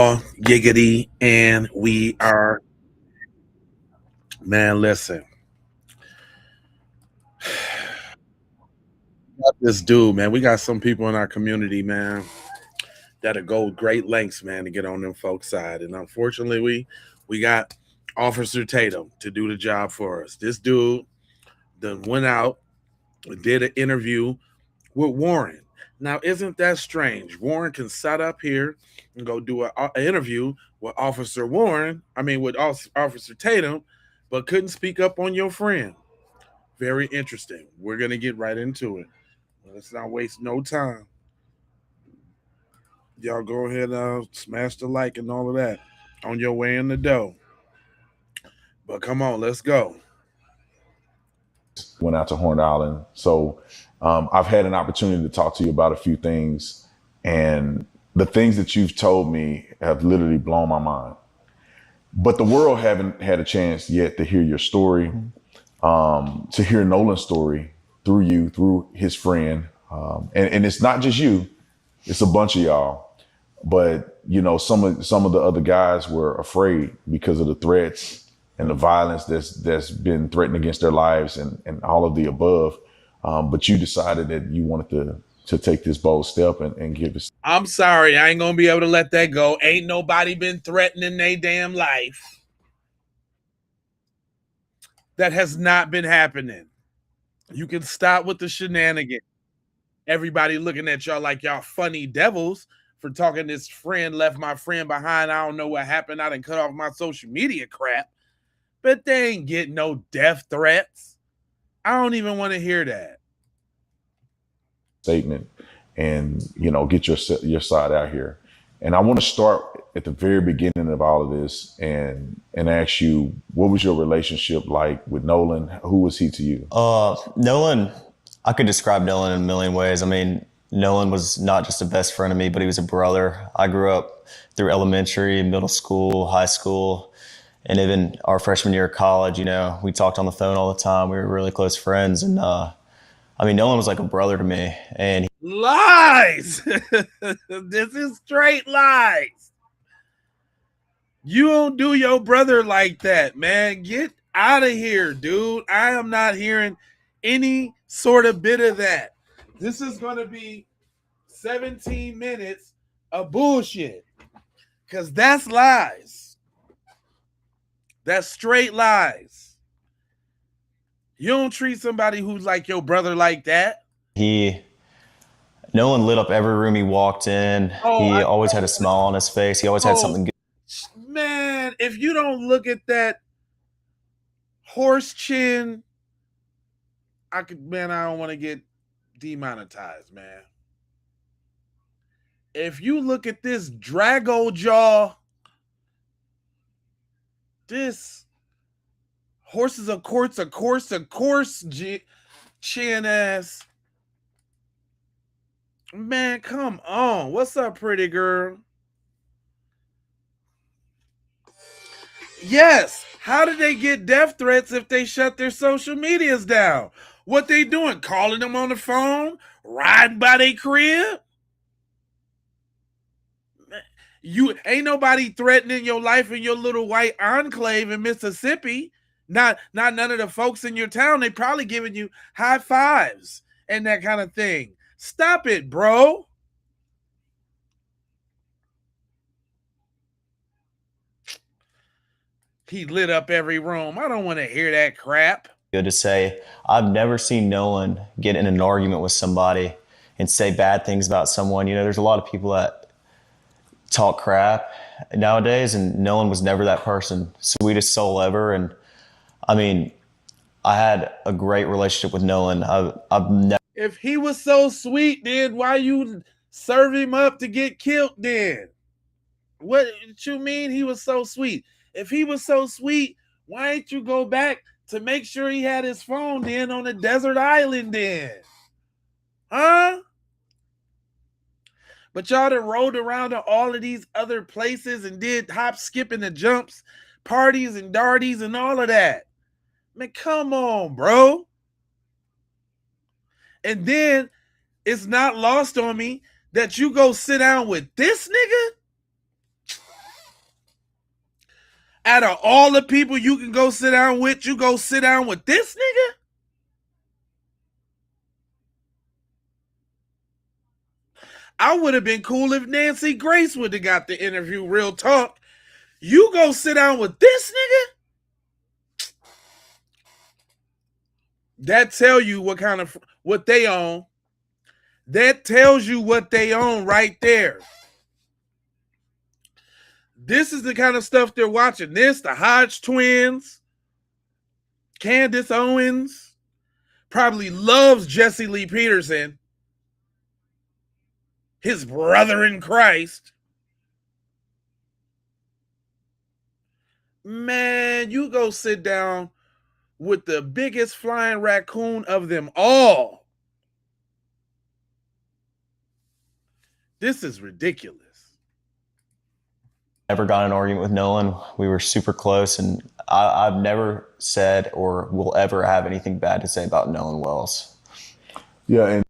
all giggity, and we are, man, listen. Got this dude, man. We got some people in our community, man, that'll go great lengths, man, to get on them folks' side. And unfortunately, we got Officer Tatum to do the job for us. This dude then went out, did an interview with Warren. Now, isn't that strange? Warren can sit up here and go do an interview with Officer Warren, with Officer Tatum, but couldn't speak up on your friend. Very interesting. We're going to get right into it. Let's not waste no time. Y'all go ahead and smash the like and all of that on your way in the dough. But come on, let's go. Went out to Horn Island. So I've had an opportunity to talk to you about a few things. And the things that you've told me have literally blown my mind. But the world haven't had a chance yet to hear your story, to hear Nolan's story through you, through his friend. And it's not just you, it's a bunch of y'all. But, you know, some of the other guys were afraid because of the threats and the violence that's been threatened against their lives and all of the above. But you decided that you wanted to take this bold step and give us. I'm sorry, I ain't gonna be able to let that go. Ain't nobody been threatening their damn life. That has not been happening. You can stop with the shenanigans. Everybody looking at y'all like y'all funny devils for talking this friend left my friend behind. I don't know what happened. I done cut off my social media crap. But they ain't getting no death threats. I don't even want to hear that. Statement and, you know, get your side out here. And I want to start at the very beginning of all of this and ask you, what was your relationship like with Nolan? Who was he to you? Nolan, I could describe Nolan in a million ways. I mean, Nolan was not just a best friend of me, but he was a brother. I grew up through elementary, middle school, high school, and even our freshman year of college. You know, we talked on the phone all the time. We were really close friends. And Nolan was like a brother to me. And lies. This is straight lies. You don't do your brother like that, man. Get out of here, dude. I am not hearing any sort of bit of that. This is going to be 17 minutes of bullshit. Because that's lies. That's straight lies. You don't treat somebody who's like your brother like that. Nolan lit up every room he walked in. He always had a smile on his face. He always had something good. Man, if you don't look at that horse chin, I don't want to get demonetized, man. If you look at this Drago jaw, this horses of course, chin ass. Man, come on. What's up, pretty girl? Yes. How did they get death threats if they shut their social medias down? What they doing? Calling them on the phone? Riding by their crib? You ain't nobody threatening your life in your little white enclave in Mississippi. Not none of the folks in your town. They probably giving you high fives and that kind of thing. Stop it, bro. He lit up every room. I don't want to hear that crap. Good to say. I've never seen Nolan get in an argument with somebody and say bad things about someone. You know, there's a lot of people that talk crap nowadays, and Nolan was never that person. Sweetest soul ever. And I mean, I had a great relationship with Nolan. I've never. If he was so sweet, then why you serve him up to get killed then? What you mean he was so sweet? If he was so sweet, why ain't you go back to make sure he had his phone then on a desert island then? Huh? But y'all done rode around to all of these other places and did hop, skipping and jumps, parties and darties and all of that. Man, come on, bro. And then it's not lost on me that you go sit down with this nigga. Out of all the people you can go sit down with, you go sit down with this nigga? I would have been cool if Nancy Grace would have got the interview, real talk. You go sit down with this nigga? That tell you what they own. That tells you what they own right there. This is the kind of stuff they're watching. This, the Hodge twins, Candace Owens, probably loves Jesse Lee Peterson, his brother in Christ. Man, you go sit down with the biggest flying raccoon of them all. This is ridiculous. Never got in an argument with Nolan. We were super close, and I've never said or will ever have anything bad to say about Nolan Wells. Yeah, and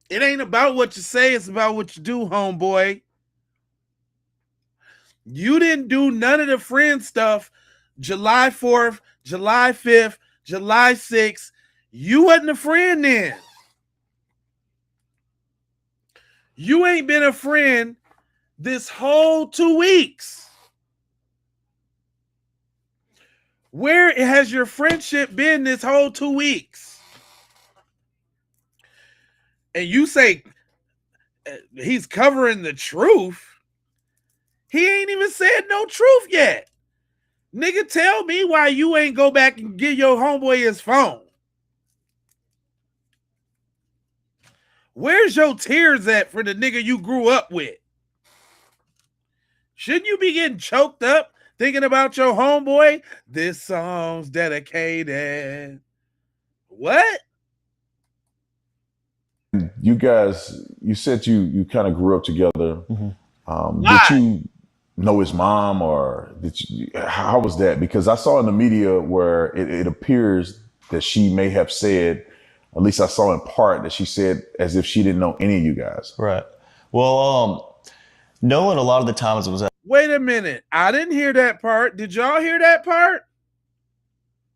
it ain't about what you say, it's about what you do, homeboy. You didn't do none of the friend stuff July 4th, July 5th, July 6th. You wasn't a friend then. You ain't been a friend this whole 2 weeks. Where has your friendship been this whole 2 weeks? And you say he's covering the truth. He ain't even said no truth yet. Nigga, tell me why you ain't go back and give your homeboy his phone. Where's your tears at for the nigga you grew up with? Shouldn't you be getting choked up thinking about your homeboy? This song's dedicated. What? you guys, you said you kind of grew up together. Mm-hmm. Did you know his mom, or how was that? Because I saw in the media where it appears that she may have said, at least I saw in part, that she said as if she didn't know any of you guys. Right. Well, Nolan, a lot of the times was. Wait a minute. I didn't hear that part. Did y'all hear that part?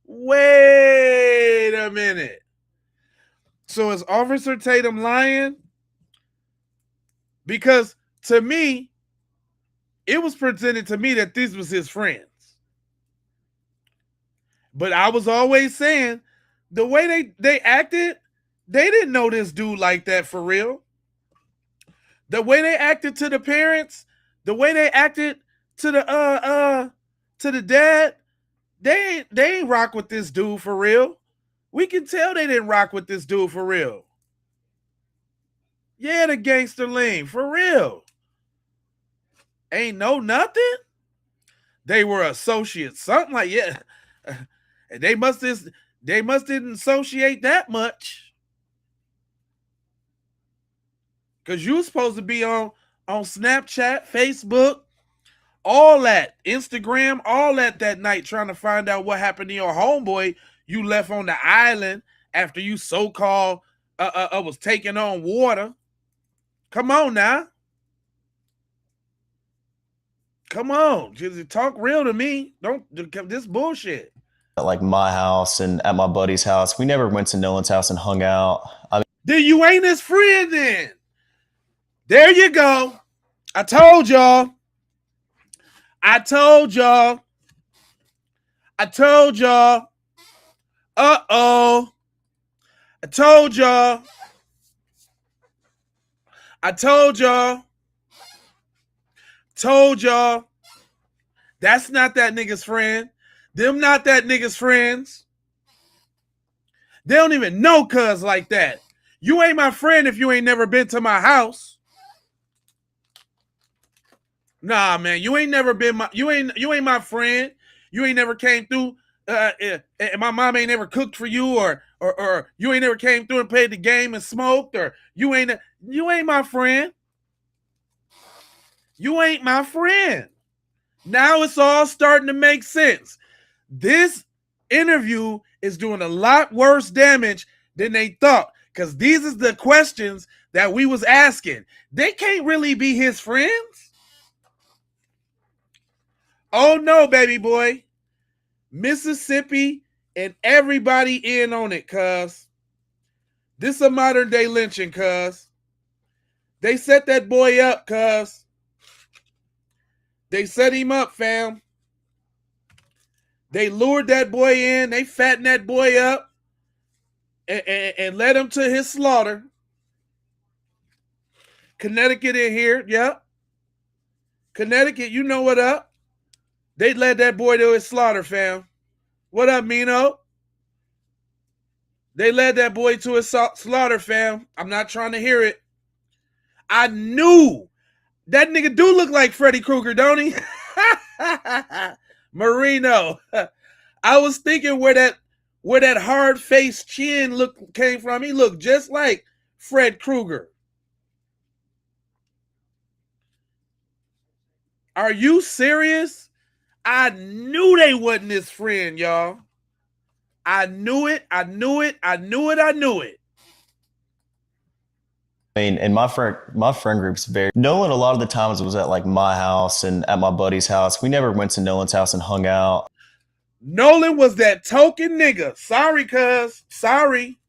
Wait a minute. So is Officer Tatum lying? Because to me, it was presented to me that these was his friends. But I was always saying, the way they acted, they didn't know this dude like that for real. The way they acted to the parents, the way they acted to the dad, they ain't rock with this dude for real. We can tell they didn't rock with this dude for real. Yeah, the gangster lean, for real. Ain't no nothing. They were associates, something like, yeah. They didn't associate that much. Because you were supposed to be on Snapchat, Facebook, all that, Instagram, all that night, trying to find out what happened to your homeboy you left on the island after you so-called was taking on water. Come on now. Come on. Just talk real to me. Don't this bullshit. At like my house and at my buddy's house. We never went to Nolan's house and hung out. Then you ain't his friend then. There you go. I told y'all. Uh-oh. I told y'all. That's not that nigga's friend. Them not that nigga's friends. They don't even know cuz like that. You ain't my friend if you ain't never been to my house. Nah, man, you ain't never been you ain't my friend. You ain't never came through. And my mom ain't never cooked for you, or you ain't never came through and played the game and smoked, or you ain't my friend. You ain't my friend. Now it's all starting to make sense. This interview is doing a lot worse damage than they thought, because these is the questions that we was asking. They can't really be his friends. Oh no, baby boy. Mississippi and everybody in on it, cuz. This a modern day lynching, cuz. They set that boy up, cuz. They set him up, fam. They lured that boy in. They fattened that boy up and led him to his slaughter. Connecticut in here, yep. Connecticut, you know what up. They led that boy to his slaughter, fam. What up, Mino? They led that boy to his slaughter, fam. I'm not trying to hear it. I knew that nigga do look like Freddy Krueger, don't he? Marino. I was thinking where that hard-faced chin came from. He looked just like Fred Krueger. Are you serious? I knew they wasn't his friend, y'all. I knew it. I knew it. I knew it. I knew it. I mean, and my friend group's very. Nolan, a lot of the times was at like my house and at my buddy's house. We never went to Nolan's house and hung out. Nolan was that token nigga. Sorry, cuz. Sorry.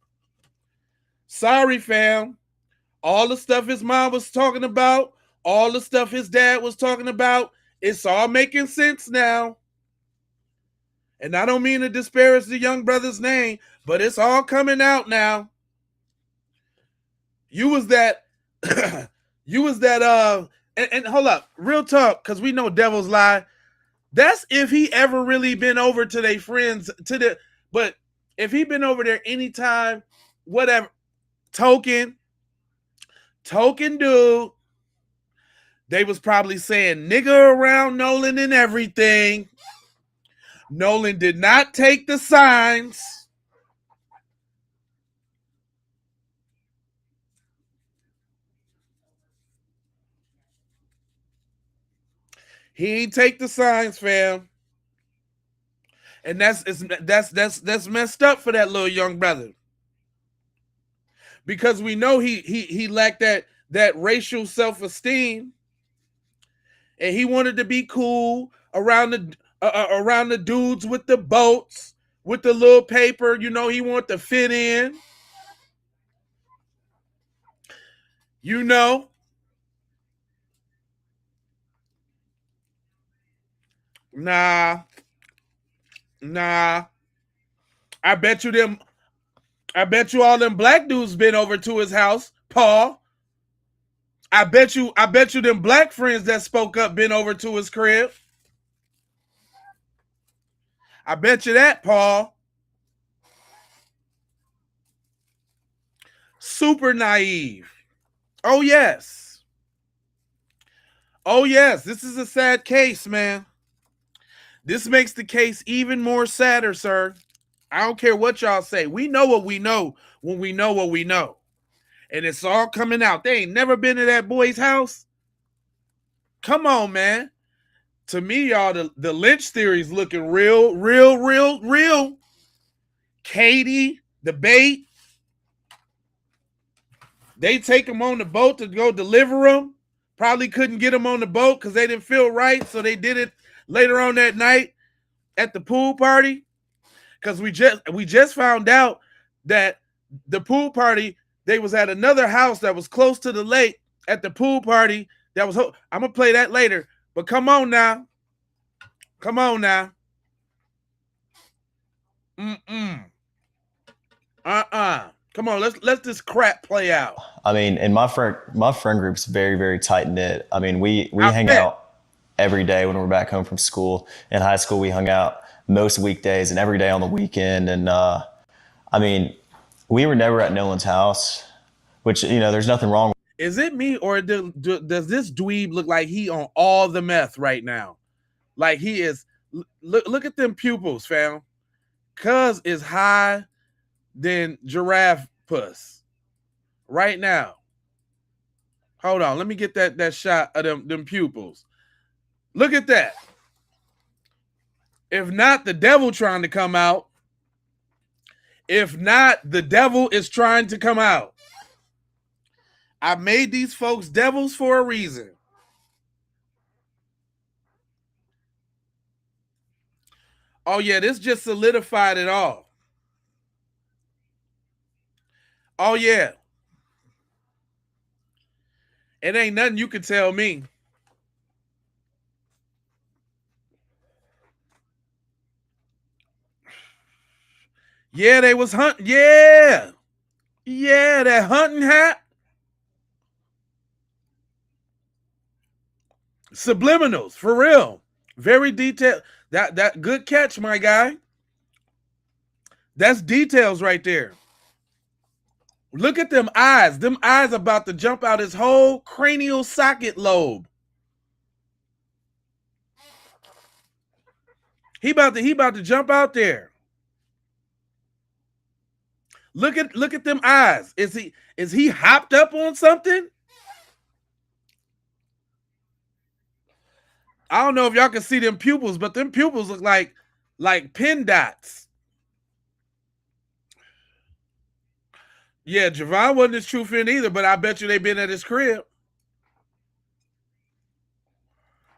Sorry, fam. All the stuff his mom was talking about, all the stuff his dad was talking about, it's all making sense now. And I don't mean to disparage the young brother's name, but it's all coming out now. You was that, and hold up, real talk, because we know devils lie. That's if he ever really been over to their friends, but if he been over there anytime, whatever, token dude, they was probably saying nigga around Nolan and everything. Nolan did not take the signs. He ain't take the signs, fam. And that's messed up for that little young brother. Because we know he lacked that racial self-esteem. And he wanted to be cool around the dudes with the boats, with the little paper. You know, he wanted to fit in. You know. Nah. I bet you all them black dudes been over to his house, Paul. I bet you them black friends that spoke up been over to his crib. I bet you that, Paul. Super naive. Oh, yes. Oh, yes. This is a sad case, man. This makes the case even more sadder, sir. I don't care what y'all say. We know what we know when we know what we know. And it's all coming out. They ain't never been to that boy's house. Come on, man. To me, y'all, the Lynch theory is looking real. Katie, the bait. They take him on the boat to go deliver him. Probably couldn't get him on the boat because they didn't feel right. So they did it later on that night at the pool party. Because we just found out that the pool party, they was at another house that was close to the lake at the pool party. I'm going to play that later. But come on now. Come on now. Come on, let's this crap play out. I mean, and my friend group's very, very tight knit. I mean, we hang out every day when we're back home from school. In high school, we hung out most weekdays and every day on the weekend. And I mean, we were never at Nolan's house, which, you know, there's nothing wrong. Is it me or does this dweeb look like he on all the meth right now? Like he is. Look at them pupils, fam. Cuz is high than giraffe puss right now. Hold on, let me get that shot of them pupils. Look at that. If not, the devil trying to come out. If not, the devil is trying to come out. I made these folks devils for a reason. Oh yeah, this just solidified it all. Oh yeah. It ain't nothing you can tell me. Yeah, they was hunting. Yeah. Yeah, that hunting hat. Subliminals, for real. Very detailed. That good catch, my guy. That's details right there. Look at them eyes. Them eyes about to jump out his whole cranial socket lobe. He about to jump out there. Look at them eyes. Is he hopped up on something? I don't know if y'all can see them pupils, but them pupils look like pin dots. Yeah, Javon wasn't his true friend either, but I bet you they been at his crib.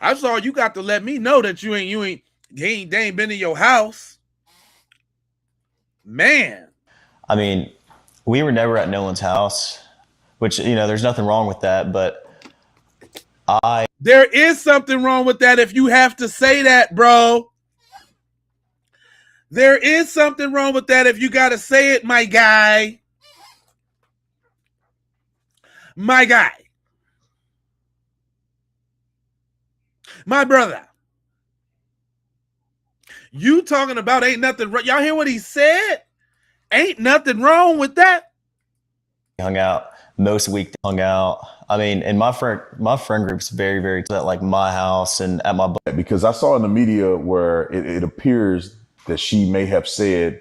I saw you got to let me know that they ain't been in your house. Man. I mean, we were never at Nolan's house, which, you know, there's nothing wrong with that, but there is something wrong with that if you have to say that, bro. There is something wrong with that if you got to say it, my guy. My guy. My brother. You talking about ain't nothing wrong. Y'all hear what he said? Ain't nothing wrong with that. Hung out most week. Hung out. I mean, and my friend group's very, very at like my house and at my. Because I saw in the media where it appears that she may have said,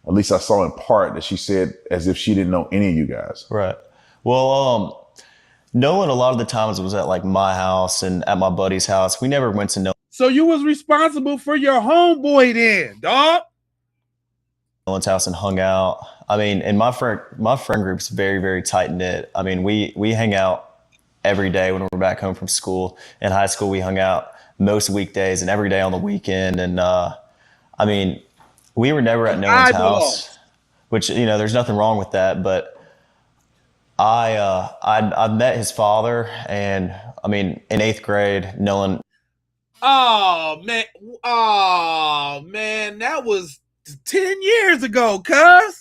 at least I saw in part, that she said as if she didn't know any of you guys. Right. Well, Nolan a lot of the times was at like my house and at my buddy's house. We never went to Nolan. So you was responsible for your homeboy then, dog. Nolan's house and hung out. I mean, and my friend group's very, very tight knit. I mean, we hang out every day when we're back home from school. In high school, we hung out most weekdays and every day on the weekend. And I mean, we were never at Nolan's house, which, you know, there's nothing wrong with that. But I met his father, and I mean, in 8th grade, Nolan. Oh man, that was 10 years ago, cuz.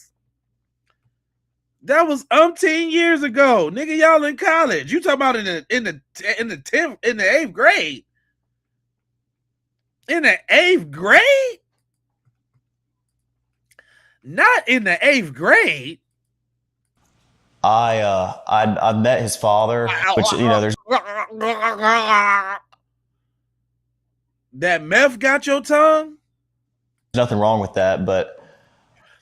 That was umpteen years ago. Nigga, y'all in college. You talking about in the 8th grade. In the 8th grade? Not in the 8th grade. I met his father, which, you know, there's that meth got your tongue? There's nothing wrong with that, but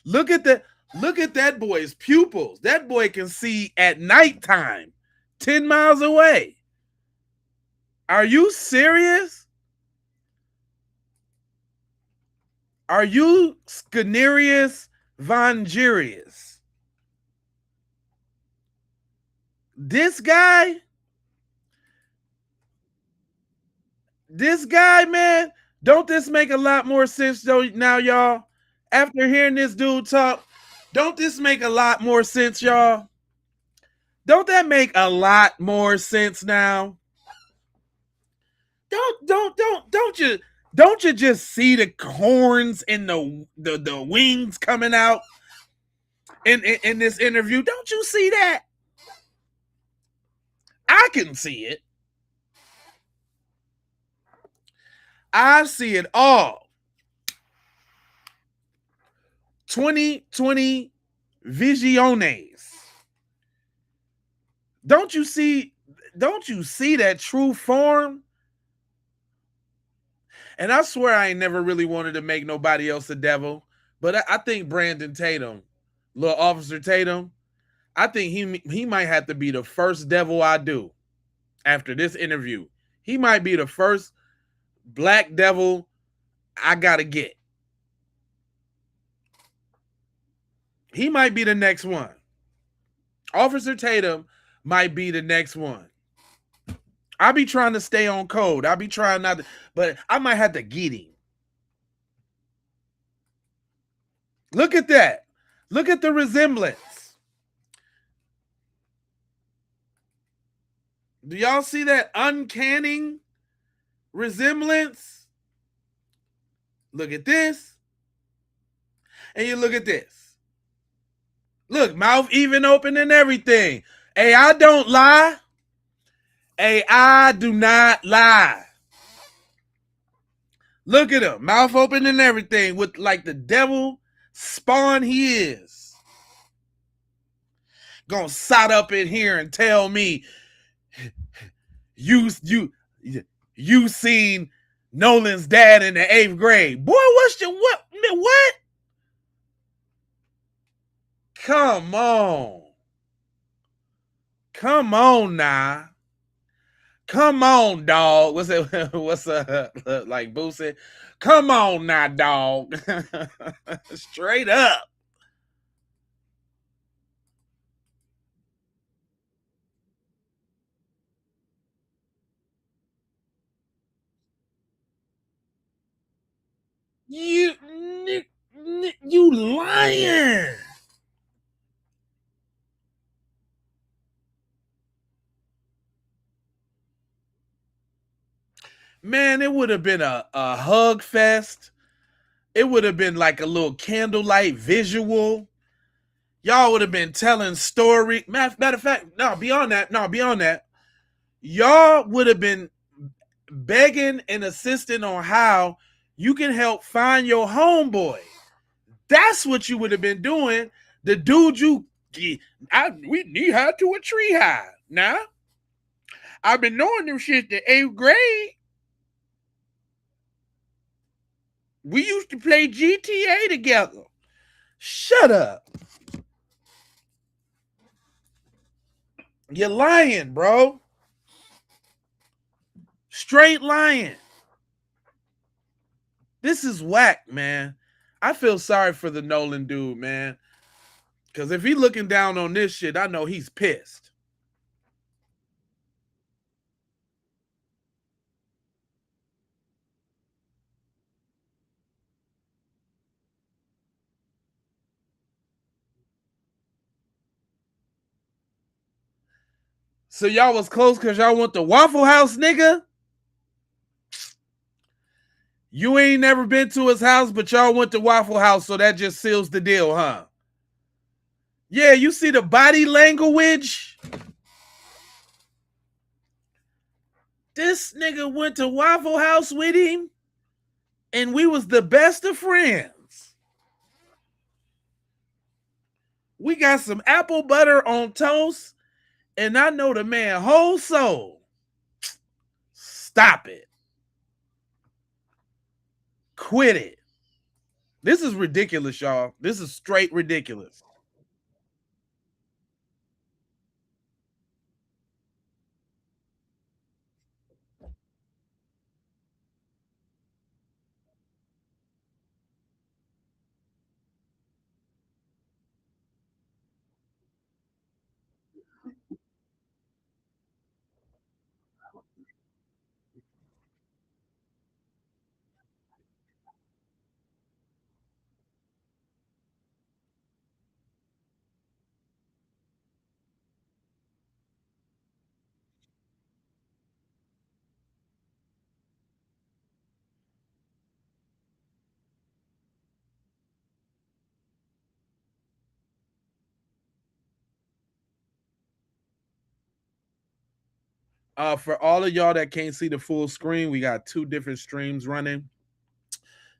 look at that boy's pupils. That boy can see at nighttime 10 miles away. Are you serious? Are you Scanerius Vongerius? This guy, man, don't this make a lot more sense though now, y'all? After hearing this dude talk, don't this make a lot more sense, y'all? Don't that make a lot more sense now? Don't you just see the horns and the wings coming out in this interview? Don't you see that? I can see it. I see it all. 2020 visiones. Don't you see that true form? And I swear I ain't never really wanted to make nobody else a devil, but I think Brandon Tatum, little Officer Tatum, I think he might have to be the first devil I do after this interview. He might be the first black devil I gotta get. He might be the next one. Officer Tatum might be the next one. I be trying to stay on code. I be trying not to, but I might have to get him. Look at that. Look at the resemblance. Do y'all see that uncanny resemblance? Look at this. And you look at this. Look, mouth even open and everything. Hey, I don't lie. Hey, I do not lie. Look at him, mouth open and everything, with like the devil spawn he is. Gonna sot up in here and tell me you you you seen Nolan's dad in the 8th grade. Boy, what's your what? Come on. Come on now. Come on, dog. What's it? What's like Boo said? Come on now, dog. Straight up. You you lying. Man, it would have been a hug fest. It would have been like a little candlelight visual. Y'all would have been telling story. Matter of fact, no, beyond that, y'all would have been begging and assisting on how you can help find your homeboy. That's what you would have been doing. The dude we knee high to a tree high. Now, I've been knowing them shit the 8th grade. We used to play GTA together. Shut up. You're lying, bro. Straight lying. This is whack, man. I feel sorry for the Nolan dude, man. Because if he looking down on this shit, I know he's pissed. So y'all was close because y'all went to Waffle House, nigga? You ain't never been to his house, but y'all went to Waffle House, so that just seals the deal, huh? Yeah, you see the body language? This nigga went to Waffle House with him, and we was the best of friends. We got some apple butter on toast, and I know the man whole soul. Stop it. Quit it. This is ridiculous, y'all. This is straight ridiculous. For all of y'all that can't see the full screen, we got 2 different streams running.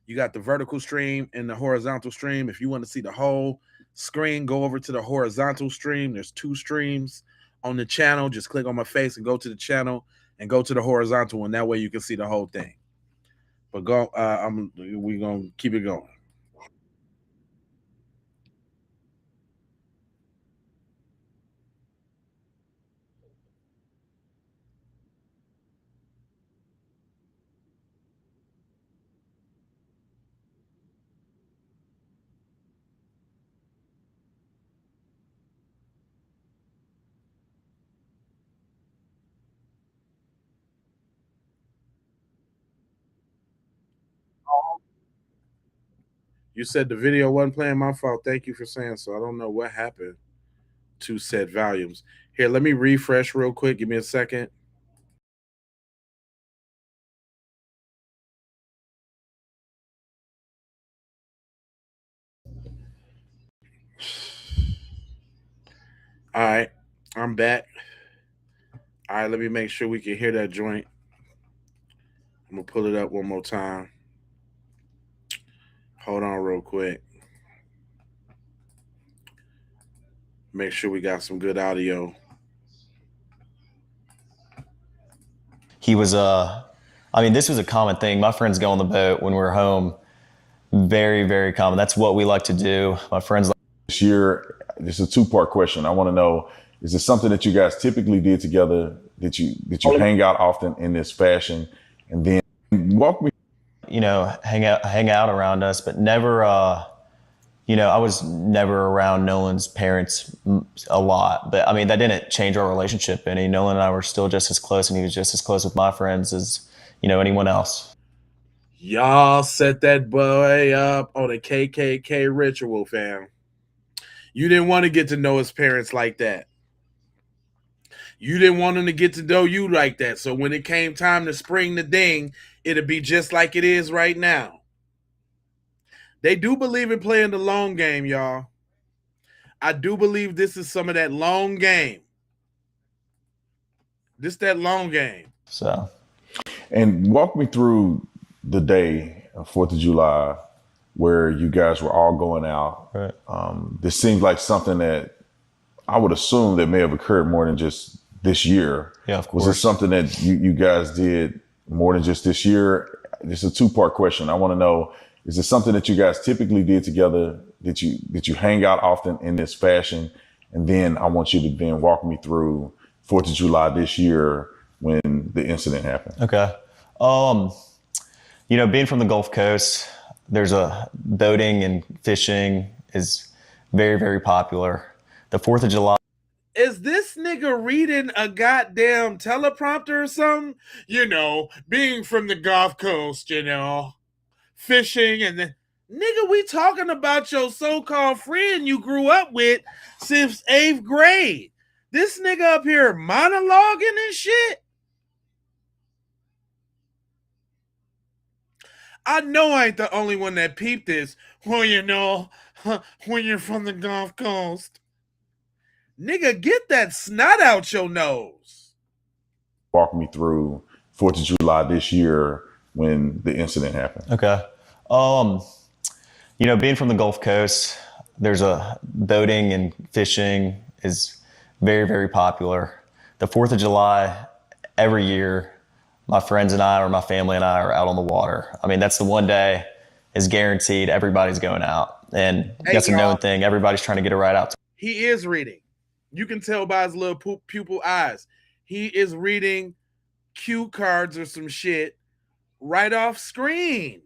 You got the vertical stream and the horizontal stream. If you want to see the whole screen, go over to the horizontal stream. There's 2 streams on the channel. Just click on my face and go to the channel and go to the horizontal one. That way you can see the whole thing. But we're gonna keep it going. You said the video wasn't playing. My fault. Thank you for saying so. I don't know what happened to said volumes. Here, let me refresh real quick. Give me a second. All right, I'm back. All right, let me make sure we can hear that joint. I'm gonna pull it up one more time. Hold on real quick. Make sure we got some good audio. He was I mean, this was a common thing. My friends go on the boat when we're home. Very, very common. That's what we like to do. My friends like This year, this is a two-part question. I want to know, is this something that you guys typically did together, that you hang out often in this fashion? And then walk me. hang out around us, but never I was never around Nolan's parents a lot, but I mean that didn't change our relationship any. Nolan and I were still just as close, and he was just as close with my friends as anyone else. Y'all set that boy up on a KKK ritual, fam. You didn't want to get to know his parents like that. You didn't want him to get to know you like that. So when it came time to spring the ding, it'd be just like it is right now. They do believe in playing the long game, y'all. I do believe this is some of that long game. This that long game. So, And walk me through the day of 4th of July where you guys were all going out. right. This seems like something that I would assume that may have occurred more than just this year. Yeah, of Was course. it something that you guys did more than just this year? This is a two-part question. I want to know, is it something that you guys typically did together, that you hang out often in this fashion? And then I want you to then walk me through 4th of July this year when the incident happened. Okay. Being from the Gulf Coast, there's a boating and fishing is very, very popular. The 4th of July. Is this nigga reading a goddamn teleprompter or something? Being from the Gulf Coast, fishing and then, nigga, we talking about your so-called friend you grew up with since 8th grade. This nigga up here monologuing and shit. I know I ain't the only one that peeped this. Well, when you're from the Gulf Coast. Nigga, get that snot out your nose. Walk me through 4th of July this year when the incident happened. Okay. Being from the Gulf Coast, there's a boating and fishing is very, very popular. The 4th of July, every year, my friends and I, or my family and I, are out on the water. I mean, that's the one day is guaranteed everybody's going out. And that's a known thing. Everybody's trying to get a ride out. He is reading. You can tell by his little pupil eyes. He is reading cue cards or some shit right off screen.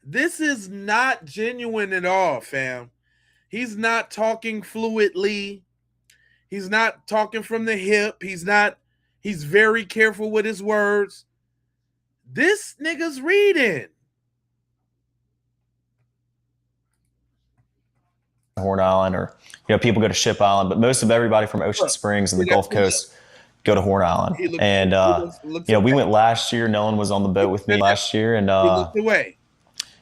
This is not genuine at all, fam. He's not talking fluidly. He's not talking from the hip. He's very careful with his words. This nigga's reading. Horn Island, or people go to Ship Island, but most of everybody from Ocean Springs and the Gulf Coast go to Horn Island. And we went last year. Nolan was on the boat with me last year, and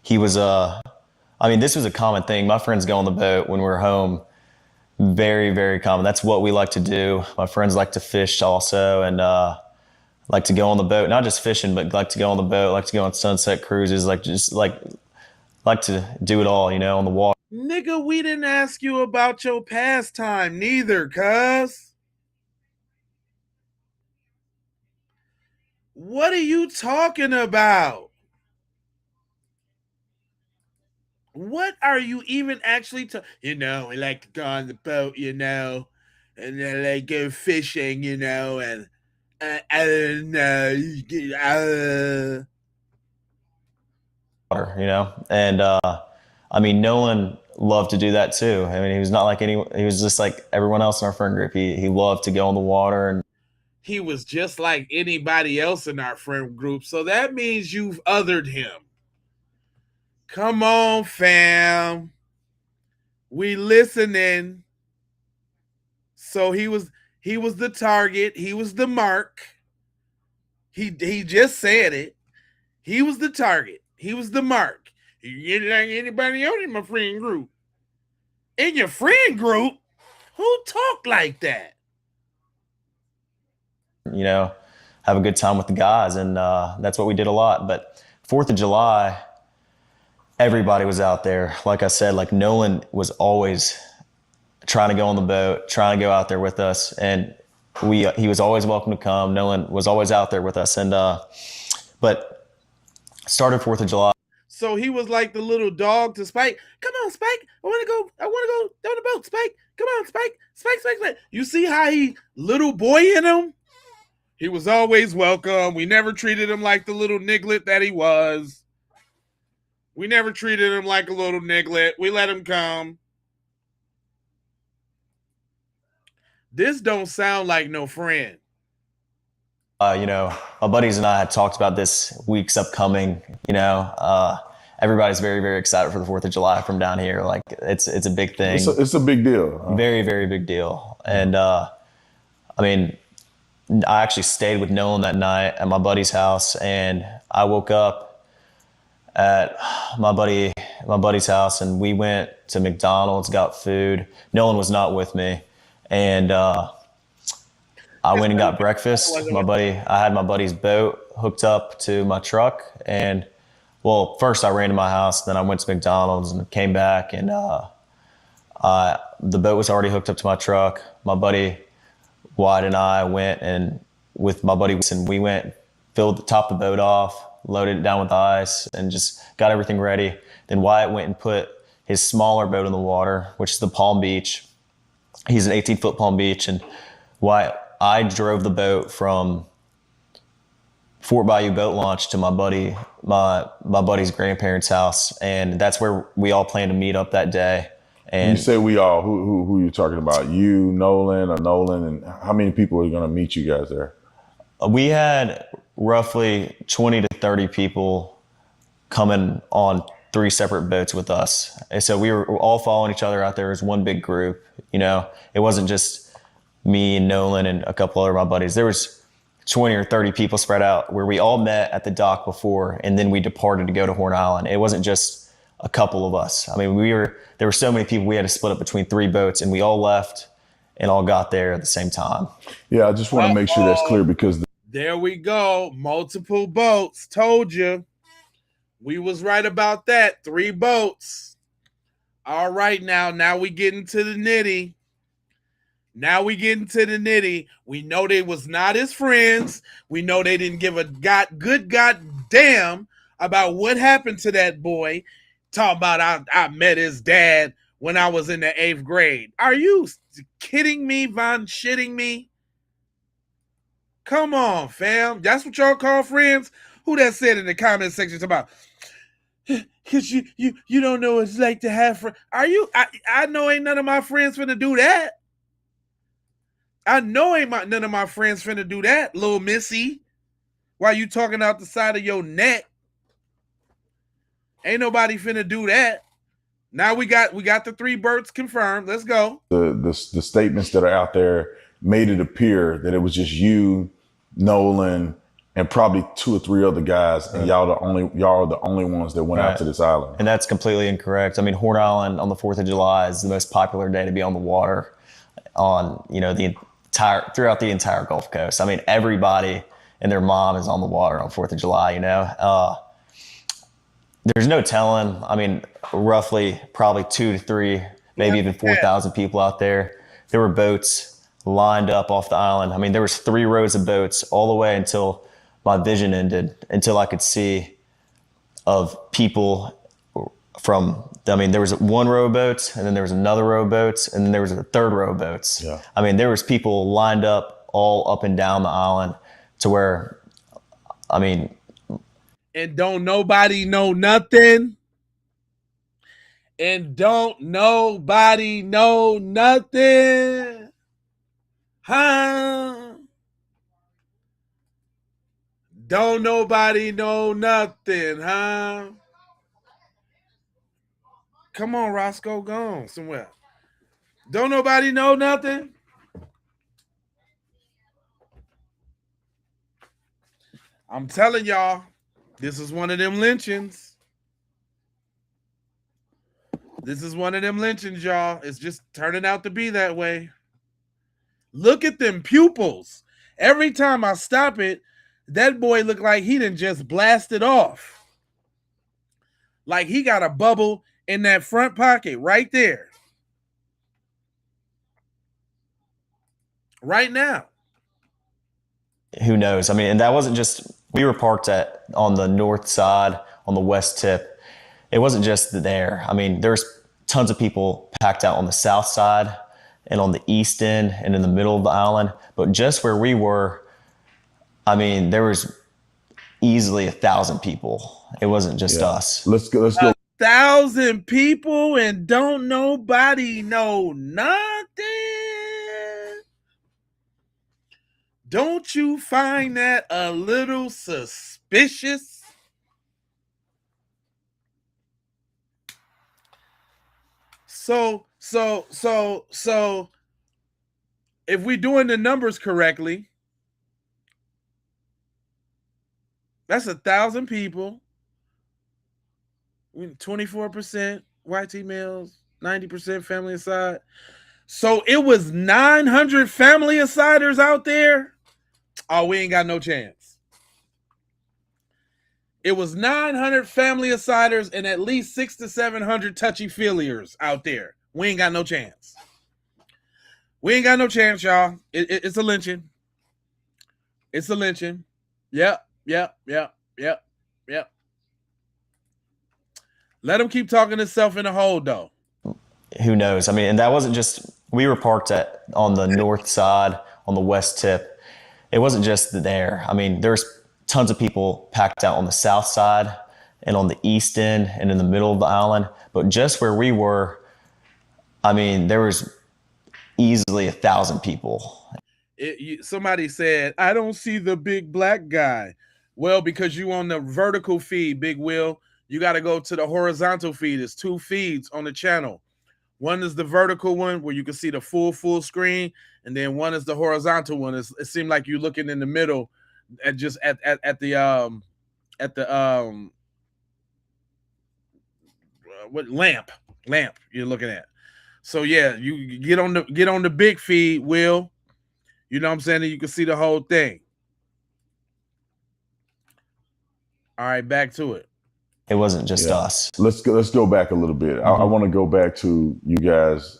he was this was a common thing. My friends go on the boat when we're home. Very, very common. That's what we like to do. My friends like to fish also, and like to go on the boat. Not just fishing, but like to go on the boat, like to go on sunset cruises, like to do it all, on the water. Nigga, we didn't ask you about your pastime neither, cuz. What are you talking about? What are you even actually we like to go on the boat, and then like go fishing, and I don't know. And Nolan loved to do that too. I mean, he was not like he was just like everyone else in our friend group. He loved to go on the water, and he was just like anybody else in our friend group. So that means you've othered him. Come on, fam. We listening. So he was the target. He was the mark. He just said it. He was the target. He was the mark. You get it like anybody else in my friend group. In your friend group? Who talk like that? You know, have a good time with the guys, and that's what we did a lot. But 4th of July, everybody was out there. Like I said, like Nolan was always trying to go on the boat, trying to go out there with us, and he was always welcome to come. Nolan was always out there with us, and but started 4th of July. So he was like the little dog to Spike. Come on, Spike. I want to go down the boat, Spike. Come on, Spike. Spike. You see how he little boy in him? He was always welcome. We never treated him like the little niglet that he was. We never treated him like a little niglet. We let him come. This don't sound like no friend. You know, my buddies and I had talked about this week's upcoming. You know, everybody's very, very excited for the 4th of July from down here. Like it's a big thing. It's a big deal. Very, very big deal. And I mean, I actually stayed with Nolan that night at my buddy's house, and I woke up at my buddy's house, and we went to McDonald's, got food. Nolan was not with me, and I went and got breakfast. I had my buddy's boat hooked up to my truck, and well, first I ran to my house, then I went to McDonald's and came back, and the boat was already hooked up to my truck. My buddy Wyatt and I went, and with my buddy, and we went, topped the boat off, loaded it down with ice, and just got everything ready. Then Wyatt went and put his smaller boat in the water, which is the Palm Beach. He's an 18-foot Palm Beach, and I drove the boat from Fort Bayou Boat Launch to my buddy's grandparents' house, and that's where we all planned to meet up that day. And you say we all, who you talking about? You, Nolan, and how many people are going to meet you guys there? We had roughly 20 to 30 people coming on 3 separate boats with us. And so we were all following each other out there as one big group. You know, it wasn't just me and Nolan and a couple other of my buddies. There was 20 or 30 people spread out where we all met at the dock before, and then we departed to go to Horn Island. It wasn't just a couple of us. I mean, there were so many people, we had to split up between 3 boats, and we all left and all got there at the same time. Yeah, I just want to make sure that's clear, because there we go. Multiple boats. Told you. We was right about that. 3 boats. All right, now we get into the nitty. We know they was not his friends. We know they didn't give a good goddamn about what happened to that boy. Talk about I met his dad when I was in the 8th grade. Are you kidding me, Von shitting me? Come on, fam. That's what y'all call friends? Who that said in the comment section about, because you don't know what it's like to have friends. Are you? I know ain't none of my friends finna do that. I know none of my friends finna do that, little missy. While you talking out the side of your neck. Ain't nobody finna do that. Now we got the 3 birds confirmed. Let's go. The statements that are out there made it appear that it was just you, Nolan, and probably 2 or 3 other guys, and y'all are the only ones that went out to this island. And that's completely incorrect. I mean, Horn Island on the 4th of July is the most popular day to be on the water on, you know, throughout the entire Gulf Coast. I mean, everybody and their mom is on the water on 4th of July, you know. There's no telling. I mean, roughly probably 2 to 3, maybe even 4,000 people out there. There were boats lined up off the island. I mean, there was 3 rows of boats all the way until my vision ended, until I could see of people there was 1 row of boats, and then there was another row of boats, and then there was a 3rd row of boats. Yeah. I mean, there was people lined up all up and down the island to where, I mean, and don't nobody know nothing. Huh? Don't nobody know nothing, huh? Come on, Roscoe, gone somewhere. Don't nobody know nothing? I'm telling y'all, this is one of them lynchings. This is one of them lynchings, y'all. It's just turning out to be that way. Look at them pupils. Every time I stop it, that boy look like he done just blasted off. Like he got a bubble in that front pocket right there. Right now. Who knows? I mean, and that wasn't just, we were parked on the north side, on the west tip. It wasn't just there. I mean, there's tons of people packed out on the south side and on the east end and in the middle of the island. But just where we were, I mean, there was easily 1,000 people. It wasn't just us. Let's go. 1,000 people and don't nobody know nothing. Don't you find that a little suspicious? So if we're doing the numbers correctly, that's 1,000 people. 24% white males, 90% family aside. So it was 900 family asiders out there. Oh, we ain't got no chance. It was 900 family asiders and at least 600 to 700 touchy-feeliers out there. We ain't got no chance. We ain't got no chance, y'all. It's a lynching. It's a lynching. Yep. Let him keep talking himself in the hole, though. Who knows? I mean, and that wasn't just, we were parked on the north side, on the west tip. It wasn't just there. I mean, there's tons of people packed out on the south side and on the east end and in the middle of the island. But just where we were, I mean, there was easily 1,000 people. Somebody said, I don't see the big black guy. Well, because you on the vertical feed, Big Will, you got to go to the horizontal feed. There's 2 feeds on the channel. One is the vertical one where you can see the full screen, and then one is the horizontal one. It seemed like you're looking in the middle at the what lamp you're looking at. So yeah, you get on the big feed, Will. You know what I'm saying? And you can see the whole thing. All right, back to it. It wasn't just us. Let's go back a little bit. I want to go back to you guys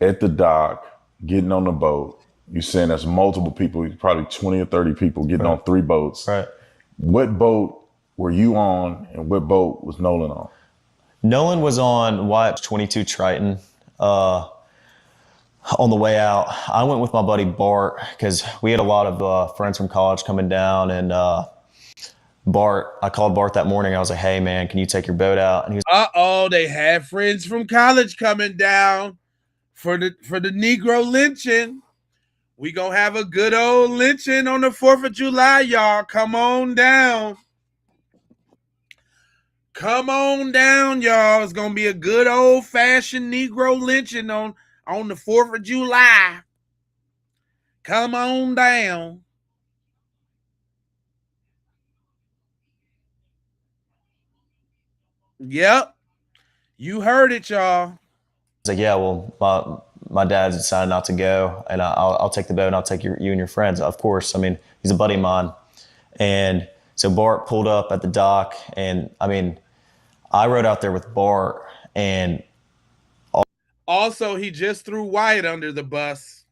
at the dock, getting on the boat. You're saying there's multiple people, probably 20 or 30 people getting on 3 boats. Right. What boat were you on and what boat was Nolan on? Nolan was on Wyatt 22 Triton. On the way out, I went with my buddy Bart because we had a lot of friends from college coming down, and I called Bart that morning. I was like, hey man, can you take your boat out? And he was, they had friends from college coming down for the Negro lynching. We gonna have a good old lynching on the 4th of July, y'all. Come on down. Come on down, y'all. It's gonna be a good old fashioned Negro lynching on the 4th of July. Come on down. Yep. You heard it, y'all. It's like, yeah, well, my dad decided not to go, and I'll take the boat and I'll take you and your friends. Of course. I mean, he's a buddy of mine. And so Bart pulled up at the dock, and I mean, I rode out there with Bart, and also he just threw Wyatt under the bus.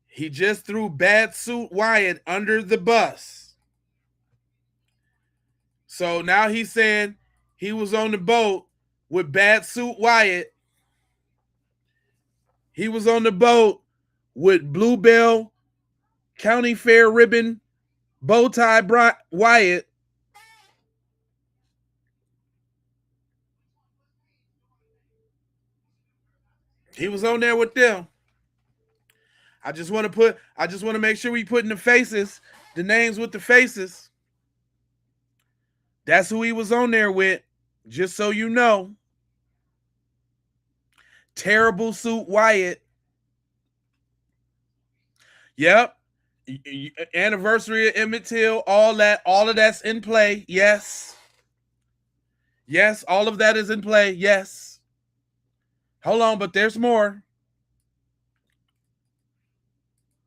He just threw Bad Suit Wyatt under the bus. So now he's saying he was on the boat with Bad Suit Wyatt. He was on the boat with Bluebell County Fair ribbon bow tie Wyatt. He was on there with them. I just want to make sure we put in the names with the faces. That's who he was on there with. just so you know, Terrible Suit Wyatt. Yep. Anniversary of Emmett Till, all of that's in play. Yes. Yes, all of that is in play. Yes. Hold on, but there's more.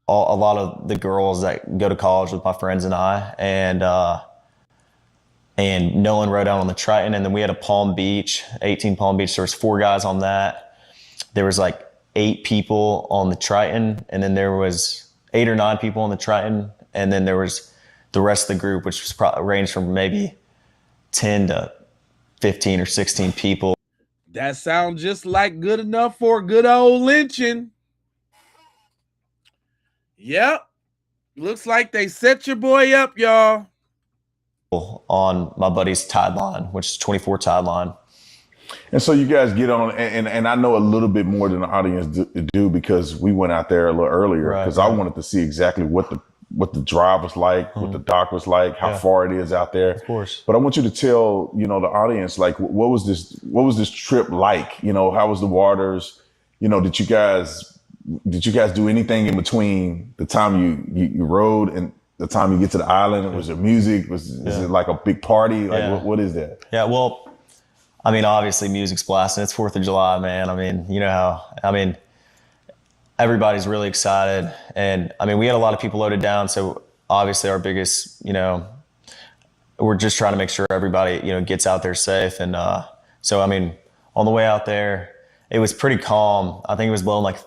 A lot of the girls that go to college with my friends and I, and Nolan rode out on the Triton, and then we had a Palm Beach, 18 Palm Beach. There was 4 guys on that. There was like 8 people on the Triton, and then there was 8 or 9 people on the Triton, and then there was the rest of the group, which was ranged from maybe 10 to 15 or 16 people. That sounds just like good enough for a good old lynching. Yep. Looks like they set your boy up, y'all. On my buddy's tide line, which is 24 tide line. And so you guys get on, and I know a little bit more than the audience do because we went out there a little earlier because I wanted to see exactly what the drive was like, what the dock was like, how far it is out there. Of course. But I want you to tell, the audience, like, what was this trip like? How was the waters? Did you guys do anything in between the time you rode and the time you get to the island? Was there music? Is it like a big party? Like what is that? Yeah, well, I mean, obviously music's blasting. It's 4th of July, man. I mean, everybody's really excited. And I mean, we had a lot of people loaded down. So obviously our biggest, we're just trying to make sure everybody, gets out there safe. And so, I mean, on the way out there, it was pretty calm. I think it was blowing like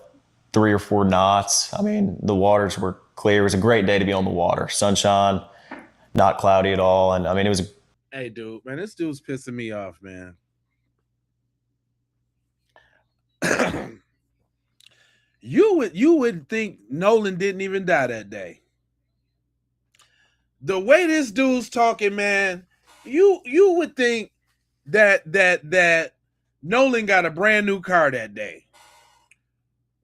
3 or 4 knots. I mean, the waters were clear. It was a great day to be on the water. Sunshine, not cloudy at all. And I mean, it was Hey, dude, man, this dude's pissing me off, man. You would think Nolan didn't even die that day. The way this dude's talking, man, you would think that Nolan got a brand new car that day.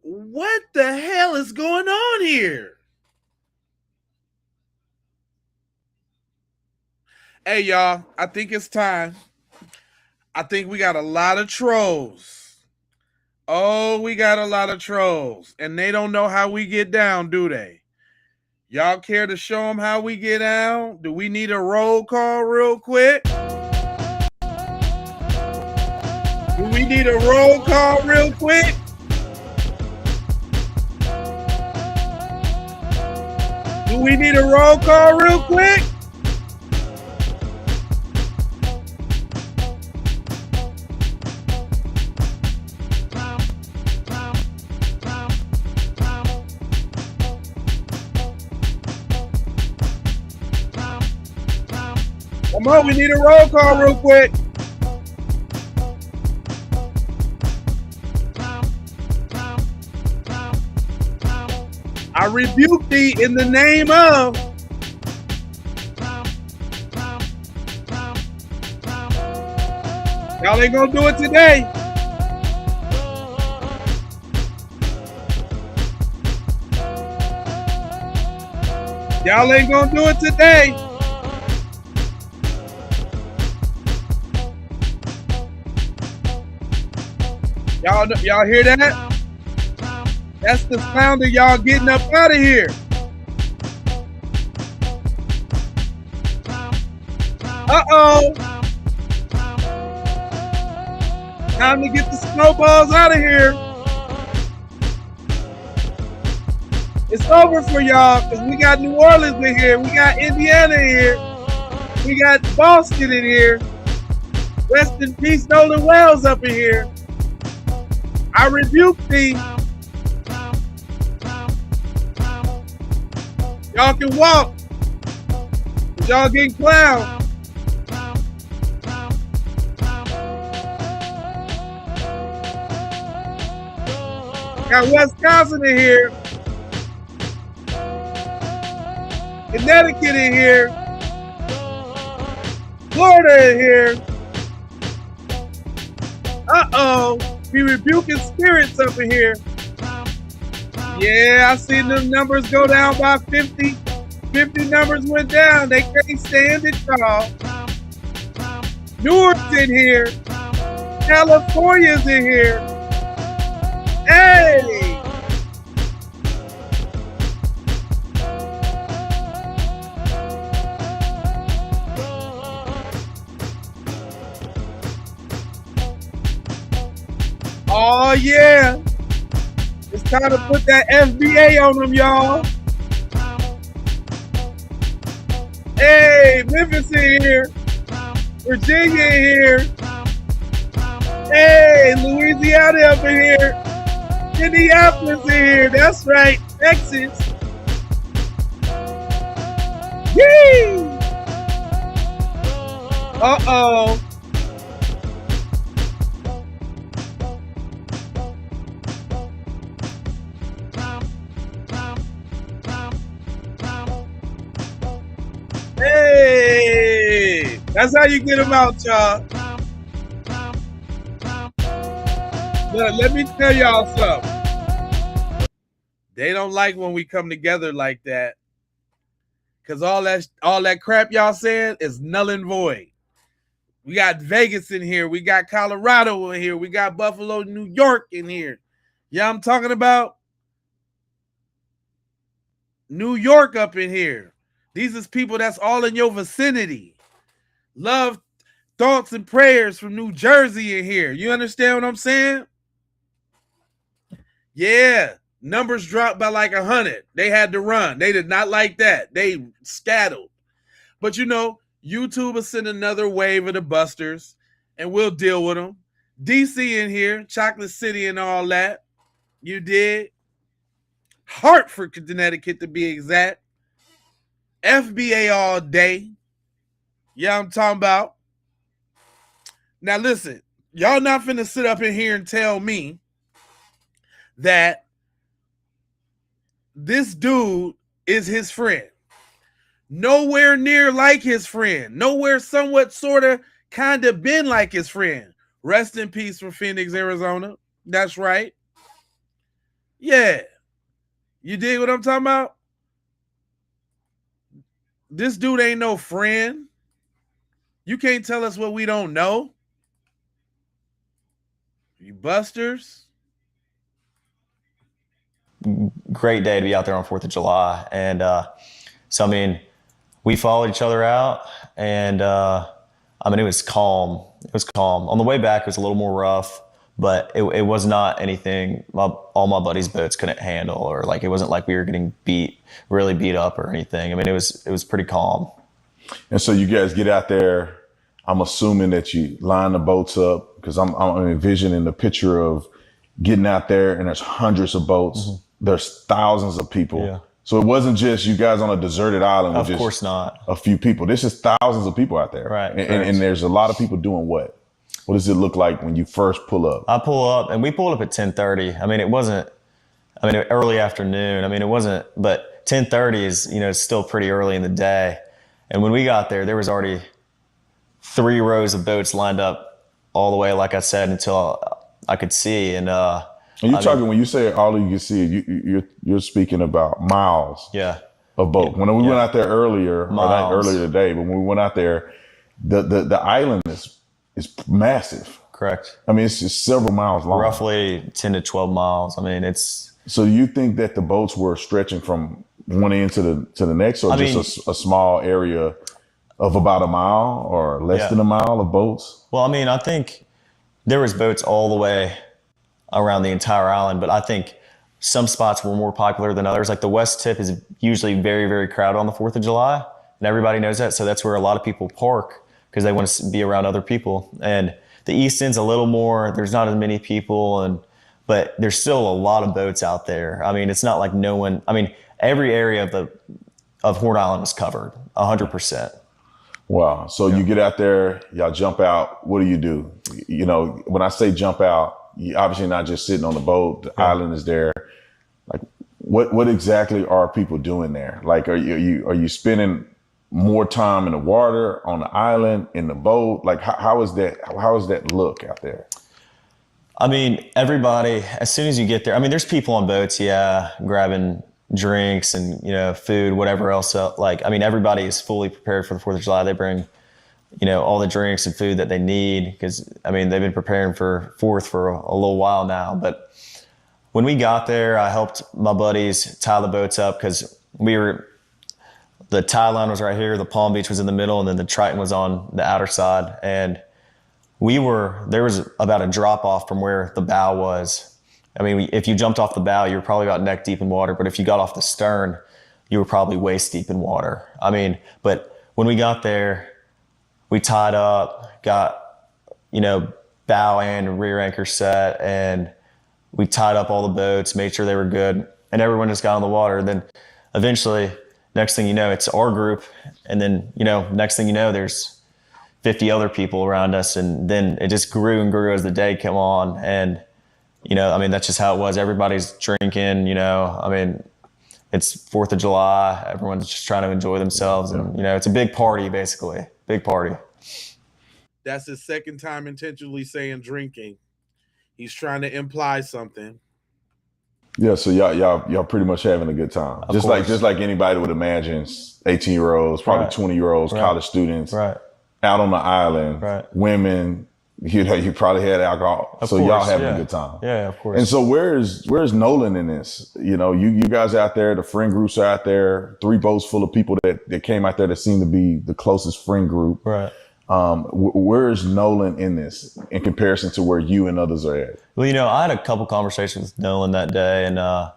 What the hell is going on here? Hey, y'all, I think it's time. I think we got a lot of trolls. Oh, we got a lot of trolls. And they don't know how we get down, do they? Y'all care to show them how we get down? Do we need a roll call real quick? Do we need a roll call real quick? Do we need a roll call real quick? Come on, we need a roll call real quick. I rebuke thee in the name of. Y'all ain't gonna do it today. Y'all ain't gonna do it today. Y'all hear that? That's the sound of y'all getting up out of here. Uh-oh. Time to get the snowballs out of here. It's over for y'all because we got New Orleans in here. We got Indiana in here. We got Boston in here. Rest in peace, Nolan Wells up in here. I rebuke thee. Y'all can walk. Y'all getting clowned. Got Wisconsin in here. Connecticut in here. Florida in here. Uh-oh. We rebuking spirits up in here. Yeah, I seen them numbers go down by 50. 50 numbers went down. They can't stand it, y'all. Newark's in here. California's in here. Hey! Oh, yeah. It's time to put that FBA on them, y'all. Hey, Memphis in here. Virginia in here. Hey, Louisiana up in here. Minneapolis in here. That's right. Texas. Yee! Uh-oh. Hey, that's how you get them out, y'all. Look, let me tell y'all something. They don't like when we come together like that, because all that crap y'all saying is null and void. We got Vegas in here. We got Colorado in here. We got Buffalo, New York in here. Yeah, I'm talking about New York up in here. These is people that's all in your vicinity. Love, thoughts, and prayers from New Jersey in here. You understand what I'm saying? Yeah. Numbers dropped by like 100. They had to run. They did not like that. They scattered. But you know, YouTube will send another wave of the busters, and we'll deal with them. DC in here, Chocolate City and all that. You did. Hartford, Connecticut to be exact. FBA all day. Yeah, I'm talking about. Now listen, y'all not finna sit up in here and tell me that this dude is his friend. Nowhere near like his friend. Nowhere somewhat sort of kind of been like his friend. Rest in peace from Phoenix, Arizona. That's right. Yeah. You dig what I'm talking about? This dude ain't no friend. You can't tell us what we don't know. You busters. Great day to be out there on 4th of July. And so, I mean, we followed each other out, and I mean, it was calm. It was calm. On the way back, it was a little more rough, but it was not anything all my buddies' boats couldn't handle, or like it wasn't like we were getting really beat up or anything. I mean, it was pretty calm. And so you guys get out there. I'm assuming that you line the boats up, because I'm envisioning the picture of getting out there and there's hundreds of boats. Mm-hmm. There's thousands of people. Yeah. So it wasn't just you guys on a deserted island with of course not a few people. This is thousands of people out there. Right. And there's a lot of people doing what? What does it look like when you first pull up? I pull up, and we pulled up at 10:30. I mean, it wasn't, early afternoon. I mean, it wasn't, but 10:30 is, still pretty early in the day. And when we got there was already 3 rows of boats lined up all the way, like I said, until I could see. And you're talking, when you say all you can see, you're speaking about miles. Yeah. Of boat. When we went out there earlier, or not earlier today, but when we went out there, the island is massive. Correct. I mean, it's just several miles long. Roughly 10 to 12 miles. I mean, it's. So you think that the boats were stretching from one end to the next, or just a small area of about a mile or less than a mile of boats? Well, I mean, I think there was boats all the way around the entire island, but I think some spots were more popular than others. Like the West Tip is usually very, very crowded on the 4th of July, and everybody knows that. So that's where a lot of people park, because they want to be around other people. And the East End's a little more, there's not as many people, but there's still a lot of boats out there. I mean, it's not like every area of Horn Island was covered 100%. Wow. So you get out there, y'all jump out. What do? When I say jump out, you obviously not just sitting on the boat. The island is there. Like, what exactly are people doing there? Like, are you spending more time in the water, on the island, in the boat? Like, how is that look out there? I mean, everybody, as soon as you get there, I mean, there's people on boats, grabbing drinks and, food, whatever else. Like, I mean, everybody is fully prepared for the 4th of July. They bring all the drinks and food that they need, because I mean they've been preparing for 4th for a little while now. But when we got there, I helped my buddies tie the boats up, because the tie line was right here, the Palm Beach was in the middle, and then the Triton was on the outer side. And there was about a drop off from where the bow was. I mean, if you jumped off the bow, you were probably about neck deep in water. But if you got off the stern, you were probably waist deep in water. I mean, but when we got there, we tied up, got, bow and rear anchor set, and we tied up all the boats, made sure they were good, and everyone just got on the water. Then eventually, next thing you know, it's our group, and then, next thing you know, there's 50 other people around us, and then it just grew and grew as the day came on. And, I mean, that's just how it was. Everybody's drinking, I mean, it's 4th of July. Everyone's just trying to enjoy themselves. And, it's a big party, basically. Big party. That's his second time intentionally saying drinking. He's trying to imply something. Yeah, so y'all pretty much having a good time. Just like anybody would imagine, 18-year-olds, probably 20-year-olds, college students, out on the island, women. You probably had alcohol, so y'all having a good time. Yeah, of course. And so where's Nolan in this? You guys out there, the friend groups are out there, 3 boats full of people that came out there that seem to be the closest friend group. Right. Where's Nolan in this in comparison to where you and others are at? Well, I had a couple conversations with Nolan that day, and I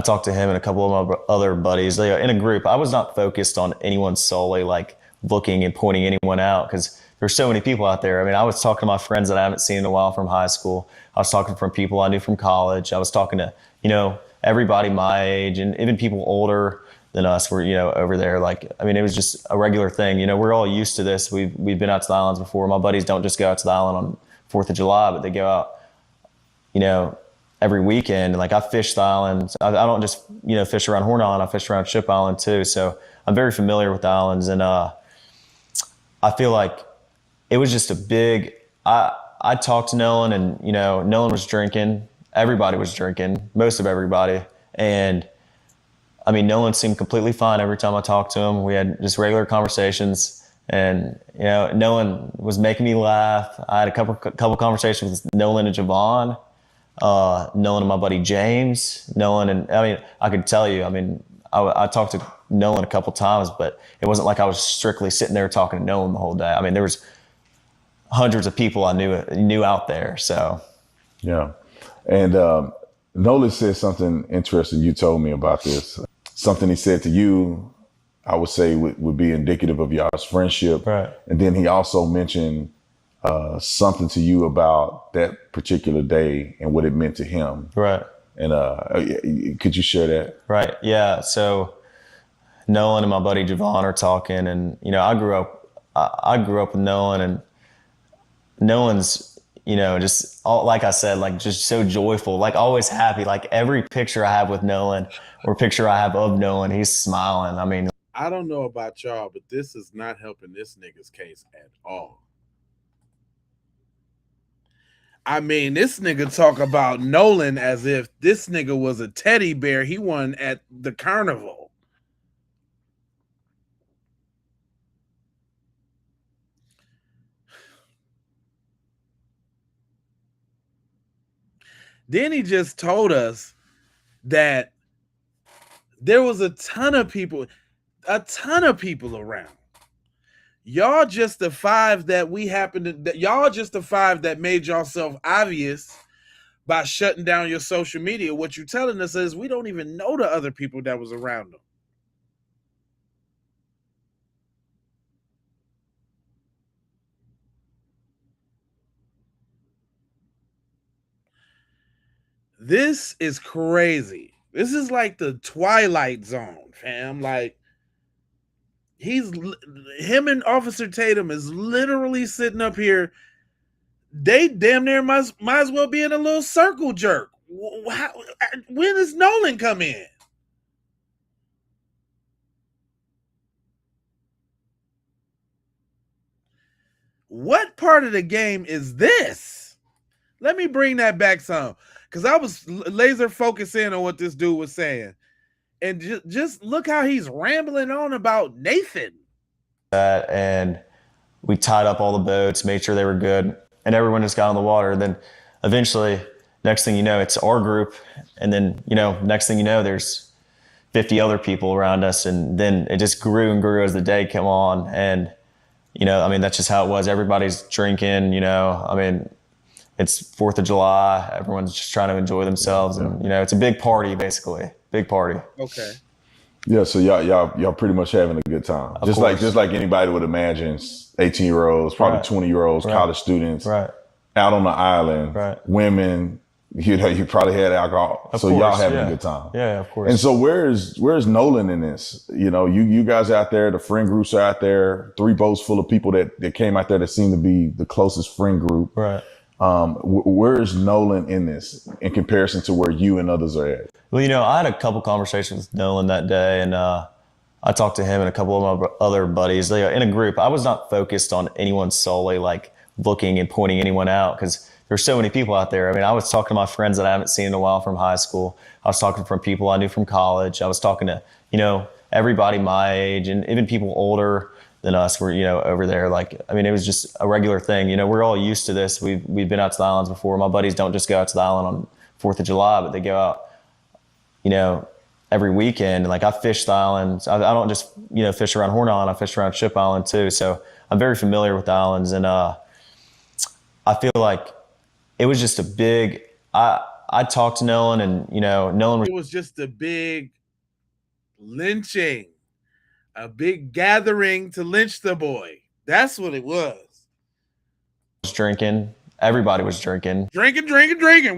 talked to him and a couple of my other buddies. In a group, I was not focused on anyone solely, like looking and pointing anyone out, because there's so many people out there. I mean, I was talking to my friends that I haven't seen in a while from high school. I was talking from people I knew from college. I was talking to, everybody my age, and even people older than us were, over there. Like, I mean, it was just a regular thing. We're all used to this. We've been out to the islands before. My buddies don't just go out to the island on 4th of July, but they go out, every weekend. Like, I fish the islands. I don't just, fish around Horn Island. I fish around Ship Island too. So I'm very familiar with the islands. And I feel like it was just a big, I talked to Nolan, and, Nolan was drinking. Everybody was drinking, most of everybody. And I mean, Nolan seemed completely fine every time I talked to him. We had just regular conversations, and, Nolan was making me laugh. I had a couple conversations with Nolan and Javon, Nolan and my buddy James, Nolan. And I mean, I could tell you, I mean, I talked to Nolan a couple times, but it wasn't like I was strictly sitting there talking to Nolan the whole day. I mean, there was hundreds of people I knew out there. So, yeah. And Nolan said something interesting. You told me about this. Something he said to you, I would say would be indicative of y'all's friendship. Right. And then he also mentioned something to you about that particular day and what it meant to him. Right. And could you share that? Right. Yeah. So Nolan and my buddy Javon are talking, and I grew up with Nolan, and Nolan's just like I said, like just so joyful, like always happy. Like every picture I have with Nolan or picture I have of Nolan, he's smiling. I mean, I don't know about y'all, but this is not helping this nigga's case at all. I mean, this nigga talk about Nolan as if this nigga was a teddy bear he won at the carnival. Then he just told us that there was a ton of people around. Y'all just the 5 that we happened to, y'all just the 5 that made yourself obvious by shutting down your social media. What you're telling us is we don't even know the other people that was around them. This is crazy. This is like the Twilight Zone, fam. Like, him and Officer Tatum is literally sitting up here. They damn near might as well be in a little circle jerk. When does Nolan come in? What part of the game is this? Let me bring that back some, because I was laser focusing on what this dude was saying. And just look how he's rambling on about Nathan. And we tied up all the boats, made sure they were good, and everyone just got on the water. Then eventually, next thing you know, it's our group, and then next thing you know, there's 50 other people around us, and then it just grew and grew as the day came on. And that's just how it was. Everybody's drinking. It's 4th of July. Everyone's just trying to enjoy themselves, and it's a big party, basically. Big party. Okay. Yeah, so y'all pretty much having a good time. Just like anybody would imagine, 18-year-olds, probably 20-year-olds, college students, out on the island, women. You probably had alcohol, so y'all having a good time. Yeah, of course. And so where's Nolan in this? You guys out there, the friend groups are out there, 3 boats full of people that came out there that seem to be the closest friend group. Right. Where's Nolan in this in comparison to where you and others are at? Well, I had a couple conversations with Nolan that day, and I talked to him and a couple of my other buddies. In a group, I was not focused on anyone solely, like looking and pointing anyone out, because there's so many people out there. I was talking to my friends that I haven't seen in a while from high school. I was talking from people I knew from college. I was talking to, everybody my age, and even people older than us were, over there. It was just a regular thing. We're all used to this. We've been out to the islands before. My buddies don't just go out to the island on 4th of July, but they go out, every weekend. I fish the islands. I don't just, fish around Horn Island. I fish around Ship Island too. So I'm very familiar with the islands. And I feel like it was just a big, I talked to Nolan, and, Nolan. It was just a big lynching, a big gathering to lynch the boy. That's what it was. Drinking. Everybody was drinking. Drinking.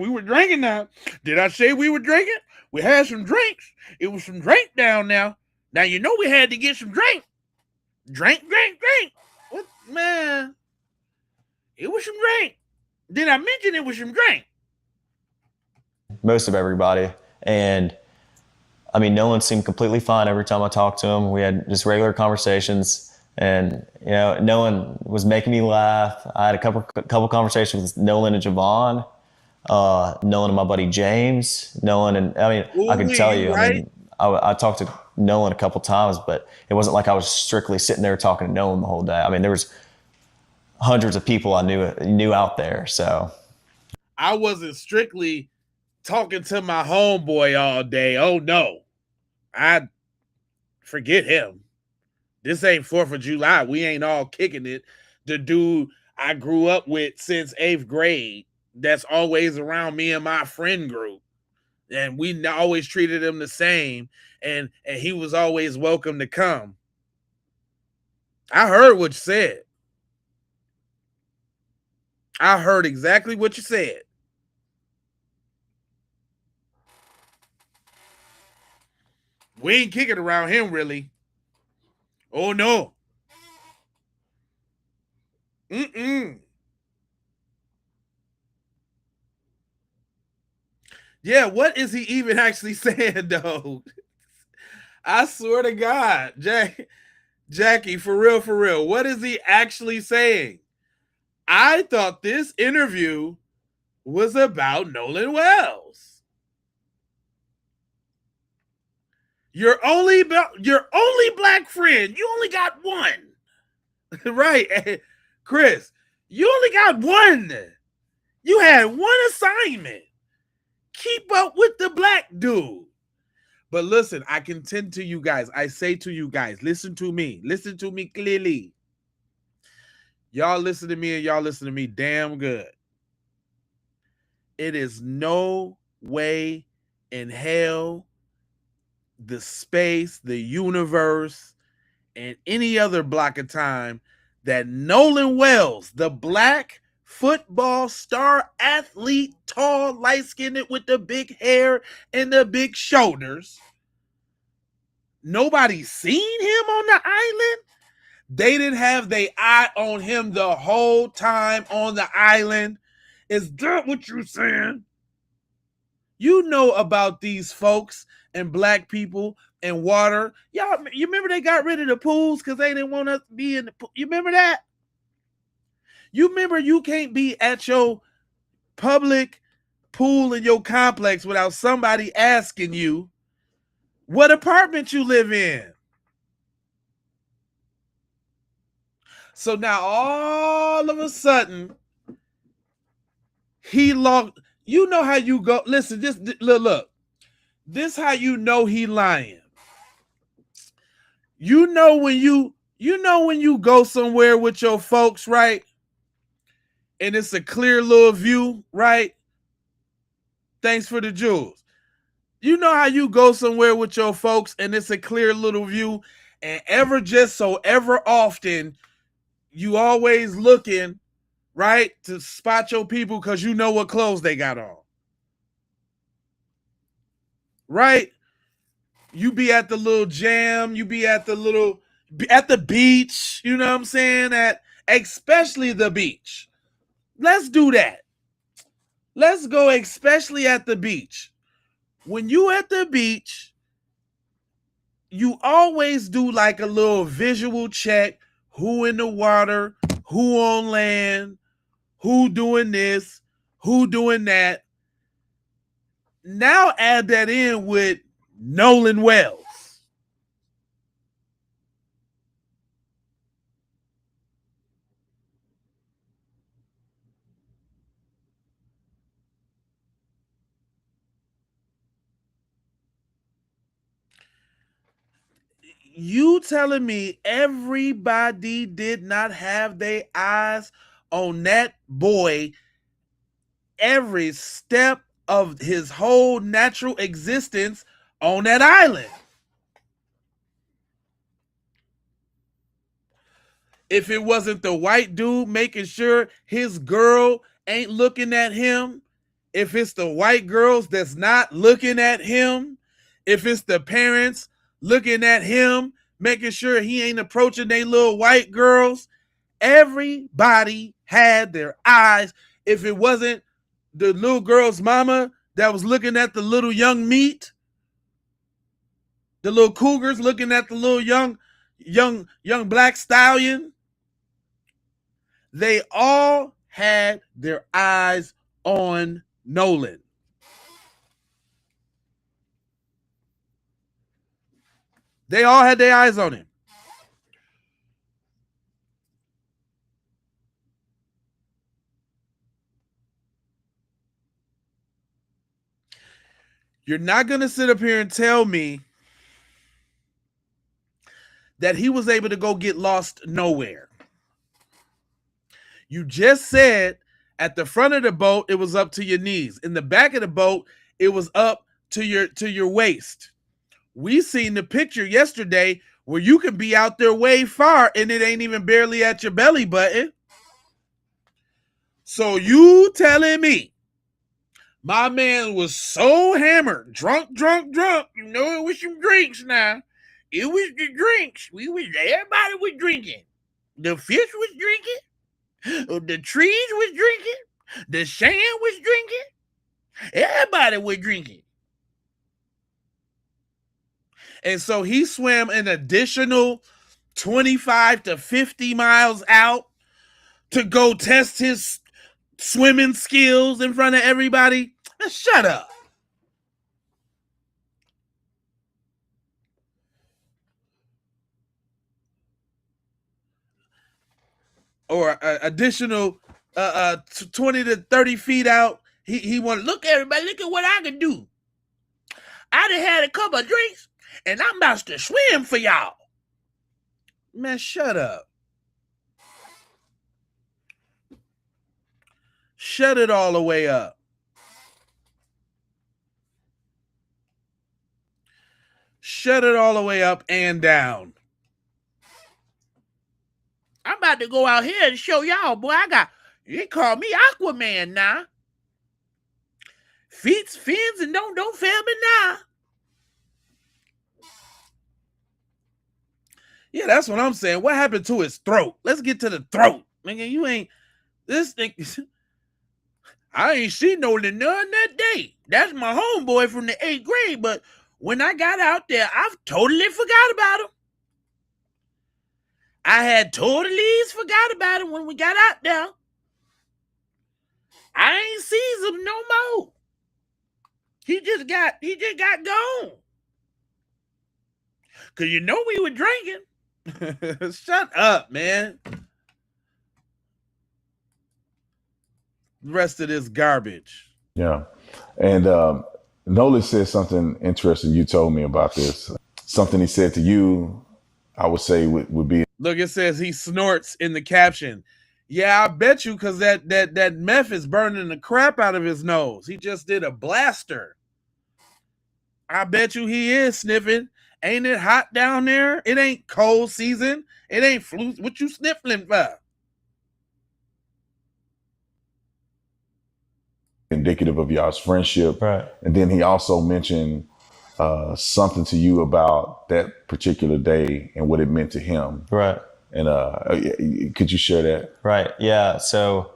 We were drinking now. Did I say we were drinking? We had some drinks. It was some drink down now. Now, we had to get some drink. Drink. What, man? It was some drink. Did I mention it was some drink? Most of everybody. And Nolan seemed completely fine every time I talked to him. We had just regular conversations, and Nolan was making me laugh. I had a couple conversations with Nolan and Javon, Nolan and my buddy James, Nolan, and I can tell you, right? I talked to Nolan a couple times, but it wasn't like I was strictly sitting there talking to Nolan the whole day. There was hundreds of people I knew out there, so I wasn't strictly talking to my homeboy all day. Oh no, I forget him. This ain't 4th of July. We ain't all kicking it. The dude I grew up with since 8th grade, that's always around me and my friend group, and we always treated him the same, and he was always welcome to come. I heard what you said. I heard exactly what you said. We ain't kicking around him, really. Oh, no. Yeah, what is he even actually saying, though? I swear to God. Jackie, for real, what is he actually saying? I thought this interview was about Nolan Wells. Your only black friend. You only got one. Right. Chris, you only got one. You had one assignment. Keep up with the black dude. But listen, I contend to you guys. I say to you guys, listen to me. Listen to me clearly. Y'all listen to me, and y'all listen to me damn good. It is no way in hell the space, the universe, and any other block of time that Nolan Wells, the black football star athlete, tall, light-skinned with the big hair and the big shoulders, nobody's seen him on the island? They didn't have their eye on him the whole time on the island? Is that what you're saying? You know about these folks and black people and water. Y'all, you remember they got rid of the pools because they didn't want us to be in the pool? You remember that? You remember you can't be at your public pool in your complex without somebody asking you what apartment you live in. So now all of a sudden, he logged. You know how you go. Listen, just look. This how you know he lying. You know when you go somewhere with your folks, right? And it's a clear little view, right? Thanks for the jewels. You know how you go somewhere with your folks and it's a clear little view, and ever often, you always looking, right, to spot your people because you know what clothes they got on. Right? You be at the little jam, you be at the beach, you know what I'm saying? Especially the beach. Let's do that. Let's go, especially at the beach. When you at the beach, you always do like a little visual check. Who in the water, who on land, who doing this, who doing that. Now add that in with Nolan Wells. You telling me everybody did not have their eyes on that boy every step of his whole natural existence on that island? If it wasn't the white dude making sure his girl ain't looking at him, if it's the white girls that's not looking at him, if it's the parents looking at him, making sure he ain't approaching they little white girls, everybody had their eyes. If it wasn't the little girl's mama that was looking at the little young meat, the little cougars looking at the little young black stallion, they all had their eyes on Nolan. They all had their eyes on him. You're not going to sit up here and tell me that he was able to go get lost nowhere. You just said at the front of the boat, it was up to your knees. In the back of the boat, it was up to your waist. We seen the picture yesterday where you can be out there way far and it ain't even barely at your belly button. So you telling me my man was so hammered, drunk. You know, it was some drinks now. It was the drinks. Everybody was drinking. The fish was drinking. The trees was drinking. The sand was drinking. Everybody was drinking. And so he swam an additional 25 to 50 miles out to go test his swimming skills in front of everybody. Shut up. Or additional 20 to 30 feet out. He wanted, look, everybody, look at what I can do. I done had a couple of drinks and I'm about to swim for y'all. Man, shut up. Shut it all the way up. Shut it all the way up and down. I'm about to go out here and show y'all, boy. They call me Aquaman now. Feet, fins, and don't fail me now. Yeah, that's what I'm saying. What happened to his throat? Let's get to the throat. Nigga, you ain't this thing. I ain't seen Nolan none that day. That's my homeboy from the 8th grade, but when I got out there, I've totally forgot about him. I had totally forgot about him when we got out there. I ain't seen him no more. He just got gone. Cause you know we were drinking. Shut up, man. rest of this garbage. Yeah. And Nolan said something interesting. You told me about this. Something he said to you, I would say would be. Look, it says he snorts in the caption. Yeah, I bet you, because that meth is burning the crap out of his nose. He just did a blaster. I bet you he is sniffing. Ain't it hot down there? It ain't cold season. It ain't flu. What you sniffling for? Indicative of y'all's friendship. Right. And then he also mentioned something to you about that particular day and what it meant to him. Right. And could you share that? Right. Yeah. So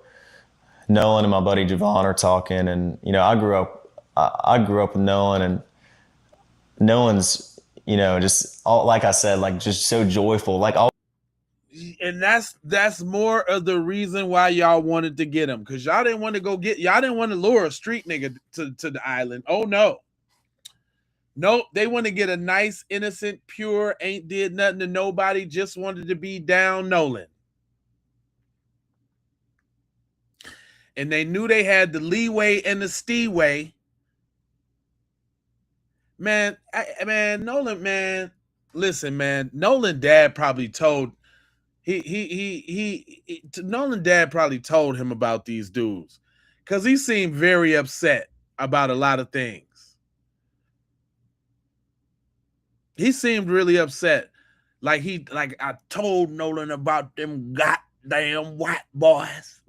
Nolan and my buddy Javon are talking, and I grew up with Nolan, and Nolan's just all, like I said, like just so joyful, like all. And that's more of the reason why y'all wanted to get him, because y'all didn't want to lure a street nigga to the island. Oh no. Nope, they want to get a nice, innocent, pure, ain't did nothing to nobody, just wanted to be down Nolan. And they knew they had the leeway and the steeway. Man, Nolan, man, listen, man, Nolan dad probably told Nolan dad probably told him about these dudes, because he seemed very upset about a lot of things. He seemed really upset. Like I told Nolan about them goddamn white boys.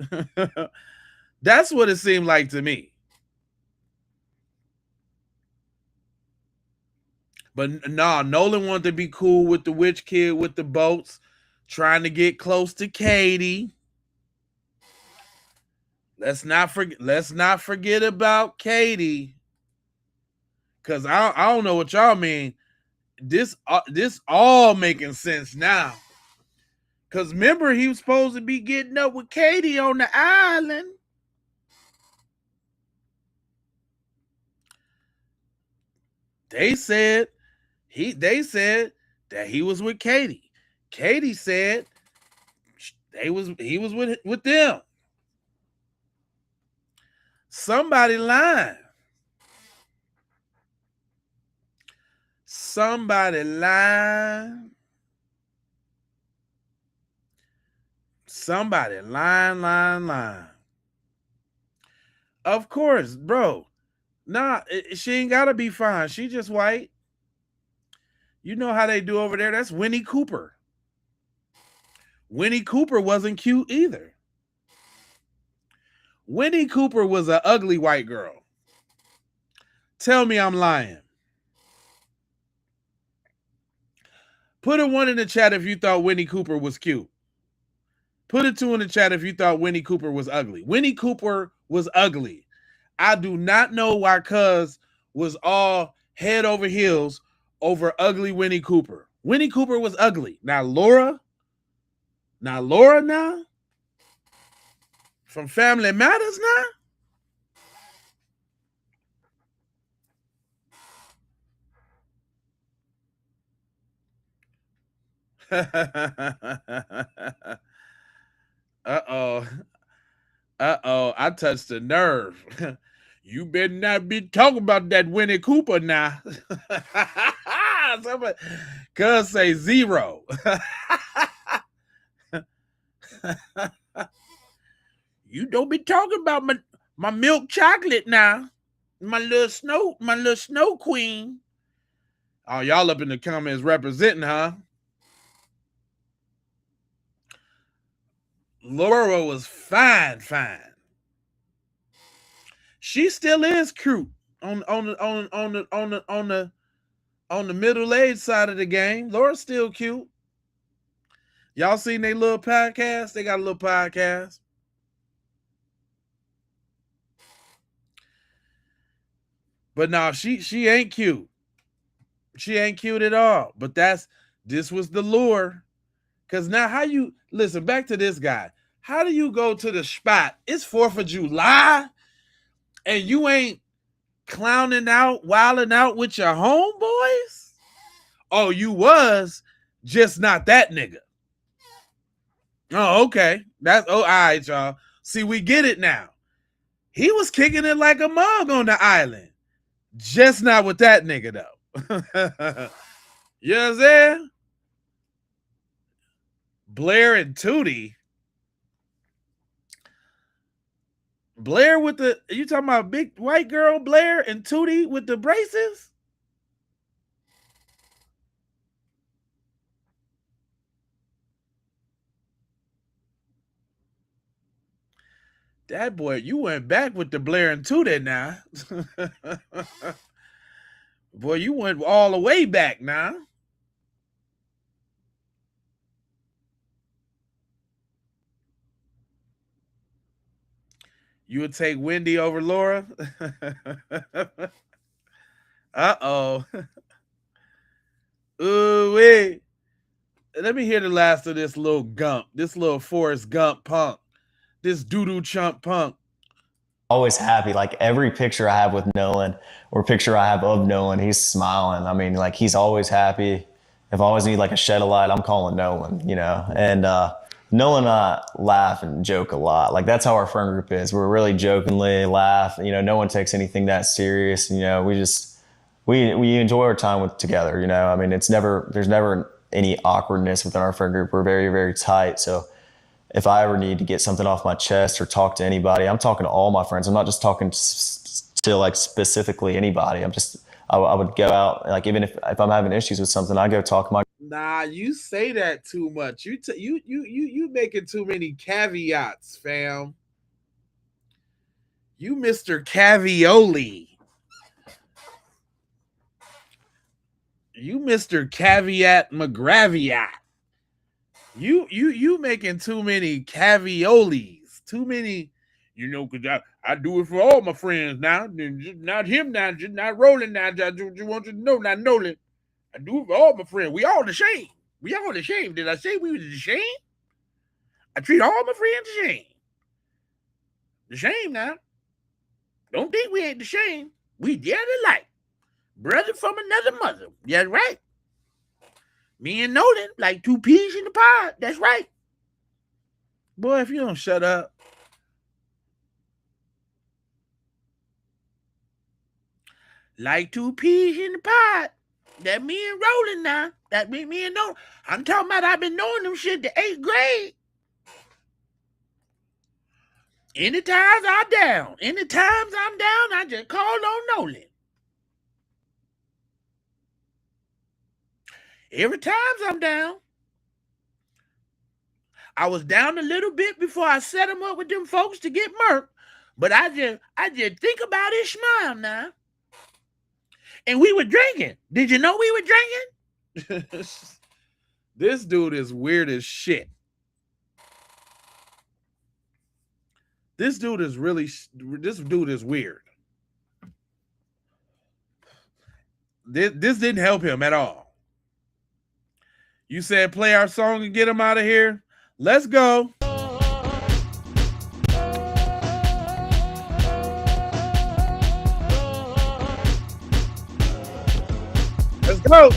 That's what it seemed like to me. But nah, Nolan wanted to be cool with the witch kid with the boats, trying to get close to Katie. Let's not forget about Katie. Cause I don't know what y'all mean. This all making sense now. Cause remember, he was supposed to be getting up with Katie on the island. They said that he was with Katie. Katie said he was with them. Somebody lying. Somebody lying. Somebody lying. Of course, bro. Nah, she ain't gotta be fine. She just white. You know how they do over there. That's Winnie Cooper. Winnie Cooper wasn't cute either. Winnie Cooper was an ugly white girl. Tell me I'm lying. Put a 1 in the chat if you thought Winnie Cooper was cute. Put a 2 in the chat if you thought Winnie Cooper was ugly. Winnie Cooper was ugly. I do not know why Cuz was all head over heels over ugly Winnie Cooper. Winnie Cooper was ugly. Now Laura now? From Family Matters now? Uh-oh, I touched a nerve. You better not be talking about that Winnie Cooper now. Somebody, Cuz say 0. You don't be talking about my milk chocolate now. My little snow queen. Oh, y'all up in the comments representing, huh? Laura was fine. She still is cute on the middle-aged side of the game. Laura's still cute. Y'all seen their little podcast? They got a little podcast. But no, she ain't cute. She ain't cute at all. But this was the lure. Because now how you, listen, back to this guy. How do you go to the spot? It's 4th of July and you ain't clowning out, wilding out with your homeboys? Oh, you was, just not that nigga. Oh, okay. All right, y'all. See, we get it now. He was kicking it like a mug on the island. Just not with that nigga, though. You know what I'm saying? Blair and Tootie. Blair with the, you talking about big white girl Blair and Tootie with the braces? That boy, you went back with the Blair and Tootie now. Boy, you went all the way back now. You would take Wendy over Laura? Uh-oh. Ooh, wait. Let me hear the last of this little Gump, this little Forrest Gump punk, this doo-doo chump punk. Always happy. Like every picture I have with Nolan or picture I have of Nolan, he's smiling. I mean, like he's always happy. If I always need like a shed of light, I'm calling Nolan, you know. And Nolan and I laugh and joke a lot. Like that's how our friend group is. We're really jokingly laugh. You know, no one takes anything that serious. You know, we enjoy our time together. You know, I mean, there's never any awkwardness within our friend group. We're very, very tight. So if I ever need to get something off my chest or talk to anybody, I'm talking to all my friends. I'm not just talking to like specifically anybody. I would go out, like even if I'm having issues with something, I go talk to my. Nah, you say that too much. You making too many caveats, fam. You Mr. Cavioli. You Mr. Caveat McGraviat. You making too many caviolis. Too many, you know, because I do it for all my friends now. Not him now, just not rolling now. Just want you to know, not Nolan. I do it for all my friends. We all the same. We all the same. Did I say we were the same? I treat all my friends the same. The same now. Don't think we ain't the same. We dearly alike. Brother from another mother. That's right. Me and Nolan, like two peas in the pod. That's right. Boy, if you don't shut up. Like two peas in the pod. That me and Roland now. That me and Nolan. I'm talking about I've been knowing them shit to 8th grade. Anytime I'm down, I just call on Nolan. Every time I'm down. I was down a little bit before I set him up with them folks to get murked. But I just think about his smile now. And we were drinking. Did you know we were drinking? This dude is weird as shit. This dude is weird. This didn't help him at all. You said play our song and get him out of here. Let's go. Let's go.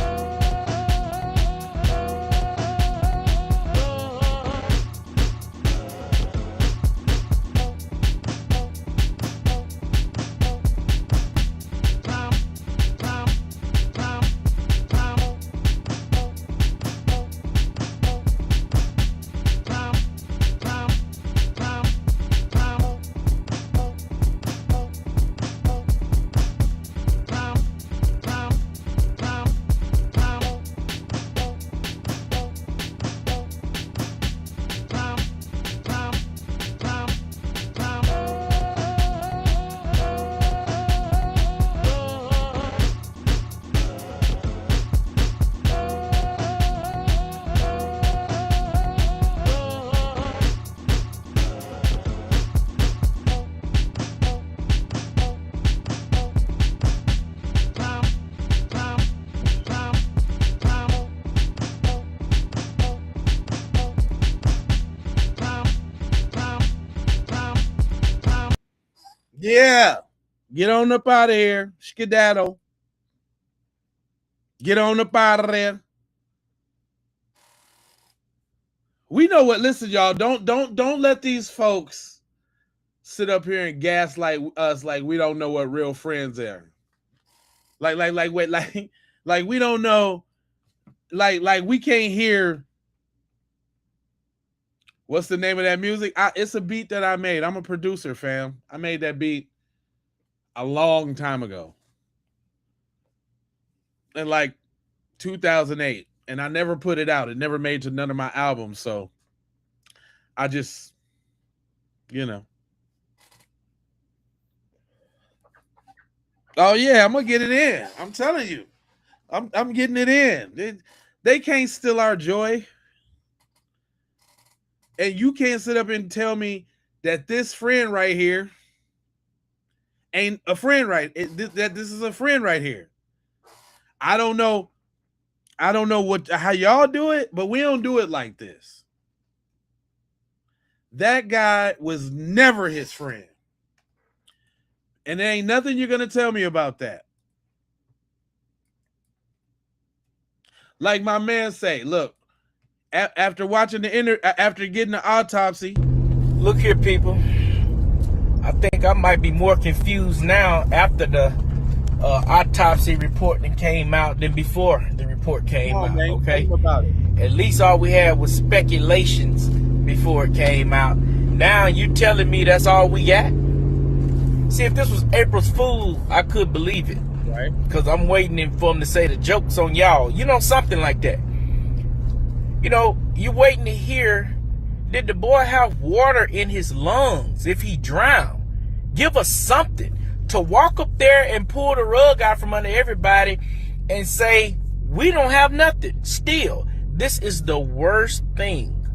Yeah. Get on up out of here. Skedaddle. Get on up out of there. We know what. Listen, y'all. Don't let these folks sit up here and gaslight us like we don't know what real friends are. Like we don't know. Like we can't hear. What's the name of that music? It's a beat that I made. I'm a producer, fam. I made that beat a long time ago. In like 2008. And I never put it out. It never made to none of my albums. So I just, you know. Oh yeah, I'm gonna get it in. I'm telling you. I'm getting it in. They can't steal our joy. And you can't sit up and tell me that this friend right here ain't a friend, right? That this is a friend right here. I don't know how y'all do it, but we don't do it like this. That guy was never his friend. And there ain't nothing you're going to tell me about that. Like my man say, look, after watching after getting the autopsy. Look here, people. I think I might be more confused now after the autopsy report that came out than before the report came out. Man, okay, about it. At least all we had was speculations before it came out. Now you telling me that's all we got? See, if this was April's Fool, I could believe it. Right. Because I'm waiting for him to say the joke's on y'all. You know, something like that. You know, you're waiting to hear, did the boy have water in his lungs if he drowned? Give us something. To walk up there and pull the rug out from under everybody and say, we don't have nothing. Still, this is the worst thing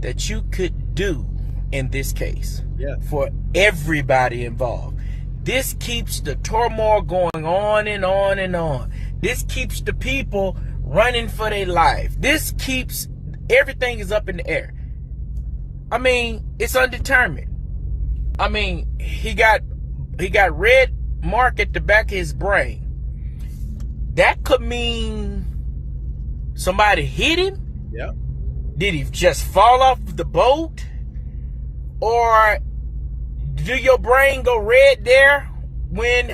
that you could do in this case. Yeah. For everybody involved. This keeps the turmoil going on and on and on. This keeps the people running for their life. This keeps, everything is up in the air. I mean, it's undetermined. I mean, he got red mark at the back of his brain. That could mean somebody hit him. Yep. Did he just fall off the boat? Or do your brain go red there when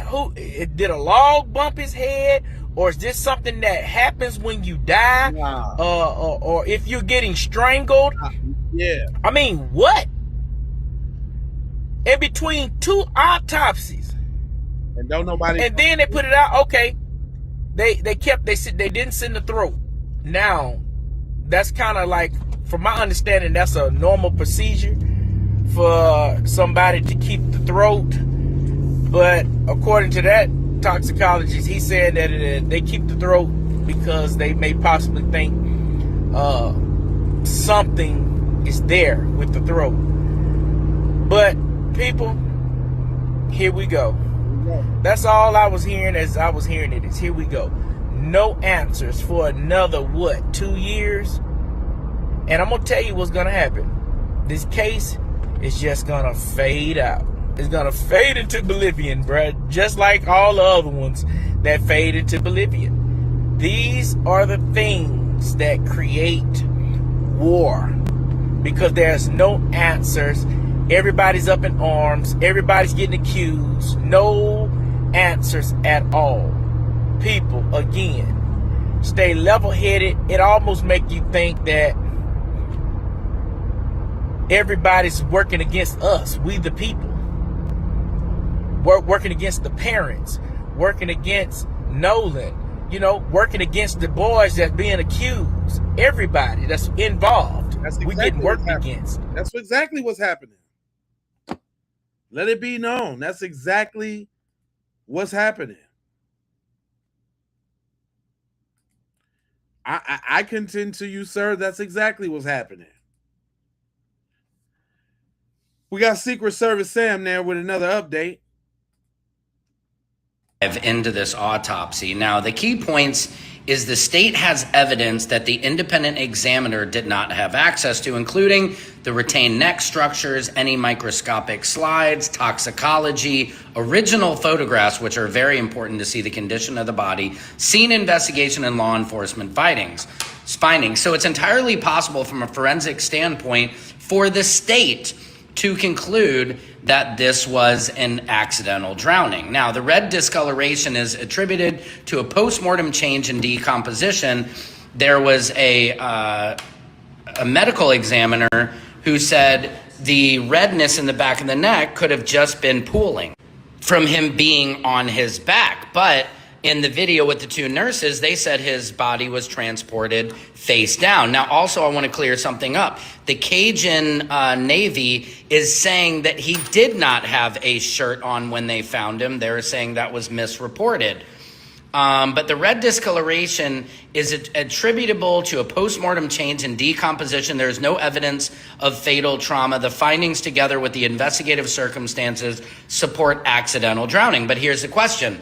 did a log bump his head? Or is this something that happens when you die? Wow. Or if you're getting strangled? Yeah. I mean, what? In between two autopsies. And don't nobody. And then they put it out. Okay. They didn't send the throat. Now, that's kind of like, from my understanding, that's a normal procedure for somebody to keep the throat. But according to that toxicologist, he's saying that they keep the throat because they may possibly think something is there with the throat. But people, here we go. That's all I was hearing as I was hearing it is here we go. No answers for another, 2 years? And I'm going to tell you what's going to happen. This case is just going to fade out. It's going to fade into oblivion, bruh. Just like all the other ones that fade into oblivion. These are the things that create war. Because there's no answers. Everybody's up in arms. Everybody's getting accused. No answers at all. People, again, stay level-headed. It almost makes you think that everybody's working against us, we the people. Working against the parents. Working against Nolan. You know, working against the boys that's being accused. Everybody that's involved. That's exactly we getting worked against. That's exactly what's happening. Let it be known. That's exactly what's happening. I contend to you, sir, that's exactly what's happening. We got Secret Service Sam there with another update. Into this autopsy. Now, the key points is the state has evidence that the independent examiner did not have access to, including the retained neck structures, any microscopic slides, toxicology, original photographs, which are very important to see the condition of the body, scene investigation, and law enforcement findings. So it's entirely possible from a forensic standpoint for the state to conclude that this was an accidental drowning. Now, the red discoloration is attributed to a postmortem change in decomposition. There was a medical examiner who said the redness in the back of the neck could have just been pooling from him being on his back. But in the video with the two nurses, they said his body was transported face down. Now, also, I want to clear something up. The Cajun Navy is saying that he did not have a shirt on when they found him. They're saying that was misreported. But the red discoloration is attributable to a postmortem change in decomposition. There is no evidence of fatal trauma. The findings, together with the investigative circumstances, support accidental drowning. But here's the question.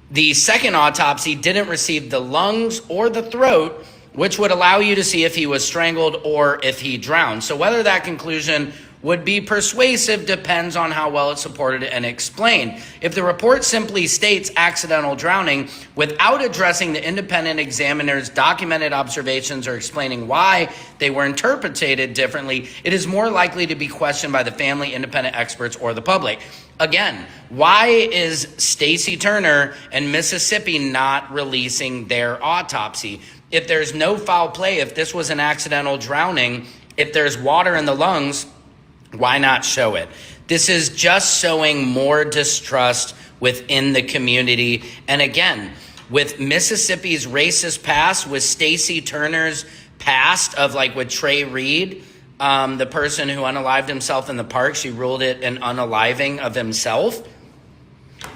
The second autopsy didn't receive the lungs or the throat, which would allow you to see if he was strangled or if he drowned. So whether that conclusion would be persuasive depends on how well it's supported and explained. If the report simply states accidental drowning without addressing the independent examiner's documented observations or explaining why they were interpreted differently, it is more likely to be questioned by the family, independent experts, or the public. Again, why is Stacey Turner and Mississippi not releasing their autopsy? If there's no foul play, if this was an accidental drowning, if there's water in the lungs, why not show it? This is just showing more distrust within the community. And again, with Mississippi's racist past, with Stacey Turner's past of like with Trey Reed, the person who unalived himself in the park, she ruled it an unaliving of himself.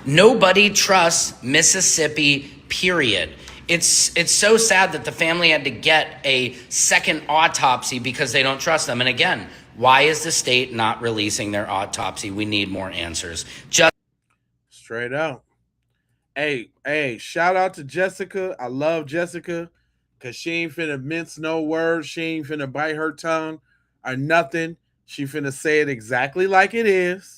Nobody trusts Mississippi, period. It's so sad that the family had to get a second autopsy because they don't trust them. And again, why is the state not releasing their autopsy? We need more answers. Just straight out. Hey, shout out to Jessica. I love Jessica because she ain't finna mince no words. She ain't finna bite her tongue or nothing. She finna say it exactly like it is.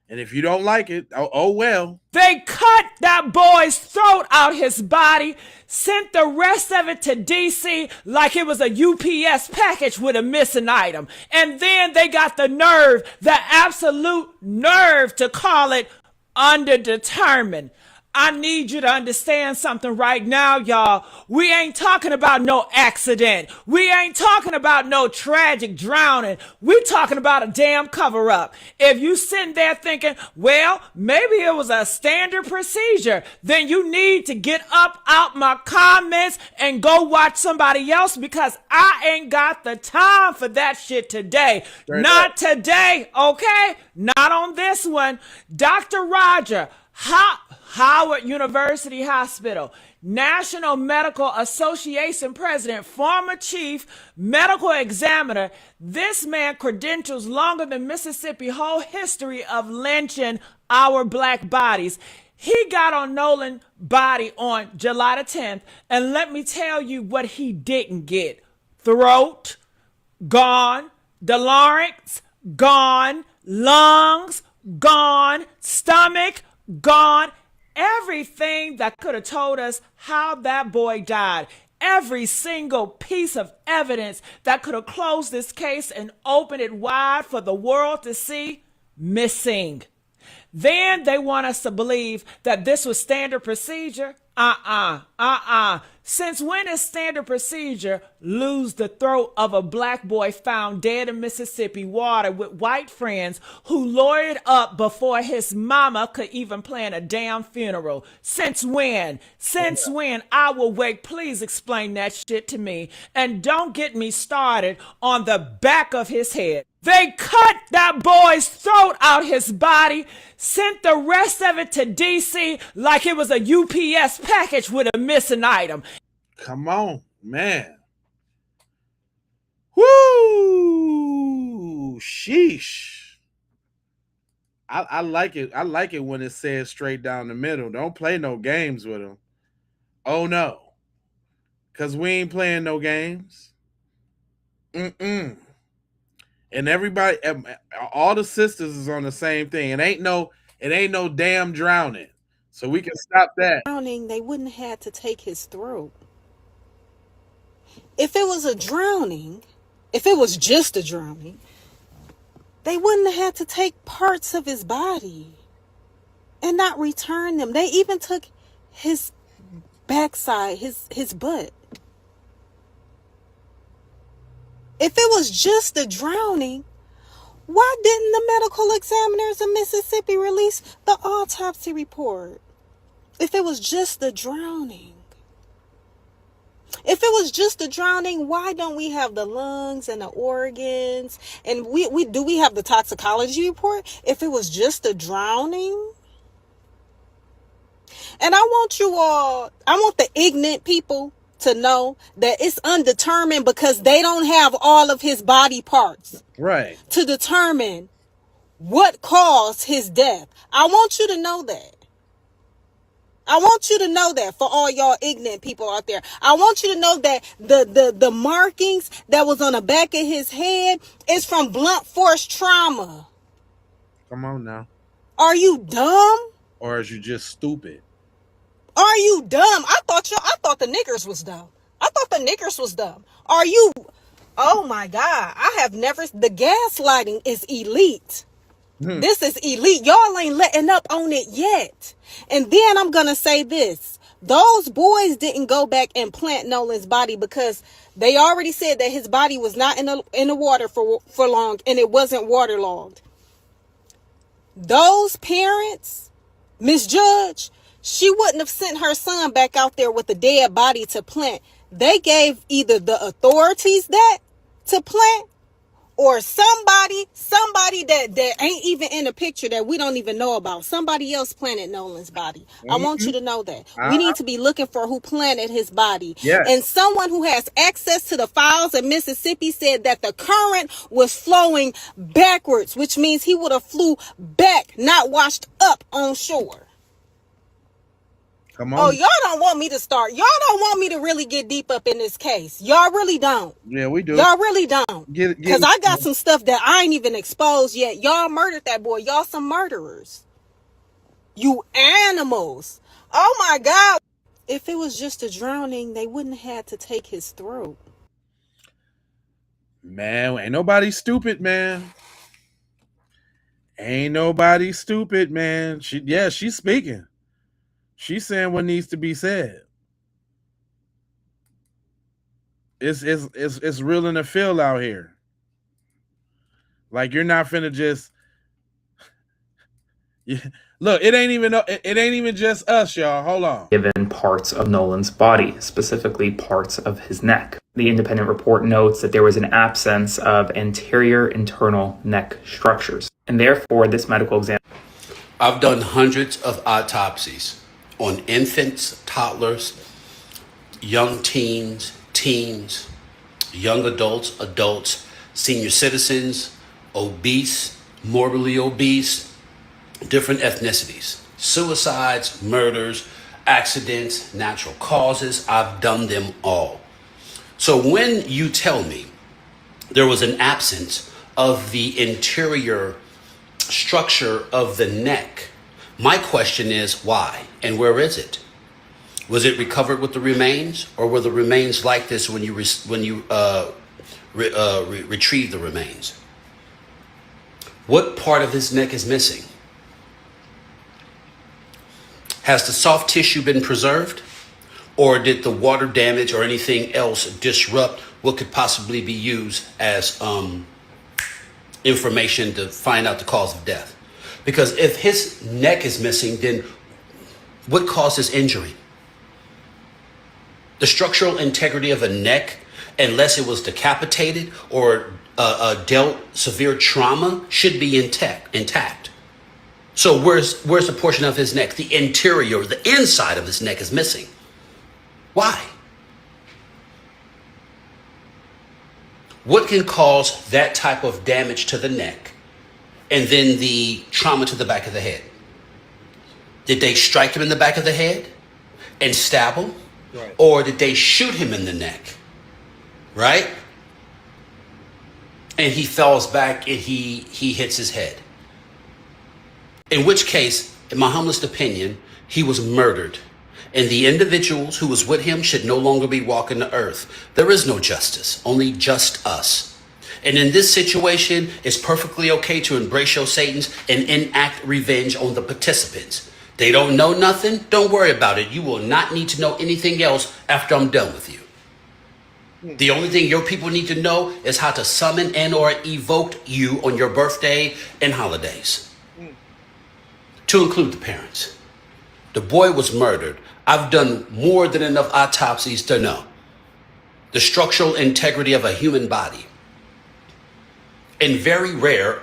And if you don't like it, oh well. They cut that boy's throat out his body, sent the rest of it to D.C. like it was a UPS package with a missing item. And then they got the nerve, the absolute nerve to call it underdetermined. I need you to understand something right now, y'all. We ain't talking about no accident. We ain't talking about no tragic drowning. We talking about a damn cover-up. If you sitting there thinking, well, maybe it was a standard procedure, then you need to get up out my comments and go watch somebody else because I ain't got the time for that shit today. Not today, okay? Not on this one. Dr. Roger, Howard University Hospital, National Medical Association president, former chief medical examiner. This man credentials longer than Mississippi whole history of lynching our black bodies. He got on Nolan's body on July the 10th, and let me tell you what he didn't get. Throat, gone. The larynx, gone. Lungs, gone. Stomach, gone. Everything that could have told us how that boy died, every single piece of evidence that could have closed this case and opened it wide for the world to see, missing. Then they want us to believe that this was standard procedure. Since when is standard procedure lose the throat of a black boy found dead in Mississippi water with white friends who lawyered up before his mama could even plan a damn funeral? Since when? Since when? I will wait. Please explain that shit to me. And don't get me started on the back of his head. They cut that boy's throat out his body, sent the rest of it to D.C. like it was a UPS package with a missing item. Come on, man. Woo! Sheesh. I like it. I like it when it says straight down the middle. Don't play no games with them. Oh, no. Because we ain't playing no games. And everybody, all the sisters is on the same thing. It ain't no damn drowning. So we can stop that. Drowning, they wouldn't have to take his throat. If it was a drowning, if it was just a drowning, they wouldn't have had to take parts of his body and not return them. They even took his backside, his butt. If it was just a drowning, why didn't the medical examiners of Mississippi release the autopsy report? If it was just a drowning. If it was just a drowning, why don't we have the lungs and the organs? And we have the toxicology report? If it was just a drowning? And I want the ignorant people to know that it's undetermined because they don't have all of his body parts. Right. To determine what caused his death. I want you to know that. I want you to know that for all y'all ignorant people out there. I want you to know that the markings that was on the back of his head is from blunt force trauma. Come on now. Are you dumb? Or is you just stupid? Are you dumb? I thought the niggers was dumb. I thought the niggers was dumb. Are you? Oh my God. The gaslighting is elite. This is elite. Y'all ain't letting up on it yet. And then I'm going to say this. Those boys didn't go back and plant Nolan's body because they already said that his body was not in the water for long and it wasn't waterlogged. Those parents, Miss Judge, she wouldn't have sent her son back out there with a dead body to plant. They gave either the authorities that to plant or somebody that ain't even in the picture that we don't even know about. Somebody else planted Nolan's body. I want you to know that. We need to be looking for who planted his body. Yes. And someone who has access to the files in Mississippi said that the current was flowing backwards, which means he would have flew back, not washed up on shore. Come on. Oh, y'all don't want me to start. Y'all don't want me to really get deep up in this case. Y'all really don't. Yeah, we do. Y'all really don't. Because I got some stuff that I ain't even exposed yet. Y'all murdered that boy. Y'all some murderers. You animals. Oh my God. If it was just a drowning, they wouldn't have had to take his throat. Man, ain't nobody stupid, man. Ain't nobody stupid, man. She's speaking. She's saying what needs to be said. It's real in the field out here. Like you're not finna just look. It ain't even just us, y'all. Hold on. Given parts of Nolan's body, specifically parts of his neck. The independent report notes that there was an absence of anterior internal neck structures, and therefore this medical exam. I've done hundreds of autopsies on infants, toddlers, young teens, young adults, senior citizens, obese, morbidly obese, different ethnicities, suicides, murders, accidents, natural causes. I've done them all. So when you tell me there was an absence of the interior structure of the neck, my question is why and where is it? Was it recovered with the remains, or were the remains like this when you retrieve the remains? What part of his neck is missing? Has the soft tissue been preserved, or did the water damage or anything else disrupt what could possibly be used as information to find out the cause of death? Because if his neck is missing, then what caused his injury? The structural integrity of a neck, unless it was decapitated or dealt severe trauma, should be intact. So where's the portion of his neck? The interior, the inside of his neck is missing. Why? What can cause that type of damage to the neck and then the trauma to the back of the head? Did they strike him in the back of the head and stab him? Right. Or did they shoot him in the neck? Right? And he falls back and he hits his head. In which case, in my humblest opinion, he was murdered. And the individuals who was with him should no longer be walking the earth. There is no justice, only just us. And in this situation, it's perfectly okay to embrace your Satans and enact revenge on the participants. They don't know nothing. Don't worry about it. You will not need to know anything else after I'm done with you. The only thing your people need to know is how to summon and or evoke you on your birthday and holidays. To include the parents. The boy was murdered. I've done more than enough autopsies to know the structural integrity of a human body. And very rare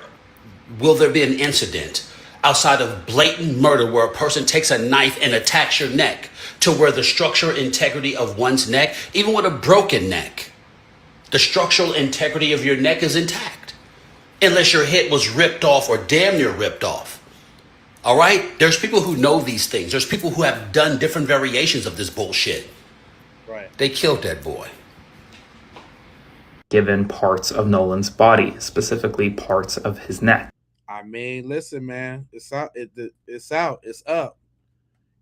will there be an incident outside of blatant murder where a person takes a knife and attacks your neck to where the structural integrity of one's neck, even with a broken neck, the structural integrity of your neck is intact. Unless your head was ripped off or damn near ripped off. All right? There's people who know these things. There's people who have done different variations of this bullshit. Right. They killed that boy. Given parts of Nolan's body, specifically parts of his neck. I mean, listen, man, it's out. It's out. It's up.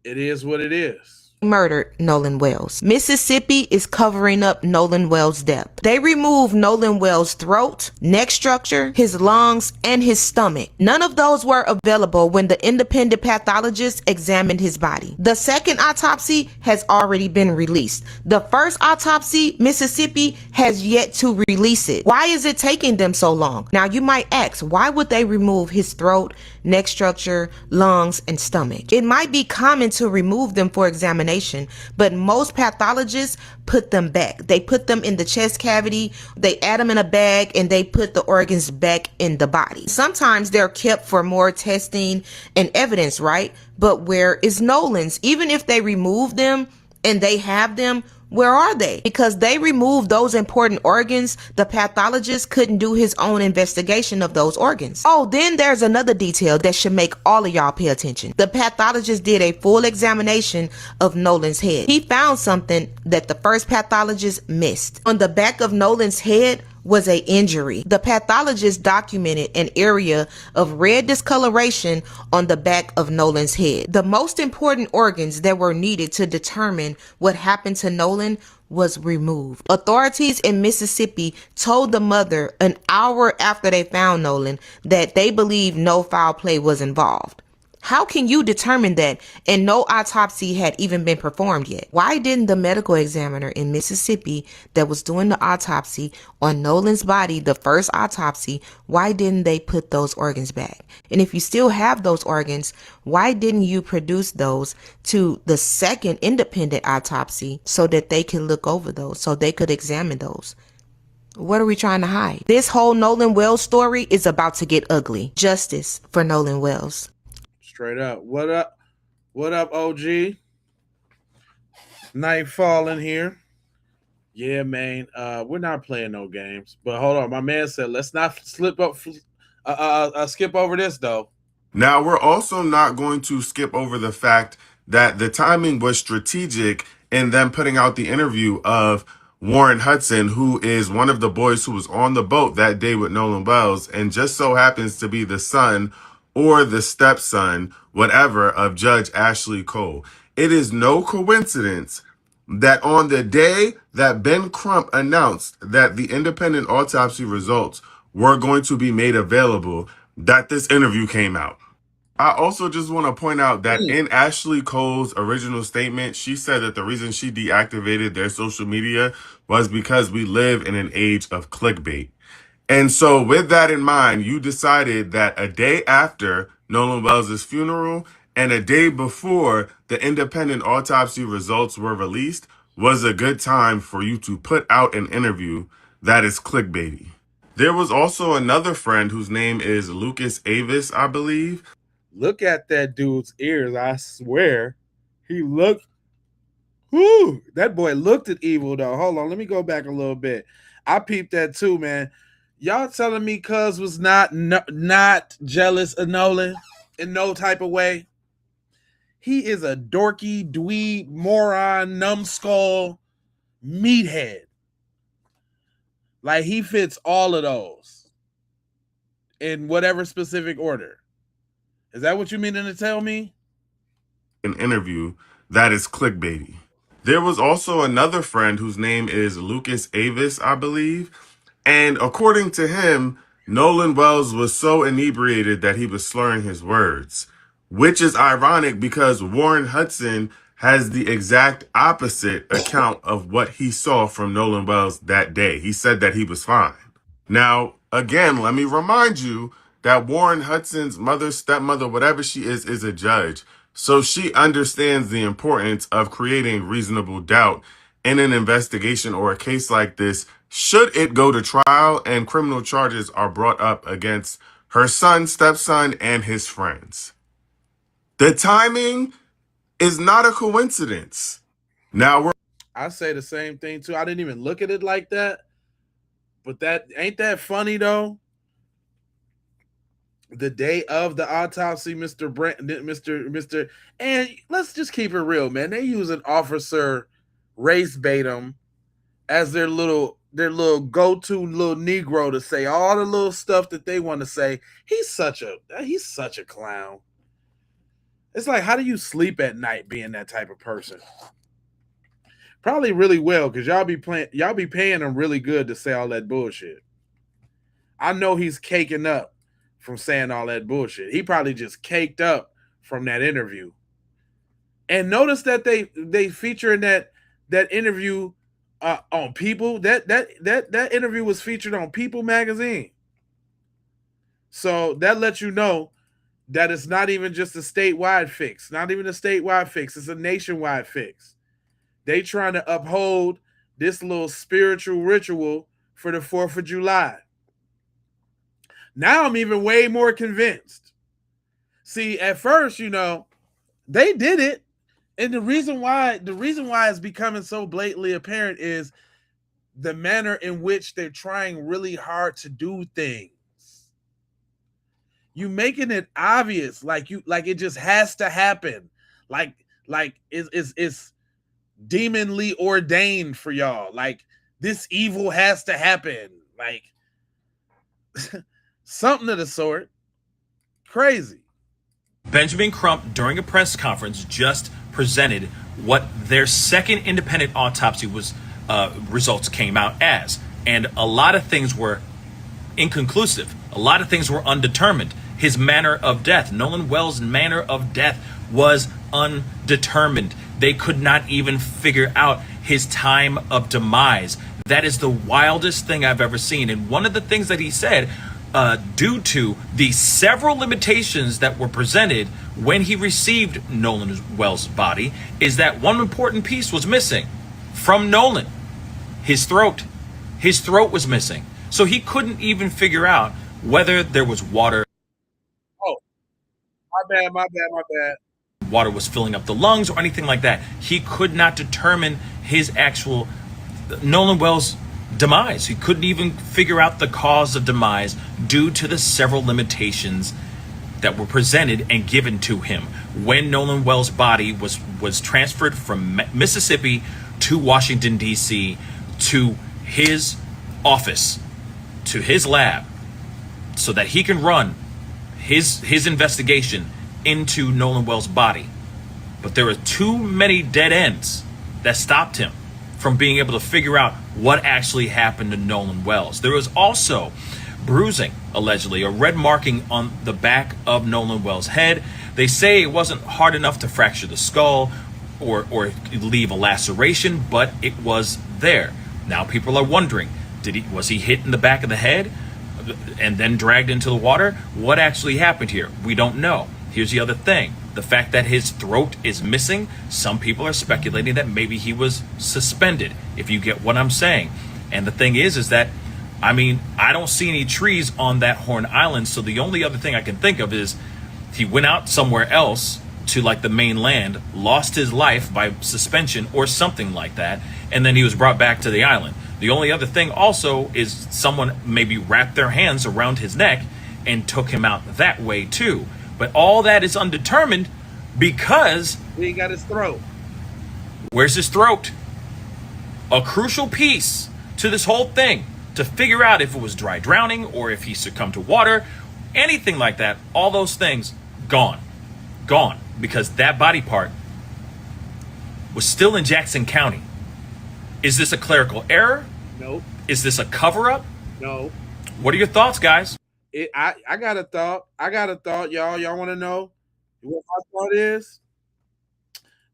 It is what it is. Murdered Nolan Wells. Mississippi is covering up Nolan Wells' death. They removed Nolan Wells' throat, neck structure, his lungs, and his stomach. None of those were available when the independent pathologist examined his body. The second autopsy has already been released. The first autopsy, Mississippi, has yet to release it. Why is it taking them so long? Now you might ask, why would they remove his throat, neck structure, lungs, and stomach? It might be common to remove them for examination, but most pathologists put them back. They put them in the chest cavity, they add them in a bag, and they put the organs back in the body. Sometimes they're kept for more testing and evidence, right? But where is Nolan's? Even if they remove them and they have them, where are they? Because they removed those important organs, the pathologist couldn't do his own investigation of those organs. Oh, then there's another detail that should make all of y'all pay attention. The pathologist did a full examination of Nolan's head. He found something that the first pathologist missed. On the back of Nolan's head was an injury. The pathologist documented an area of red discoloration on the back of Nolan's head. The most important organs that were needed to determine what happened to Nolan was removed. Authorities in Mississippi told the mother an hour after they found Nolan that they believed no foul play was involved. How can you determine that and no autopsy had even been performed yet? Why didn't the medical examiner in Mississippi that was doing the autopsy on Nolan's body, the first autopsy, why didn't they put those organs back? And if you still have those organs, why didn't you produce those to the second independent autopsy so that they could look over those, so they could examine those? What are we trying to hide? This whole Nolan Wells story is about to get ugly. Justice for Nolan Wells. Straight up. What up? What up, OG? Nightfall in here. Yeah, man. We're not playing no games. But hold on. My man said, let's not skip over this, though. Now, we're also not going to skip over the fact that the timing was strategic in them putting out the interview of Warren Hudson, who is one of the boys who was on the boat that day with Nolan Wells and just so happens to be the son or the stepson, whatever, of Judge Ashley Cole. It is no coincidence that on the day that Ben Crump announced that the independent autopsy results were going to be made available, that this interview came out. I also just want to point out that in Ashley Cole's original statement, she said that the reason she deactivated their social media was because we live in an age of clickbait. And so with that in mind, you decided that a day after Nolan Wells' funeral and a day before the independent autopsy results were released was a good time for you to put out an interview that is clickbaity. There was also another friend whose name is Lucas Avis, I believe. Look at that dude's ears. I swear. He looked. Whoo! That boy looked at evil, though. Hold on. Let me go back a little bit. I peeped that too, man. Y'all telling me Cuz was not jealous of Nolan in no type of way? He is a dorky, dweeb, moron, numbskull, meathead. Like, he fits all of those in whatever specific order. Is that what you mean to tell me? An interview that is clickbaity. There was also another friend whose name is Lucas Avis, I believe. And according to him, Nolan Wells was so inebriated that he was slurring his words, which is ironic because Warren Hudson has the exact opposite account of what he saw from Nolan Wells that day. He said that he was fine. Now, again, let me remind you that Warren Hudson's mother, stepmother, whatever she is a judge. So she understands the importance of creating reasonable doubt in an investigation or a case like this, should it go to trial and criminal charges are brought up against her son, stepson, and his friends. The timing is not a coincidence. Now I say the same thing too. I didn't even look at it like that. But that ain't that funny though. The day of the autopsy, Mr. And let's just keep it real, man. They use an Officer race Tatum as their little go-to little Negro to say all the little stuff that they want to say. He's such a clown. It's like, how do you sleep at night being that type of person? Probably really well, because y'all be paying him really good to say all that bullshit. I know he's caking up from saying all that bullshit. He probably just caked up from that interview. And notice that they feature in that interview on People. That interview was featured on People magazine. So that lets you know that it's not even just a statewide fix. Not even a statewide fix. It's a nationwide fix. They trying to uphold this little spiritual ritual for the 4th of July. Now I'm even way more convinced. See, at first, they did it. And the reason why it's becoming so blatantly apparent is the manner in which they're trying really hard to do things. You making it obvious, like it just has to happen. Like it's demonly ordained for y'all. Like this evil has to happen. Like something of the sort. Crazy. Benjamin Crump, during a press conference, just presented what their second independent autopsy was results came out as. And a lot of things were inconclusive. A lot of things were undetermined. His manner of death, Nolan Wells' manner of death, was undetermined. They could not even figure out his time of demise. That is the wildest thing I've ever seen. And one of the things that he said, due to the several limitations that were presented when he received Nolan Wells' body, is that one important piece was missing from Nolan. His throat. His throat was missing. So he couldn't even figure out whether there was water. Oh, my bad. Water was filling up the lungs or anything like that. He could not determine his actual Nolan Wells' demise. He couldn't even figure out the cause of demise due to the several limitations that were presented and given to him when Nolan Wells' body was transferred from Mississippi to Washington, D.C., to his office, to his lab, so that he can run his investigation into Nolan Wells' body. But there were too many dead ends that stopped him from being able to figure out what actually happened to Nolan Wells. There was also bruising, allegedly, a red marking on the back of Nolan Wells' head. They say it wasn't hard enough to fracture the skull or leave a laceration, but it was there. Now people are wondering, was he hit in the back of the head and then dragged into the water? What actually happened here? We don't know. Here's the other thing. The fact that his throat is missing, some people are speculating that maybe he was suspended, if you get what I'm saying. And the thing is that, I don't see any trees on that Horn Island, so the only other thing I can think of is he went out somewhere else to like the mainland, lost his life by suspension or something like that, and then he was brought back to the island. The only other thing also is someone maybe wrapped their hands around his neck and took him out that way too. But all that is undetermined because he got his throat. Where's his throat? A crucial piece to this whole thing to figure out if it was dry drowning or if he succumbed to water, anything like that. All those things gone, because that body part was still in Jackson County. Is this a clerical error? Nope. Is this a cover-up? No. What are your thoughts, guys? I got a thought. I got a thought, y'all. Y'all want to know what my thought is?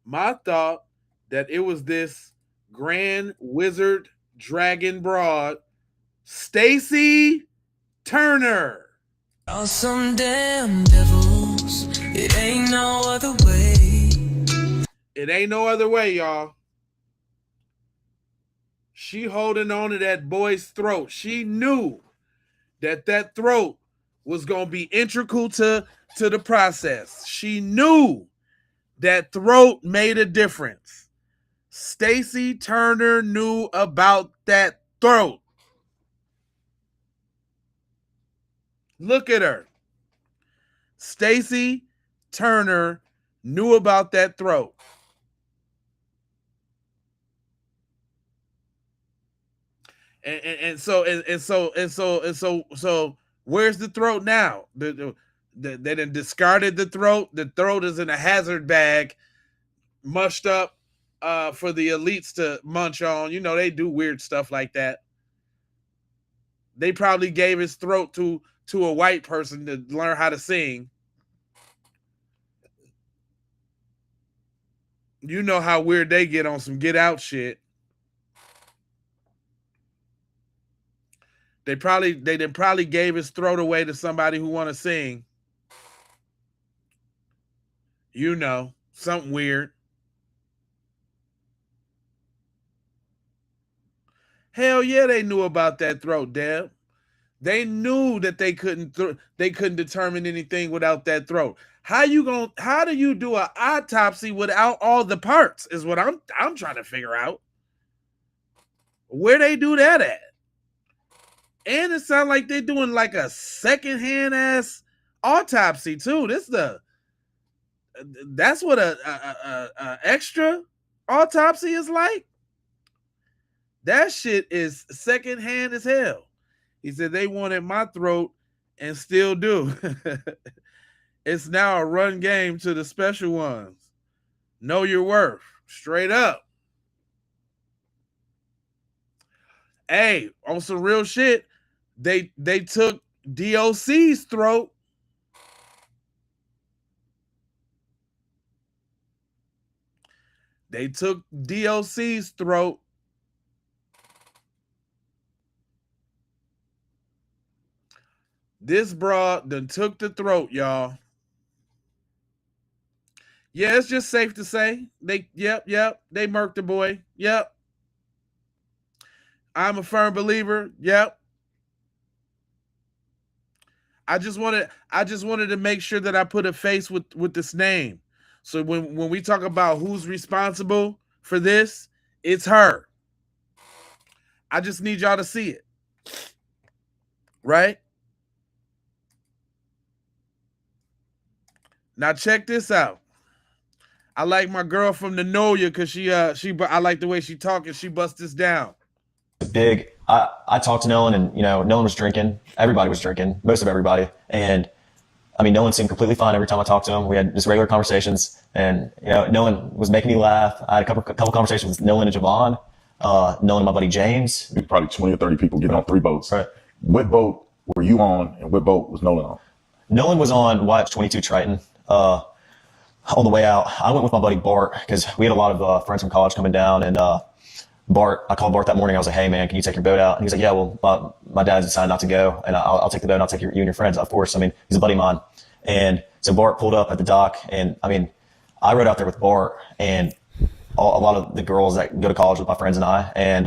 My thought that it was this grand wizard dragon broad, Stacy Turner. Some damn devils. It ain't no other way. It ain't no other way, y'all. She holding on to that boy's throat. She knew that throat was going to be integral to the process. She knew that throat made a difference. Stacy Turner knew about that throat. Look at her. Stacy Turner knew about that throat. And so where's the throat now? They done discarded the throat. The throat is in a hazard bag, mushed up for the elites to munch on. You know, they do weird stuff like that. They probably gave his throat to a white person to learn how to sing. You know how weird they get on some Get Out shit. They probably gave his throat away to somebody who want to sing. You know, something weird. Hell yeah, they knew about that throat, Deb. They knew that they couldn't determine anything without that throat. How do you do an autopsy without all the parts? Is what I'm trying to figure out. Where they do that at? And it sounds like they're doing like a secondhand ass autopsy too. That's what a extra autopsy is like. That shit is secondhand as hell. He said they wanted my throat and still do. It's now a run game to the special ones. Know your worth. Straight up. Hey, on some real shit, they took DOC's throat. They took DOC's throat. This broad done took the throat, y'all. Yeah, it's just safe to say. They murked the boy. Yep. I'm a firm believer. Yep. I just wanted to make sure that I put a face with this name. So when we talk about who's responsible for this, it's her. I just need y'all to see it. Right? Now check this out. I like my girl from the Noya because I like the way she talk and she busts this down. Big. I talked to Nolan, and Nolan was drinking. Everybody was drinking, most of everybody, and I mean, Nolan seemed completely fine every time I talked to him. We had just regular conversations, and Nolan was making me laugh. I had a couple conversations with Nolan and Javon, Nolan and my buddy James. Probably 20 or 30 people getting on 3 boats. Right. What boat were you on, and what boat was Nolan on? Nolan was on Wyatt's 22 Triton. On the way out, I went with my buddy Bart because we had a lot of friends from college coming down, and I called Bart that morning. I was like, "Hey man, can you take your boat out?" And he's like, "Yeah, well, my dad decided not to go, and I'll take the boat and I'll take you and your friends." Of course, I mean, he's a buddy of mine. And so Bart pulled up at the dock, and I mean, I rode out there with Bart and a lot of the girls that go to college with my friends and I, and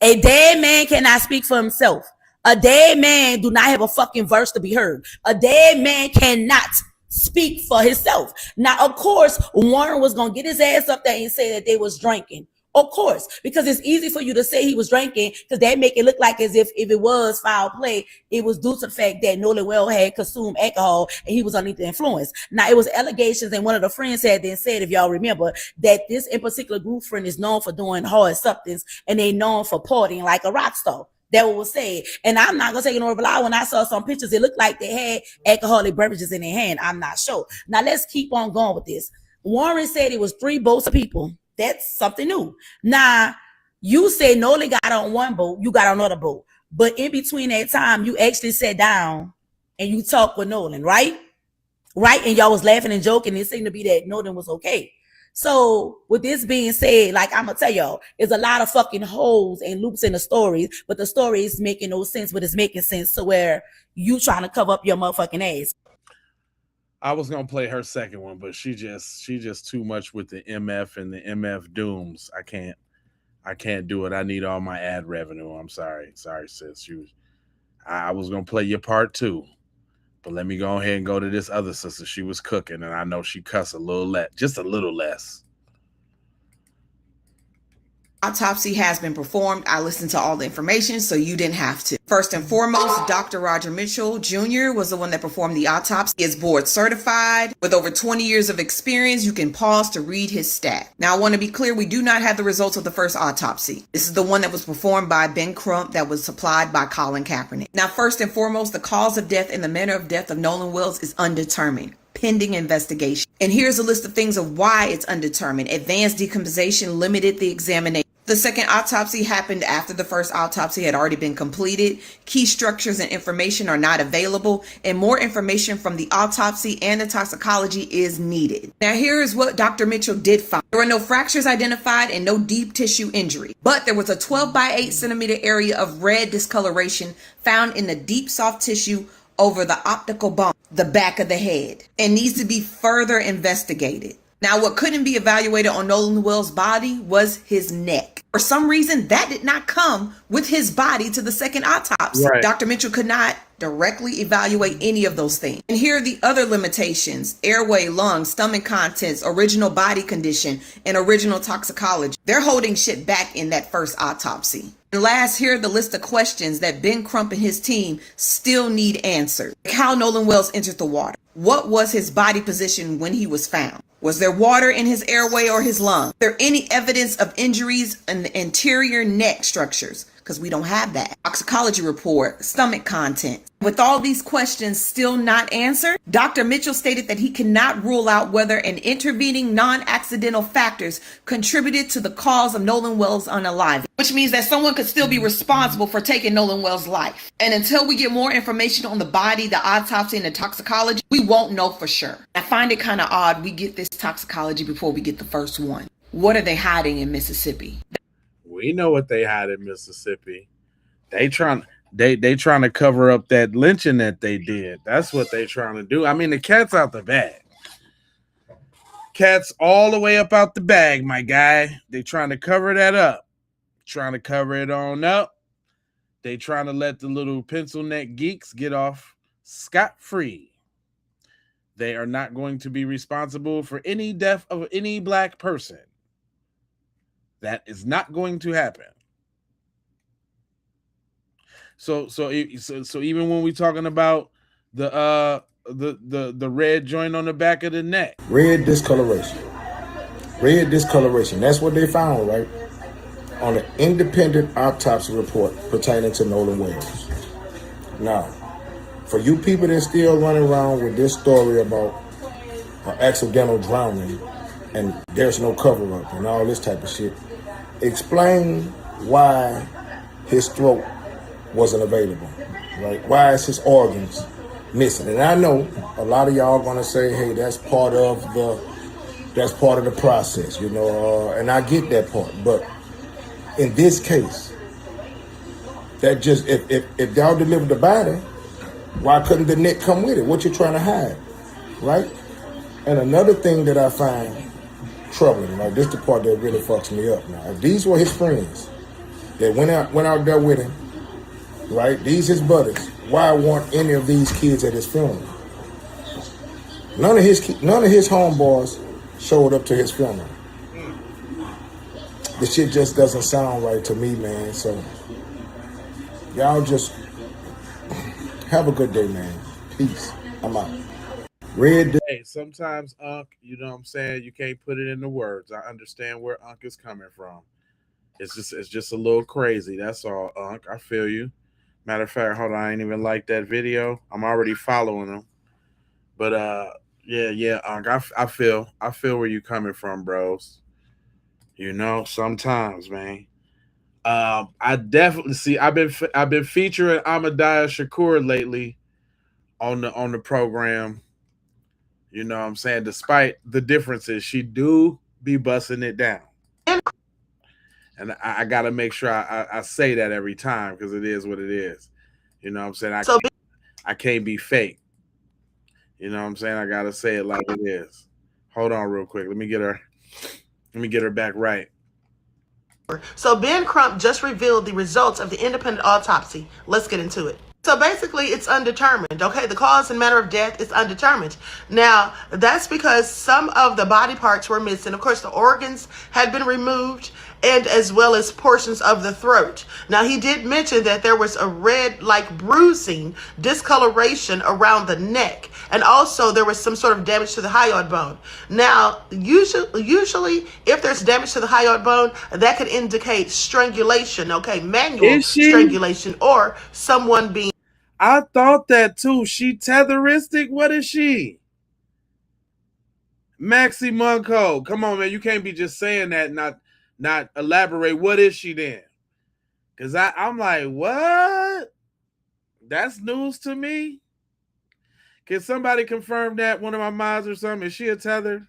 a dead man cannot speak for himself. A dead man do not have a fucking verse to be heard. A dead man cannot speak for himself. Now, of course, Warren was going to get his ass up there and say that they was drinking. Of course, because it's easy for you to say he was drinking because they make it look like as if it was foul play, it was due to the fact that Nolan Wells had consumed alcohol and he was under the influence. Now, it was allegations, and one of the friends had then said, if y'all remember, that this in particular group friend is known for doing hard substance and they known for partying like a rock star. That was said. And I'm not going to take no lie. When I saw some pictures, it looked like they had alcoholic beverages in their hand. I'm not sure. Now, let's keep on going with this. Warren said it was 3 boats of people. That's something new. Now, You said Nolan got on one boat, you got on another boat. But in between that time, you actually sat down and you talked with Nolan, right? Right? And y'all was laughing and joking. It seemed to be that Nolan was okay. So with this being said, like I'm gonna tell y'all, there's a lot of fucking holes and loops in the stories, but the story is making no sense, but it's making sense to where you trying to cover up your motherfucking ass. I was gonna play her second one, but she just too much with the MF and the MF dooms. I can't do it. I need all my ad revenue. I'm sorry, sis. I was gonna play your part too, but let me go ahead and go to this other sister. She was cooking, and I know she cussed a little less, just a little less. Autopsy has been performed. I listened to all the information, so you didn't have to. First and foremost, Dr. Roger Mitchell Jr. was the one that performed the autopsy. He is board certified. With over 20 years of experience, you can pause to read his stat. Now, I want to be clear, we do not have the results of the first autopsy. This is the one that was performed by Ben Crump that was supplied by Colin Kaepernick. Now, first and foremost, the cause of death and the manner of death of Nolan Wells is undetermined, pending investigation. And here's a list of things of why it's undetermined. Advanced decomposition limited the examination. The second autopsy happened after the first autopsy had already been completed. Key structures and information are not available, and more information from the autopsy and the toxicology is needed. Now, here is what Dr. Mitchell did find. There were no fractures identified and no deep tissue injury, but there was a 12 by 8 centimeter area of red discoloration found in the deep soft tissue over the optical bone, the back of the head, and needs to be further investigated. Now, what couldn't be evaluated on Nolan Wells' body was his neck. For some reason, that did not come with his body to the second autopsy. Right. Dr. Mitchell could not directly evaluate any of those things. And here are the other limitations: airway, lungs, stomach contents, original body condition, and original toxicology. They're holding shit back in that first autopsy. And last, here are the list of questions that Ben Crump and his team still need answered. Like how Nolan Wells entered the water. What was his body position when he was found? Was there water in his airway or his lung? Is there any evidence of injuries in the anterior neck structures? Because we don't have that. Toxicology report, stomach content. With all these questions still not answered, Dr. Mitchell stated that he cannot rule out whether an intervening non-accidental factors contributed to the cause of Nolan Wells' unaliving, which means that someone could still be responsible for taking Nolan Wells' life. And until we get more information on the body, the autopsy, and the toxicology, we won't know for sure. I find it kind of odd we get this toxicology before we get the first one. What are they hiding in Mississippi? We know what they had in Mississippi. They trying to cover up that lynching that they did. That's what they trying to do. I mean, the cat's out the bag. Cat's all the way up out the bag, my guy. They trying to cover that up. Trying to cover it on up. They trying to let the little pencil neck geeks get off scot-free. They are not going to be responsible for any death of any black person. That is not going to happen. So even when we're talking about the red joint on the back of the neck, red discoloration. That's what they found, right? On an independent autopsy report pertaining to Nolan Wells. Now, for you people that still running around with this story about accidental drowning and there's no cover-up and all this type of shit, explain why his throat wasn't available, right? Why is his organs missing? And I know a lot of y'all gonna say, hey, that's part of the process, you know, and I get that part. But in this case, that just, if y'all delivered the body, why couldn't the neck come with it? What you trying to hide, right? And another thing that I find troubling, like this the part that really fucks me up now. If these were his friends that went out there with him, right? These his buddies. Why weren't any of these kids at his funeral? None of his homeboys showed up to his funeral. The shit just doesn't sound right to me, man. So y'all just have a good day, man. Peace. I'm out. Hey, sometimes, Unc, you know what I'm saying? You can't put it into words. I understand where Unc is coming from. It's just a little crazy. That's all, Unc. I feel you. Matter of fact, hold on, I ain't even like that video. I'm already following him. But yeah, Unc, I feel where you coming from, bros. You know, sometimes, man. I definitely see. I've been featuring Ahmadiyah Shakur lately on the program. You know what I'm saying? Despite the differences, she do be busting it down. And I got to make sure I say that every time because it is what it is. You know what I'm saying? I can't be fake. You know what I'm saying? I got to say it like it is. Hold on real quick. Let me get her back right. So Ben Crump just revealed the results of the independent autopsy. Let's get into it. So basically, it's undetermined, okay? The cause and manner of death is undetermined. Now, that's because some of the body parts were missing. Of course, the organs had been removed, and as well as portions of the throat. Now, he did mention that there was a red, like bruising, discoloration around the neck, and also there was some sort of damage to the hyoid bone. Now, usually, if there's damage to the hyoid bone, that could indicate strangulation, okay? Manual strangulation, or someone being... I thought that too. She tetheristic? What is she? Maxi Munco. Come on, man. You can't be just saying that and not elaborate. What is she then? Because I'm like, what? That's news to me. Can somebody confirm that? One of my moms or something? Is she a tether?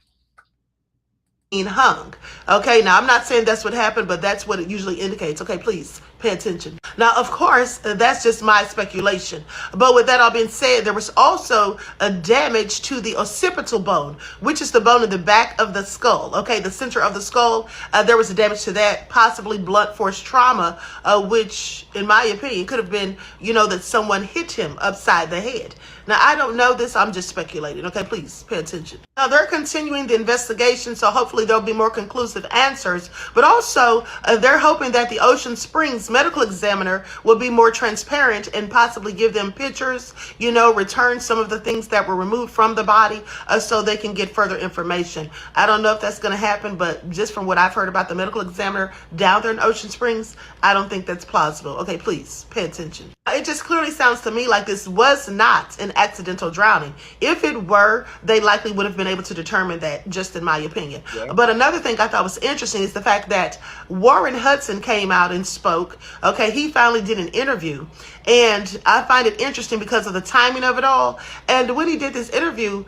Hung. Okay, now I'm not saying that's what happened, but that's what it usually indicates. Okay, please pay attention. Now, of course, that's just my speculation. But with that all being said, there was also a damage to the occipital bone, which is the bone in the back of the skull. Okay, the center of the skull. There was a damage to that, possibly blunt force trauma, which, in my opinion, could have been, that someone hit him upside the head. Now, I don't know this. I'm just speculating. Okay, please pay attention. Now, they're continuing the investigation, so hopefully there'll be more conclusive answers. But also, they're hoping that the Ocean Springs medical examiner will be more transparent and possibly give them pictures, return some of the things that were removed from the body so they can get further information. I don't know if that's going to happen, but just from what I've heard about the medical examiner down there in Ocean Springs, I don't think that's plausible. Okay, please pay attention. It just clearly sounds to me like this was not an accidental drowning. If it were, they likely would have been able to determine that, just in my opinion. Yeah. But another thing I thought was interesting is the fact that Warren Hudson came out and spoke. Okay, he finally did an interview, and I find it interesting because of the timing of it all. And when he did this interview,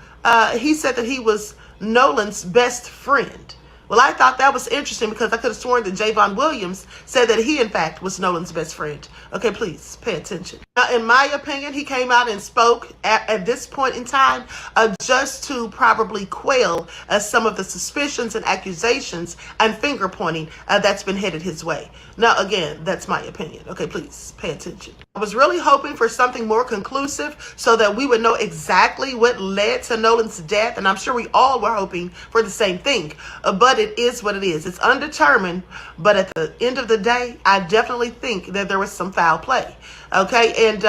he said that he was Nolan's best friend. Well, I thought that was interesting because I could have sworn that Javon Williams said that he, in fact, was Nolan's best friend. Okay, please pay attention. Now, in my opinion, he came out and spoke at this point in time just to probably quell some of the suspicions and accusations and finger pointing that's been headed his way. Now, again, that's my opinion. Okay, please pay attention. I was really hoping for something more conclusive so that we would know exactly what led to Nolan's death, and I'm sure we all were hoping for the same thing. But it is what it is. It's undetermined, but at the end of the day, I definitely think that there was some foul play. Okay, and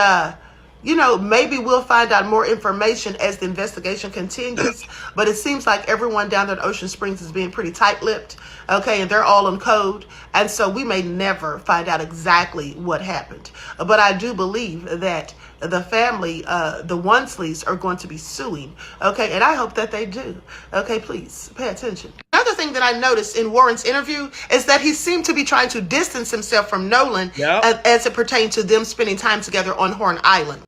maybe we'll find out more information as the investigation continues, but it seems like everyone down there at Ocean Springs is being pretty tight-lipped, okay, and they're all on code, and so we may never find out exactly what happened. But I do believe that the family, the Wonsleys, are going to be suing, okay, and I hope that they do. Okay, please pay attention. Another thing that I noticed in Warren's interview is that he seemed to be trying to distance himself from Nolan as it pertained to them spending time together on Horn Island.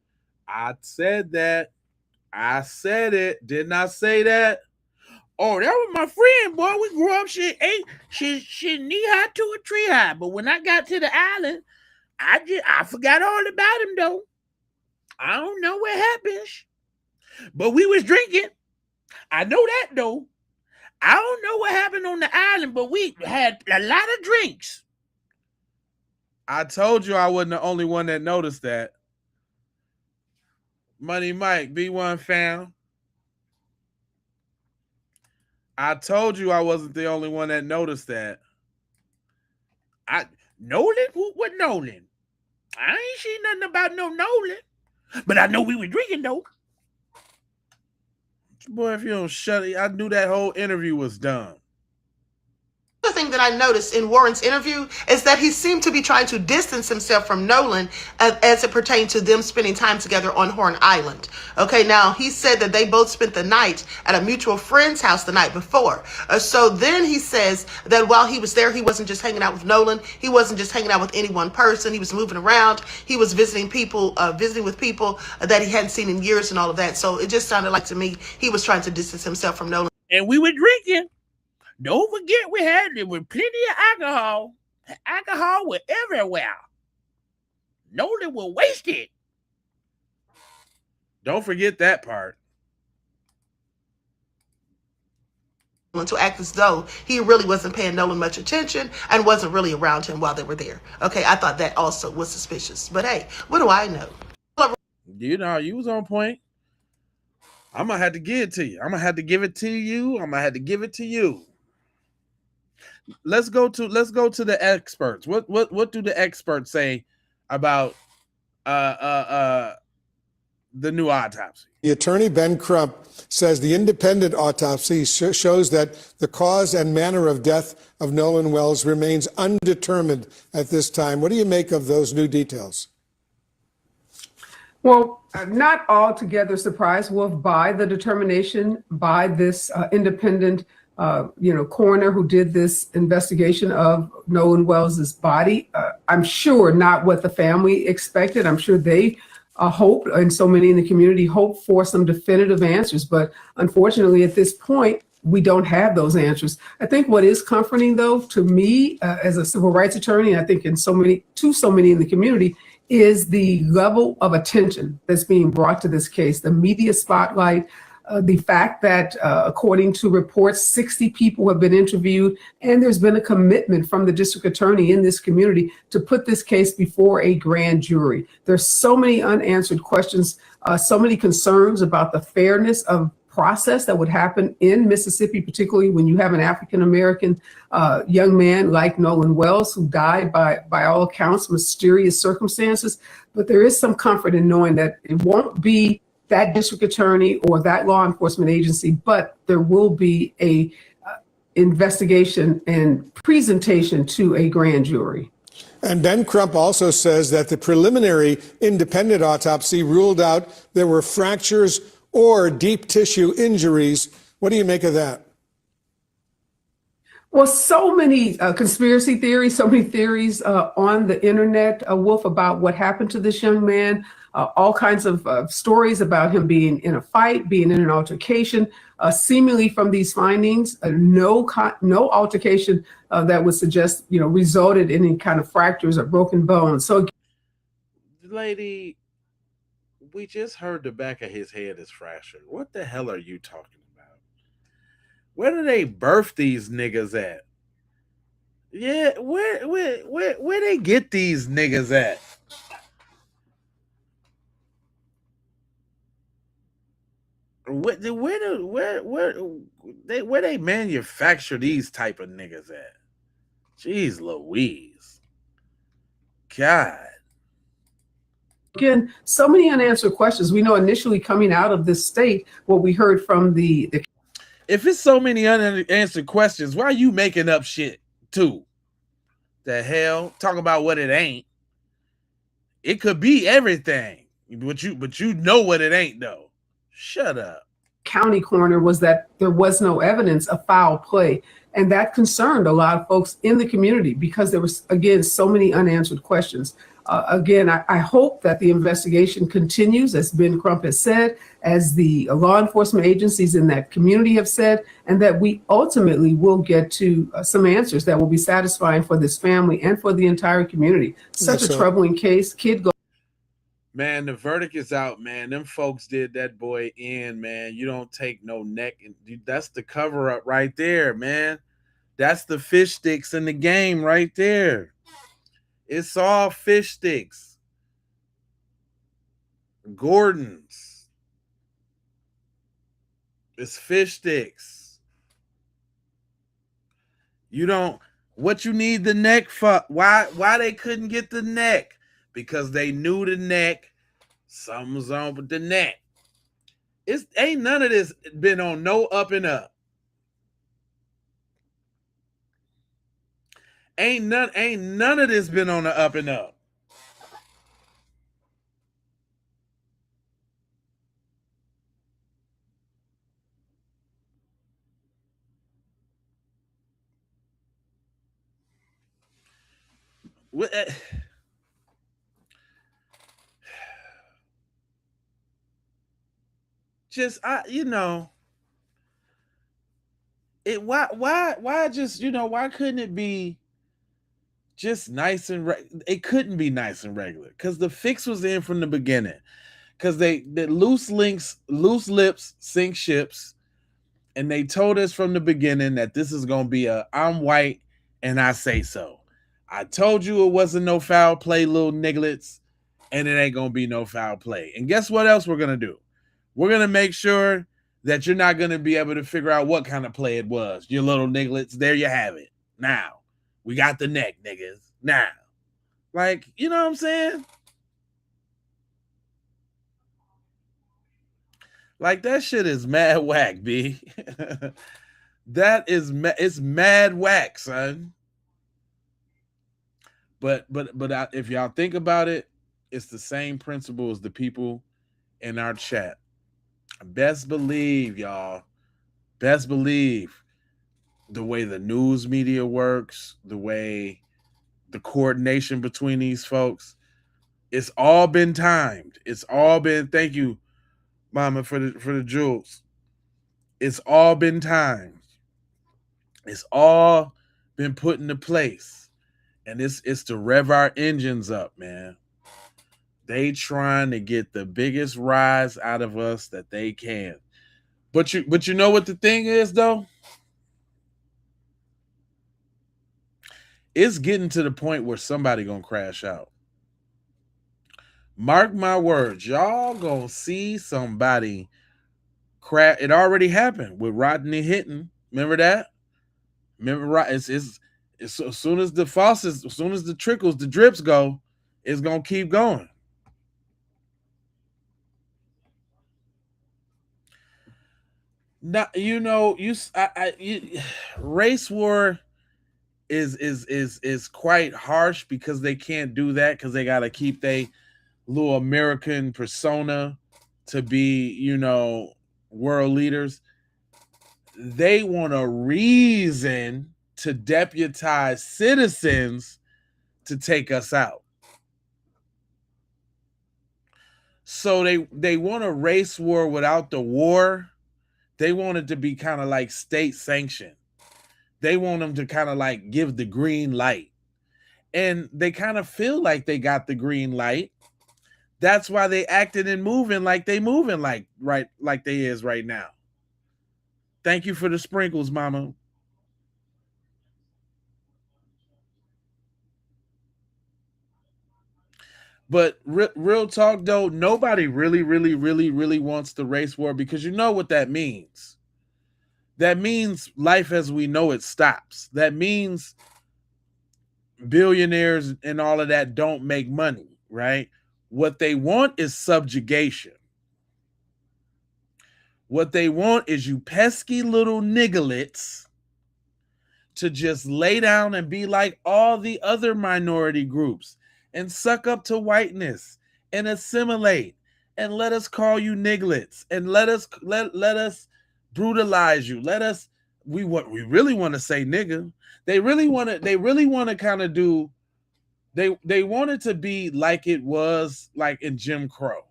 I said that. I said it. Didn't I say that? Oh, that was my friend, boy. We grew up, she knee high to a tree high. But when I got to the island, I forgot all about him, though. I don't know what happens. But we was drinking. I know that, though. I don't know what happened on the island, but we had a lot of drinks. I told you I wasn't the only one that noticed that. Money Mike, B1 fam. I told you I wasn't the only one that noticed that. Nolan? What Nolan? I ain't seen nothing about no Nolan. But I know we were drinking, though. Boy, if you don't shut it, I knew that whole interview was done. The thing that I noticed in Warren's interview is that he seemed to be trying to distance himself from Nolan as it pertained to them spending time together on Horn Island. Okay, now he said that they both spent the night at a mutual friend's house the night before. So then he says that while he was there, he wasn't just hanging out with Nolan. He wasn't just hanging out with any one person. He was moving around. He was visiting with people that he hadn't seen in years and all of that. So it just sounded like to me he was trying to distance himself from Nolan. And we were drinking. Don't forget there was plenty of alcohol. The alcohol was everywhere. Nolan was wasted. Don't forget that part. To act as though he really wasn't paying Nolan much attention and wasn't really around him while they were there. Okay, I thought that also was suspicious. But hey, what do I know? You know, you was on point. I'm gonna have to give it to you. I'm gonna have to give it to you. I'm gonna have to give it to you. Let's go to the experts. What do the experts say about the new autopsy? The attorney, Ben Crump, says the independent autopsy shows that the cause and manner of death of Nolan Wells remains undetermined at this time. What do you make of those new details? Well, not altogether surprised, Wolf, by the determination by this independent coroner who did this investigation of Nolan Wells's body. I'm sure not what the family expected. I'm sure they hoped, and so many in the community hoped for some definitive answers. But unfortunately, at this point, we don't have those answers. I think what is comforting, though, to me as a civil rights attorney, I think to so many in the community, is the level of attention that's being brought to this case, the media spotlight, the fact that according to reports, 60 people have been interviewed, and there's been a commitment from the district attorney in this community to put this case before a grand jury. There's so many unanswered questions, so many concerns about the fairness of process that would happen in Mississippi, particularly when you have an African-American young man like Nolan Wells, who died by all accounts, mysterious circumstances. But there is some comfort in knowing that it won't be that district attorney or that law enforcement agency, but there will be a investigation and presentation to a grand jury. And Ben Crump also says that the preliminary independent autopsy ruled out there were fractures or deep tissue injuries. What do you make of that? Well, so many conspiracy theories, so many theories on the internet, Wolf, about what happened to this young man. All kinds of stories about him being in a fight, being in an altercation. Seemingly from these findings, no altercation that would suggest, resulted in any kind of fractures or broken bones. So, lady, we just heard the back of his head is fractured. What the hell are you talking about? Where do they birth these niggas at? Yeah, where they get these niggas at? Where they manufacture these type of niggas at? Jeez Louise. God. Again, so many unanswered questions. We know initially coming out of this state, what we heard from the if it's so many unanswered questions, why are you making up shit too? The hell? Talk about what it ain't. It could be everything, but you know what it ain't though. Shut up. County coroner was that there was no evidence of foul play. And that concerned a lot of folks in the community because there was, again, so many unanswered questions. Again, I hope that the investigation continues, as Ben Crump has said, as the law enforcement agencies in that community have said, and that we ultimately will get to some answers that will be satisfying for this family and for the entire community. Such a troubling case. Man, the verdict is out, man. Them folks did that boy in, man. You don't take no neck. That's the cover up right there, man. That's the fish sticks in the game right there. It's all fish sticks. Gordon's. It's fish sticks. You don't, what you need the neck for? Why they couldn't get the neck? Because they knew the neck. Something's on with the neck. Ain't none of this been on no up and up. Ain't none of this been on the up and up. Just it. Why just why couldn't it be just nice and it couldn't be nice and regular because the fix was in from the beginning. Because the loose lips sink ships, and they told us from the beginning that this is gonna be I'm white and I say so. I told you it wasn't no foul play, little nigglets, and it ain't gonna be no foul play. And guess what else we're gonna do? We're gonna make sure that you're not gonna be able to figure out what kind of play it was. You little nigglets, there you have it. Now we got the neck, niggas. Now, like, you know what I'm saying? Like, that shit is mad whack, B. That is it's mad whack, son. But if y'all think about it, it's the same principle as the people in our chat. Best believe, y'all. Best believe the way the news media works, the way the coordination between these folks, it's all been timed. It's all been, thank you, Mama, for the jewels. It's all been timed. It's all been put into place. And it's to rev our engines up, man. They trying to get the biggest rise out of us that they can. But you know what the thing is, though? It's getting to the point where somebody gonna crash out. Mark my words, y'all gonna see somebody crash. It already happened with Rodney Hinton. Remember that? Remember, it's as soon as the faucets, as soon as the trickles, the drips go, it's gonna keep going. Now, race war is quite harsh because they can't do that because they gotta keep their little American persona to be, world leaders. They want a reason to deputize citizens to take us out. So they want a race war without the war. They want it to be kind of like state sanctioned. They want them to kind of like give the green light. And they kind of feel like they got the green light. That's why they acting and moving like they they is right now. Thank you for the sprinkles, Mama. But real talk, though, nobody really wants the race war because you know what that means. That means life as we know it stops. That means billionaires and all of that don't make money, right? What they want is subjugation. What they want is you pesky little nigglets to just lay down and be like all the other minority groups and suck up to whiteness and assimilate and let us call you nigglets and let us brutalize you. We really want to say nigga. They really want to kind of do, they want it to be like it was like in Jim Crow.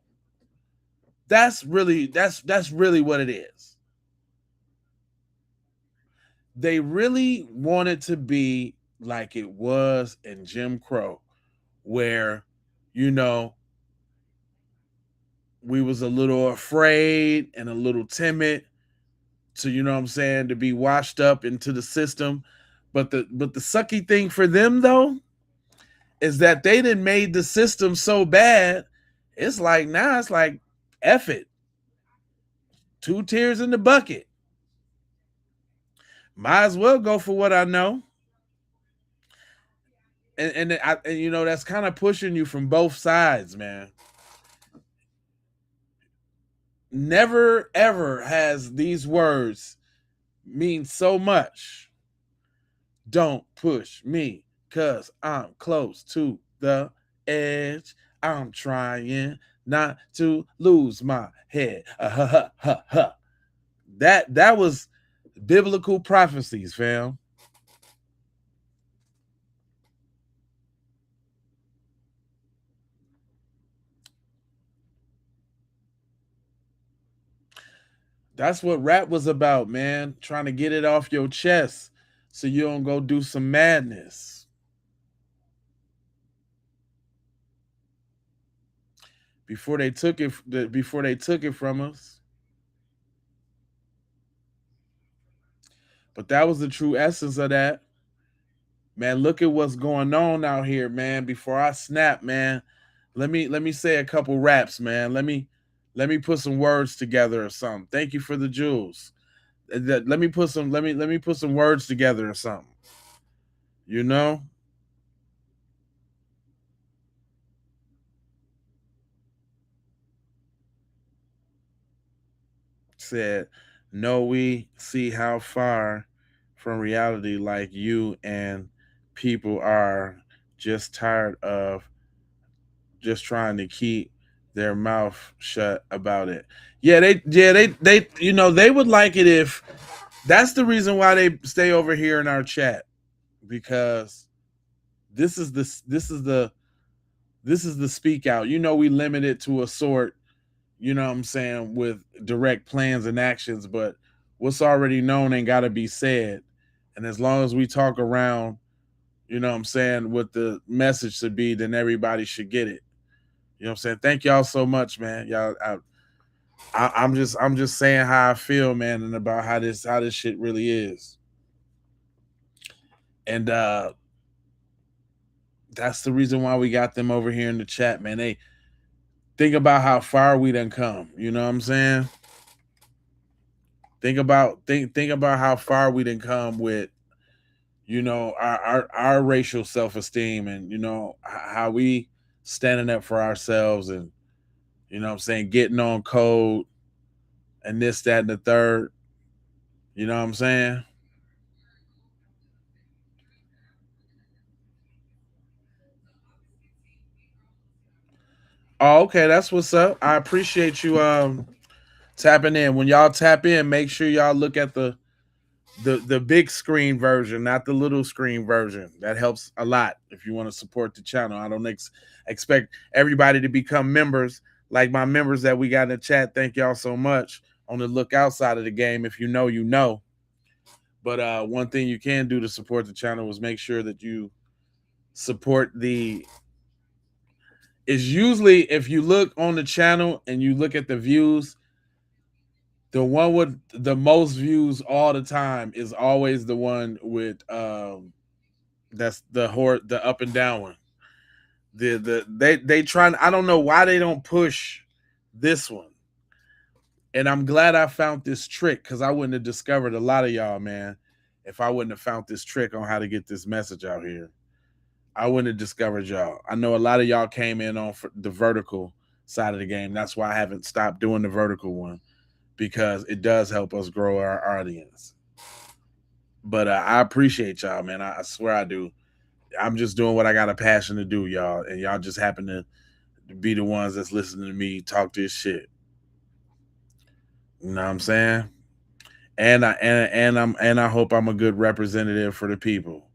That's really what it is. They really want it to be like it was in Jim Crow, where, we was a little afraid and a little timid to, to be washed up into the system. But the sucky thing for them, though, is that they done made the system so bad, it's like, now it's like, F it. 2 tears in the bucket. Might as well go for what I know. And that's kind of pushing you from both sides, man. Never, ever has these words mean so much. Don't push me. 'cause I'm close to the edge. I'm trying not to lose my head. That was biblical prophecies, fam. That's what rap was about, man. Trying to get it off your chest so you don't go do some madness. Before they took it from us. But that was the true essence of that. Man, look at what's going on out here, man. Before I snap, man, let me say a couple raps, man. Let me put some words together or something. Thank you for the jewels. Let me put some words together or something. You know? Said, no, we see how far from reality like you and people are just tired of just trying to keep their mouth shut about it. They they would like it if that's the reason why they stay over here in our chat, because this is the speak out. We limit it to a sort, what I'm saying, with direct plans and actions, but what's already known ain't got to be said. And as long as we talk around, what I'm saying, what the message should be, then everybody should get it. You know what I'm saying? Thank y'all so much, man. Y'all, I'm just saying how I feel, man, and about how this shit really is. And that's the reason why we got them over here in the chat, man. They think about how far we done come. You know what I'm saying? Think about how far we done come with, our racial self-esteem, and how we standing up for ourselves, and what I'm saying, getting on code and this, that, and the third. You know what I'm saying? Oh, okay, that's what's up. I appreciate you tapping in. When y'all tap in, make sure y'all look at the big screen version, not the little screen version. That helps a lot if you want to support the channel. I don't expect everybody to become members like my members that we got in the chat. Thank y'all so much. On the look outside of the game, if you know, you know. But one thing you can do to support the channel is make sure that you support is usually, if you look on the channel and you look at the views, the one with the most views all the time is always the one with that's the up and down one. They trying, I don't know why they don't push this one. And I'm glad I found this trick, because I wouldn't have discovered a lot of y'all, man, if I wouldn't have found this trick on how to get this message out here. I wouldn't have discovered y'all. I know a lot of y'all came in on the vertical side of the game. That's why I haven't stopped doing the vertical one, because it does help us grow our audience. But I appreciate y'all, man. I swear I do. I'm just doing what I got a passion to do, y'all. And y'all just happen to be the ones that's listening to me talk this shit. You know what I'm saying? And I hope I'm a good representative for the people.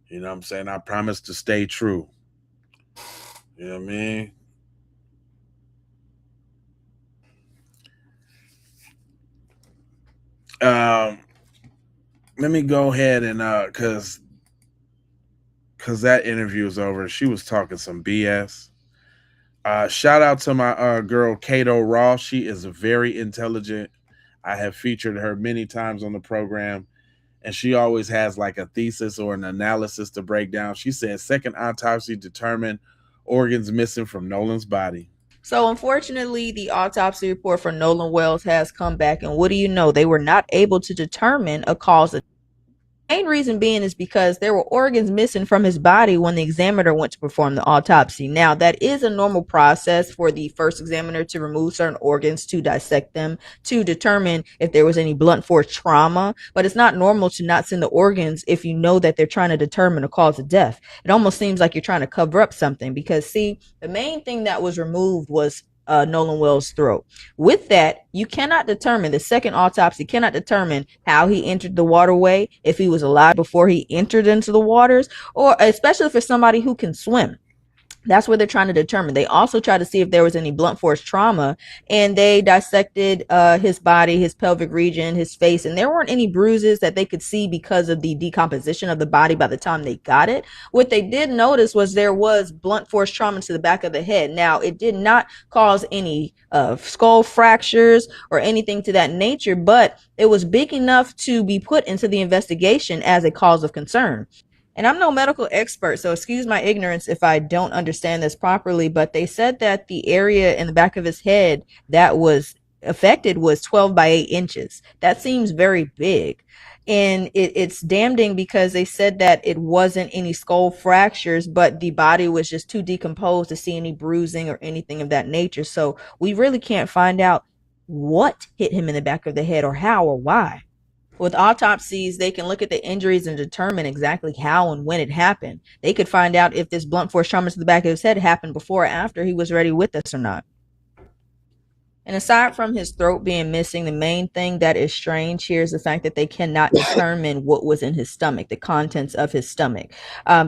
You know what I'm saying? I promise to stay true. You know what I mean? Let me go ahead and cause that interview is over. She was talking some BS. Shout out to my girl Kato Ross. She is very intelligent. I have featured her many times on the program, and she always has like a thesis or an analysis to break down. She said second autopsy determined organs missing from Nolan's body. So unfortunately, the autopsy report for Nolan Wells has come back, and what do you know? They were not able to determine a cause of main reason being is because there were organs missing from his body when the examiner went to perform the autopsy. Now, that is a normal process for the first examiner to remove certain organs, to dissect them, to determine if there was any blunt force trauma. But it's not normal to not send the organs if you know that they're trying to determine a cause of death. It almost seems like you're trying to cover up something, because, see, the main thing that was removed was Nolan Wells' throat. With that, you cannot determine, the second autopsy cannot determine how he entered the waterway, if he was alive before he entered into the waters, or especially for somebody who can swim. That's what they're trying to determine. They also try to see if there was any blunt force trauma, and they dissected his body, his pelvic region, his face, and there weren't any bruises that they could see because of the decomposition of the body by the time they got it. What they did notice was there was blunt force trauma to the back of the head. Now, it did not cause any skull fractures or anything to that nature, but it was big enough to be put into the investigation as a cause of concern. And I'm no medical expert, so excuse my ignorance if I don't understand this properly, but they said that the area in the back of his head that was affected was 12 by 8 inches. That seems very big. And it's damning because they said that it wasn't any skull fractures, but the body was just too decomposed to see any bruising or anything of that nature. So we really can't find out what hit him in the back of the head or how or why. With autopsies, they can look at the injuries and determine exactly how and when it happened. They could find out if this blunt force trauma to the back of his head happened before or after he was already with us or not. And aside from his throat being missing, the main thing that is strange here is the fact that they cannot determine what was in his stomach, the contents of his stomach.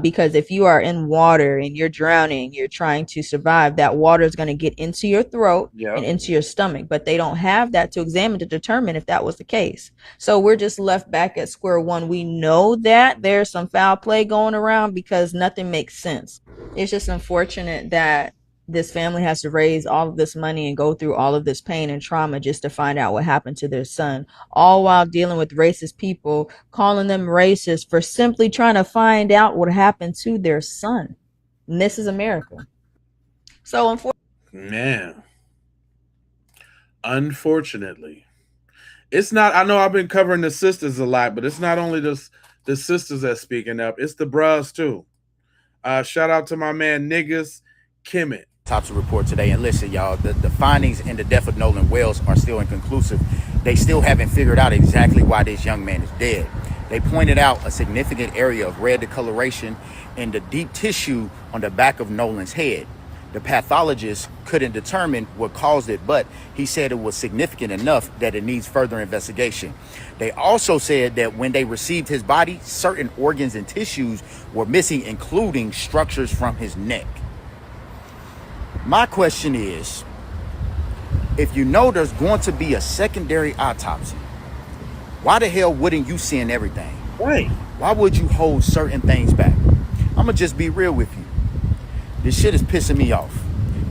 Because if you are in water and you're drowning, you're trying to survive, that water is going to get into your throat and into your stomach. But they don't have that to examine to determine if that was the case. So we're just left back at square one. We know that there's some foul play going around because nothing makes sense. It's just unfortunate that this family has to raise all of this money and go through all of this pain and trauma just to find out what happened to their son, all while dealing with racist people, calling them racist for simply trying to find out what happened to their son. And this is America. So unfortunately, it's not, I know I've been covering the sisters a lot, but it's not only the sisters that's speaking up, it's the bros too. Shout out to my man Niggas Kimmett. Autopsy report today, and listen, y'all, the findings in the death of Nolan Wells are still inconclusive. They still haven't figured out exactly why this young man is dead. They pointed out a significant area of red discoloration in the deep tissue on the back of Nolan's head. The pathologist couldn't determine what caused it, but he said it was significant enough that it needs further investigation. They also said that when they received his body, certain organs and tissues were missing, including structures from his neck. My question is, if you know there's going to be a secondary autopsy, why the hell wouldn't you send everything? Right. Why would you hold certain things back? I'm going to just be real with you. This shit is pissing me off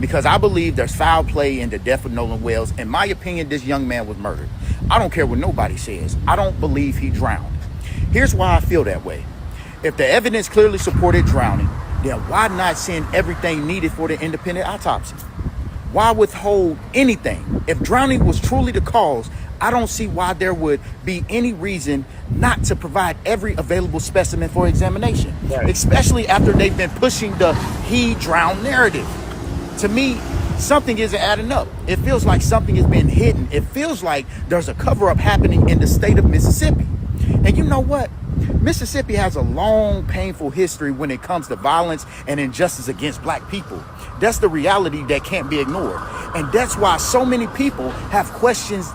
because I believe there's foul play in the death of Nolan Wells. In my opinion, this young man was murdered. I don't care what nobody says. I don't believe he drowned. Here's why I feel that way. If the evidence clearly supported drowning, then why not send everything needed for the independent autopsy? Why withhold anything? If drowning was truly the cause, I don't see why there would be any reason not to provide every available specimen for examination, especially after they've been pushing the he drowned narrative. To me, something isn't adding up. It feels like something has been hidden. It feels like there's a cover-up happening in the state of Mississippi. And you know what? Mississippi has a long, painful history when it comes to violence and injustice against black people. That's the reality that can't be ignored. And that's why so many people have questions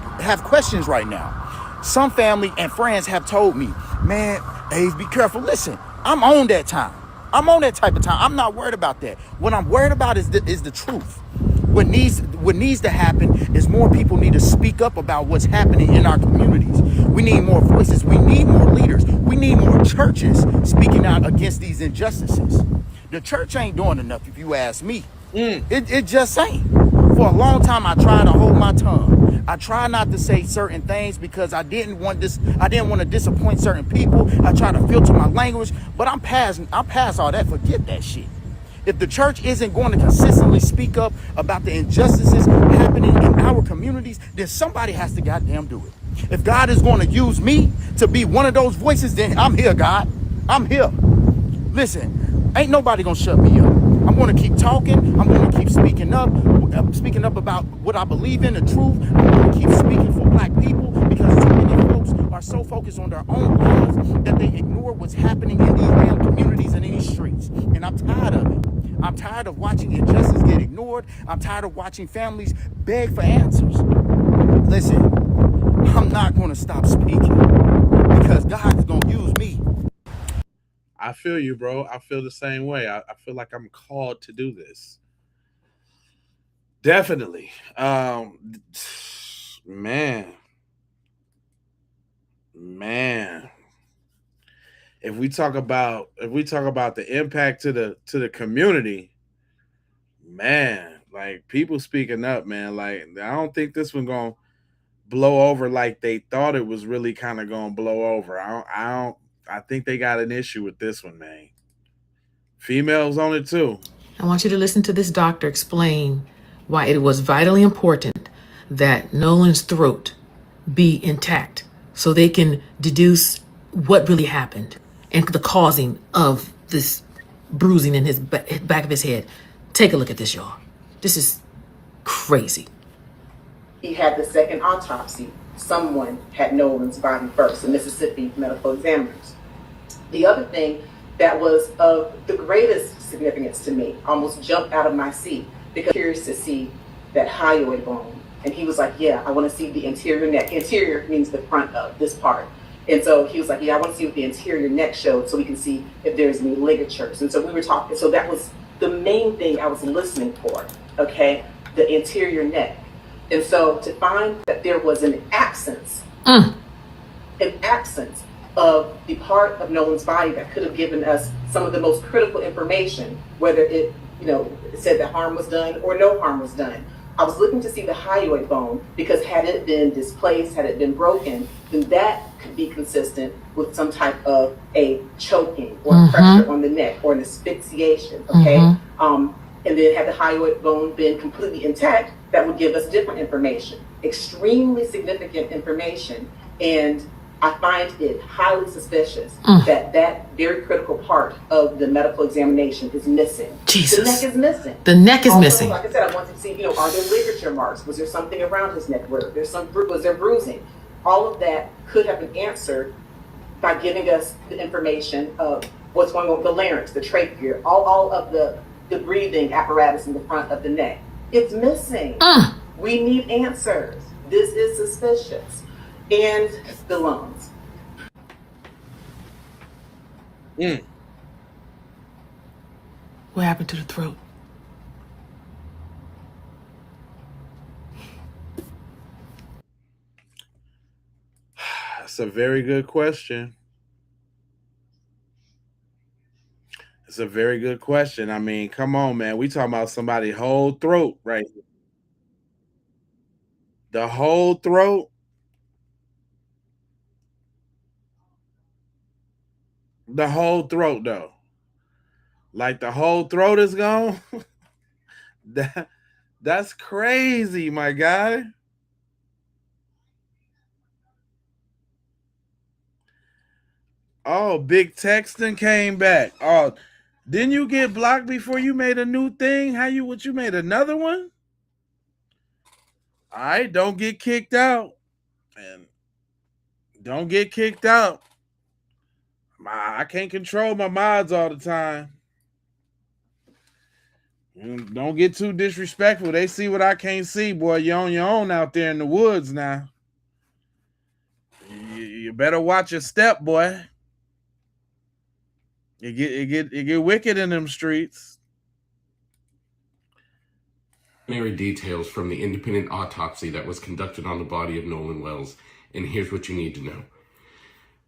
right now. Some family and friends have told me, man, Ace, be careful. Listen, I'm on that time. I'm on that type of time. I'm not worried about that. What I'm worried about is the truth. What needs to happen is more people need to speak up about what's happening in our communities. We need more voices. We need more leaders. We need more churches speaking out against these injustices. The church ain't doing enough, if you ask me. It just ain't. For a long time, I tried to hold my tongue. I tried not to say certain things because I didn't want to disappoint certain people. I tried to filter my language, but I'm past all that. Forget that shit. If the church isn't going to consistently speak up about the injustices happening in our communities, then somebody has to goddamn do it. If God is going to use me to be one of those voices, then I'm here, God. I'm here. Listen, ain't nobody going to shut me up. I'm going to keep talking. I'm going to keep speaking up about what I believe in, the truth. I'm going to keep speaking for black people because too many folks are so focused on their own lives that they ignore what's happening in these damn communities and in these streets. And I'm tired of it. I'm tired of watching injustice get ignored. I'm tired of watching families beg for answers. Listen, I'm not going to stop speaking because God is going to use me. I feel you, bro. I feel the same way. I feel like I'm called to do this. Definitely. Man. If we talk about the impact to the community, man, like people speaking up, man. Like I don't think this one gonna blow over like they thought it was really kind of gonna blow over. I think they got an issue with this one, man. Females on it too. I want you to listen to this doctor explain why it was vitally important that Nolan's throat be intact so they can deduce what really happened and the causing of this bruising in his back of his head. Take a look at this, y'all. This is crazy. He had the second autopsy. Someone had Nolan's body first, the Mississippi medical examiners. The other thing that was of the greatest significance to me, almost jumped out of my seat, because I'm curious to see that hyoid bone. And he was like, yeah, I want to see the interior neck. Interior means the front of this part. And so he was like, yeah, I want to see what the interior neck showed so we can see if there's any ligatures. And so we were talking, so that was the main thing I was listening for, okay? The interior neck. And so to find that there was an absence of the part of Nolan's body that could have given us some of the most critical information, whether it, said that harm was done or no harm was done. I was looking to see the hyoid bone because had it been displaced, had it been broken, then that could be consistent with some type of a choking or pressure on the neck or an asphyxiation, okay? And then had the hyoid bone been completely intact, that would give us different information, extremely significant information. And I find it highly suspicious that that very critical part of the medical examination is missing. Jesus. The neck is missing. The neck is Also, missing. Like I said, I wanted to see, are there ligature marks? Was there something around his neck? Was there bruising? All of that could have been answered by giving us the information of what's going on with the larynx, the trachea, all of the breathing apparatus in the front of the neck. It's missing. We need answers. This is suspicious. And the lungs. What happened to the throat? That's a very good question. It's a very good question. I mean, come on, man. We talking about somebody's whole throat, right? The whole throat. The whole throat, though. Like the whole throat is gone. That's crazy, my guy. Oh, Big Texton came back. Oh, didn't you get blocked before you made a new thing? What you made another one? All right, don't get kicked out. And don't get kicked out. I can't control my mods all the time. Don't get too disrespectful. They see what I can't see, boy. You're on your own out there in the woods now. You better watch your step, boy. It get wicked in them streets. Details from the independent autopsy that was conducted on the body of Nolan Wells, and here's what you need to know.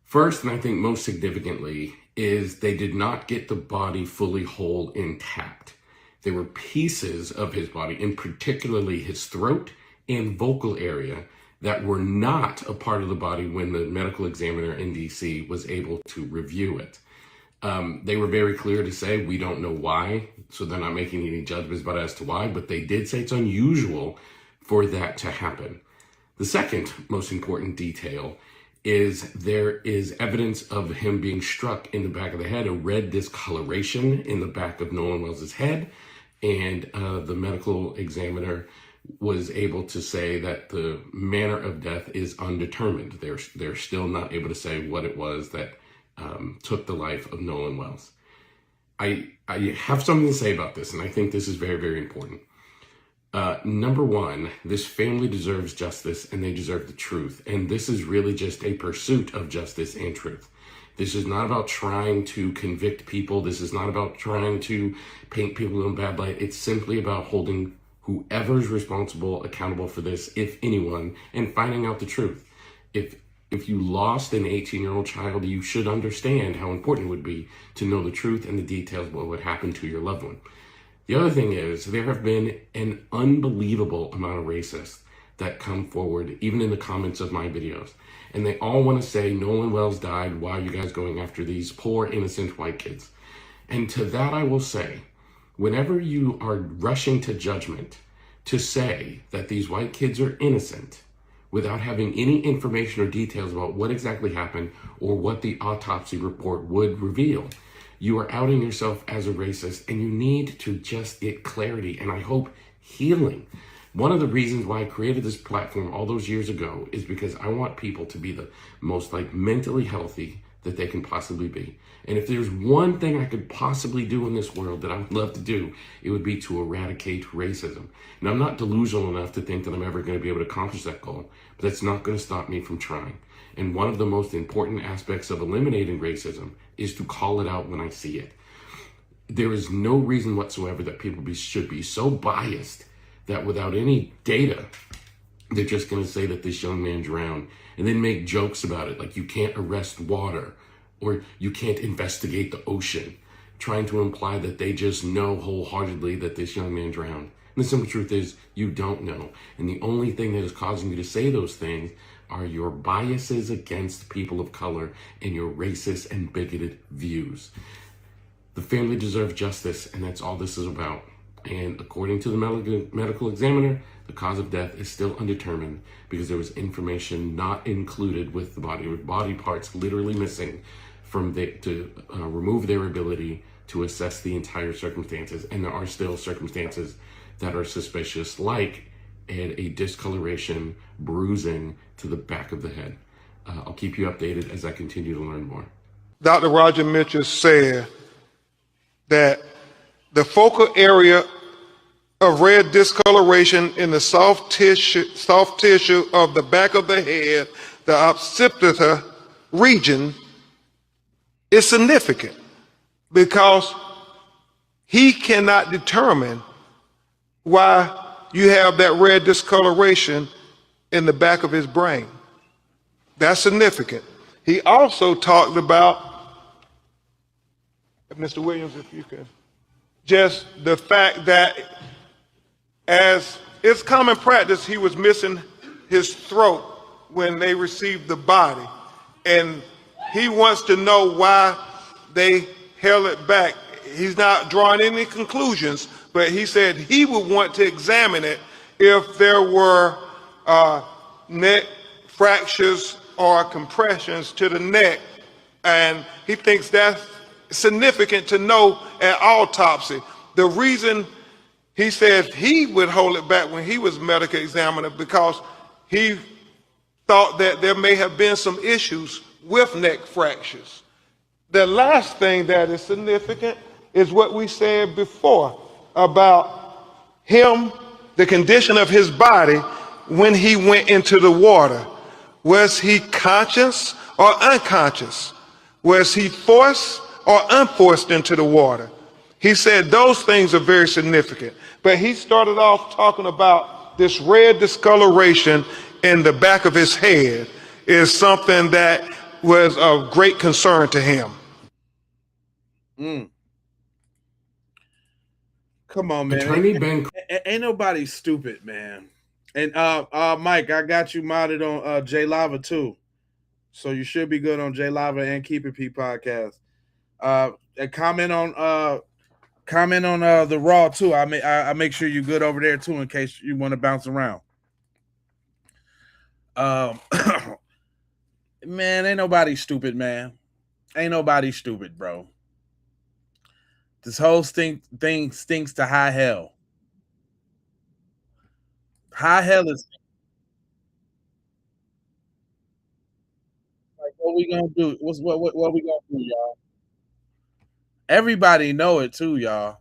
First, and I think most significantly, is they did not get the body fully whole intact. There were pieces of his body, and particularly his throat and vocal area, that were not a part of the body when the medical examiner in DC was able to review it. They were very clear to say, we don't know why, so they're not making any judgments about as to why, but they did say it's unusual for that to happen. The second most important detail is there is evidence of him being struck in the back of the head, a red discoloration in the back of Nolan Wells' head. And the medical examiner was able to say that the manner of death is undetermined. They're still not able to say what it was that took the life of Nolan Wells. I have something to say about this, and I think this is very, very important. Number one, this family deserves justice and they deserve the truth. And this is really just a pursuit of justice and truth. This is not about trying to convict people. This is not about trying to paint people in a bad light. It's simply about holding whoever's responsible accountable for this, if anyone, and finding out the truth. If you lost an 18-year-old child, you should understand how important it would be to know the truth and the details of what would happen to your loved one. The other thing is, there have been an unbelievable amount of racists that come forward, even in the comments of my videos. And they all want to say Nolan Wells died. Why are you guys going after these poor, innocent white kids? And to that I will say, whenever you are rushing to judgment to say that these white kids are innocent without having any information or details about what exactly happened or what the autopsy report would reveal, you are outing yourself as a racist, and you need to just get clarity and I hope healing. One of the reasons why I created this platform all those years ago is because I want people to be the most mentally healthy that they can possibly be. And if there's one thing I could possibly do in this world that I would love to do, it would be to eradicate racism. And I'm not delusional enough to think that I'm ever going to be able to accomplish that goal, but that's not going to stop me from trying. And one of the most important aspects of eliminating racism is to call it out when I see it. There is no reason whatsoever that people should be so biased that without any data, they're just going to say that this young man drowned and then make jokes about it, like you can't arrest water or you can't investigate the ocean, trying to imply that they just know wholeheartedly that this young man drowned. And the simple truth is, you don't know. And the only thing that is causing you to say those things are your biases against people of color and your racist and bigoted views. The family deserves justice, and that's all this is about. And according to the medical examiner, the cause of death is still undetermined because there was information not included with the body, with body parts literally missing to remove their ability to assess the entire circumstances. And there are still circumstances that are suspicious, like a discoloration, bruising to the back of the head. I'll keep you updated as I continue to learn more. Dr. Roger Mitchell said that the focal area of red discoloration in the soft tissue of the back of the head, the occipital region, is significant because he cannot determine why you have that red discoloration in the back of his brain. That's significant. He also talked about, Mr. Williams, if you can, just the fact that as it's common practice, he was missing his throat when they received the body. And he wants to know why they held it back. He's not drawing any conclusions, but he said he would want to examine it if there were neck fractures or compressions to the neck. And he thinks that's significant to know at autopsy. The reason he said he would hold it back when he was medical examiner because he thought that there may have been some issues with neck fractures. The last thing that is significant is what we said before about him, the condition of his body when he went into the water. Was he conscious or unconscious? Was he forced or unforced into the water? He said those things are very significant. But he started off talking about this red discoloration in the back of his head is something that was of great concern to him. Come on, man. Attorney Ben, ain't nobody stupid, man. And Mike, I got you modded on J Lava too, so you should be good on J Lava and Keep It P podcast. And comment on the Raw too. I make sure you're good over there too in case you want to bounce around. Um, man, ain't nobody stupid, man. Ain't nobody stupid, bro. This whole thing stinks to high hell. High hell is like, what we gonna do? What we gonna do, y'all? Everybody know it too, y'all.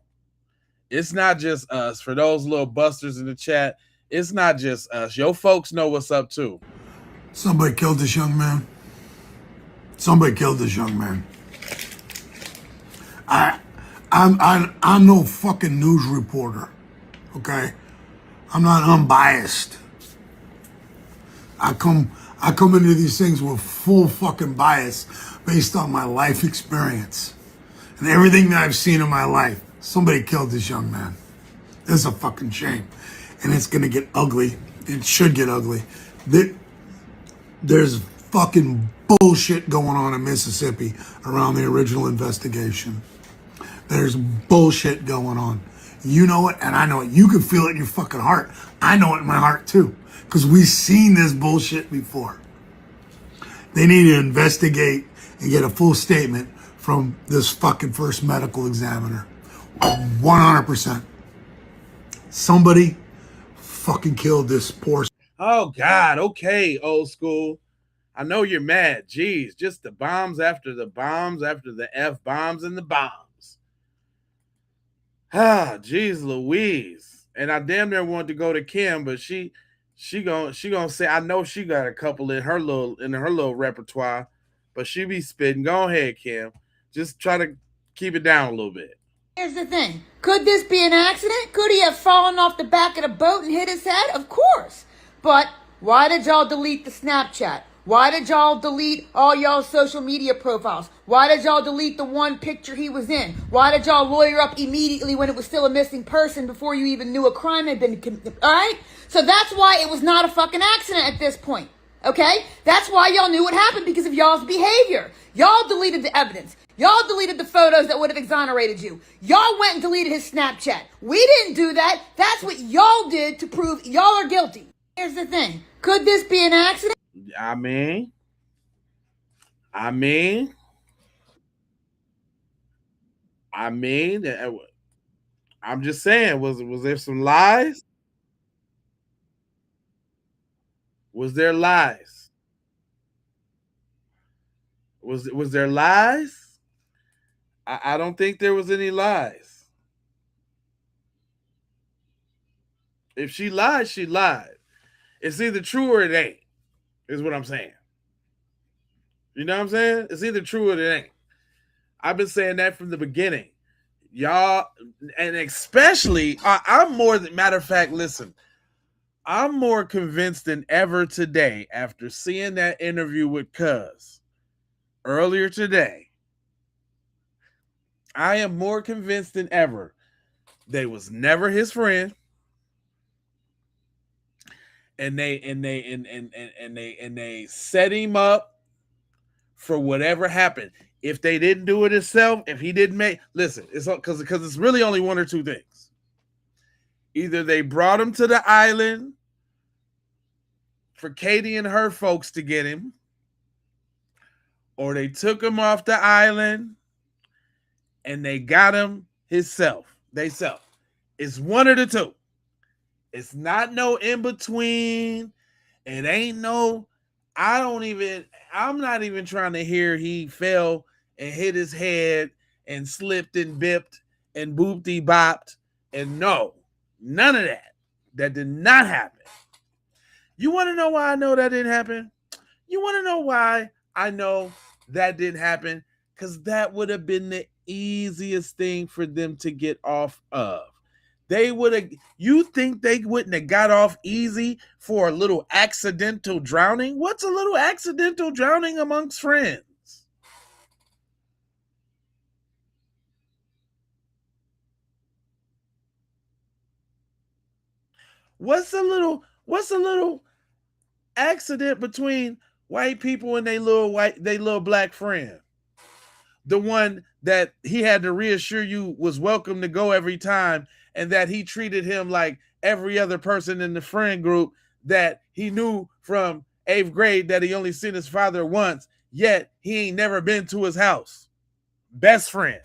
It's not just us. For those little busters in the chat, it's not just us. Your folks know what's up too. Somebody killed this young man. Somebody killed this young man. I'm no fucking news reporter, okay? I'm not unbiased. I come into these things with full fucking bias based on my life experience and everything that I've seen in my life. Somebody killed this young man. It's a fucking shame, and it's gonna get ugly. It should get ugly. There's fucking bullshit going on in Mississippi around the original investigation. There's bullshit going on. You know it, and I know it. You can feel it in your fucking heart. I know it in my heart too, because we've seen this bullshit before. They need to investigate and get a full statement from this fucking first medical examiner. 100%. Somebody fucking killed this poor. Oh God, okay, old school. I know you're mad. Jeez, just the bombs after the bombs after the F bombs and the bombs. Ah, jeez Louise. And I damn near wanted to go to Kim, but she gonna say, I know she got a couple in her little repertoire, but she be spitting. Go ahead, Kim. Just try to keep it down a little bit. Here's the thing. Could this be an accident? Could he have fallen off the back of the boat and hit his head? Of course. But why did y'all delete the Snapchat? Why did y'all delete all y'all's social media profiles? Why did y'all delete the one picture he was in? Why did y'all lawyer up immediately when it was still a missing person before you even knew a crime had been committed? All right? So that's why it was not a fucking accident at this point. Okay? That's why y'all knew what happened, because of y'all's behavior. Y'all deleted the evidence. Y'all deleted the photos that would have exonerated you. Y'all went and deleted his Snapchat. We didn't do that. That's what y'all did to prove y'all are guilty. Here's the thing. Could this be an accident? I mean, I'm just saying, was there some lies? Was there lies? Was there lies? I don't think there was any lies. If she lied, she lied. It's either true or it ain't, is what I'm saying. You know what I'm saying? It's either true or it ain't. I've been saying that from the beginning. Y'all, and especially, I'm more than, matter of fact, listen, I'm more convinced than ever today after seeing that interview with Cuz earlier today. I am more convinced than ever they was never his friend. And they set him up for whatever happened. If they didn't do it himself, if he didn't make, listen, it's because it's really only one or two things. Either they brought him to the island for Katie and her folks to get him, or they took him off the island and they got him himself. It's one of the two. It's not no in between. It ain't no, I'm not even trying to hear he fell and hit his head and slipped and bipped and boopty bopped. And no, none of that. That did not happen. You want to know why I know that didn't happen? You want to know why I know that didn't happen? Because that would have been the easiest thing for them to get off of. They would have, you think they wouldn't have got off easy for a little accidental drowning? What's a little accidental drowning amongst friends? What's a little accident between white people and they little black friend? The one that he had to reassure you was welcome to go every time, and that he treated him like every other person in the friend group that he knew from 8th grade that he only seen his father once, yet he ain't never been to his house. Best friend.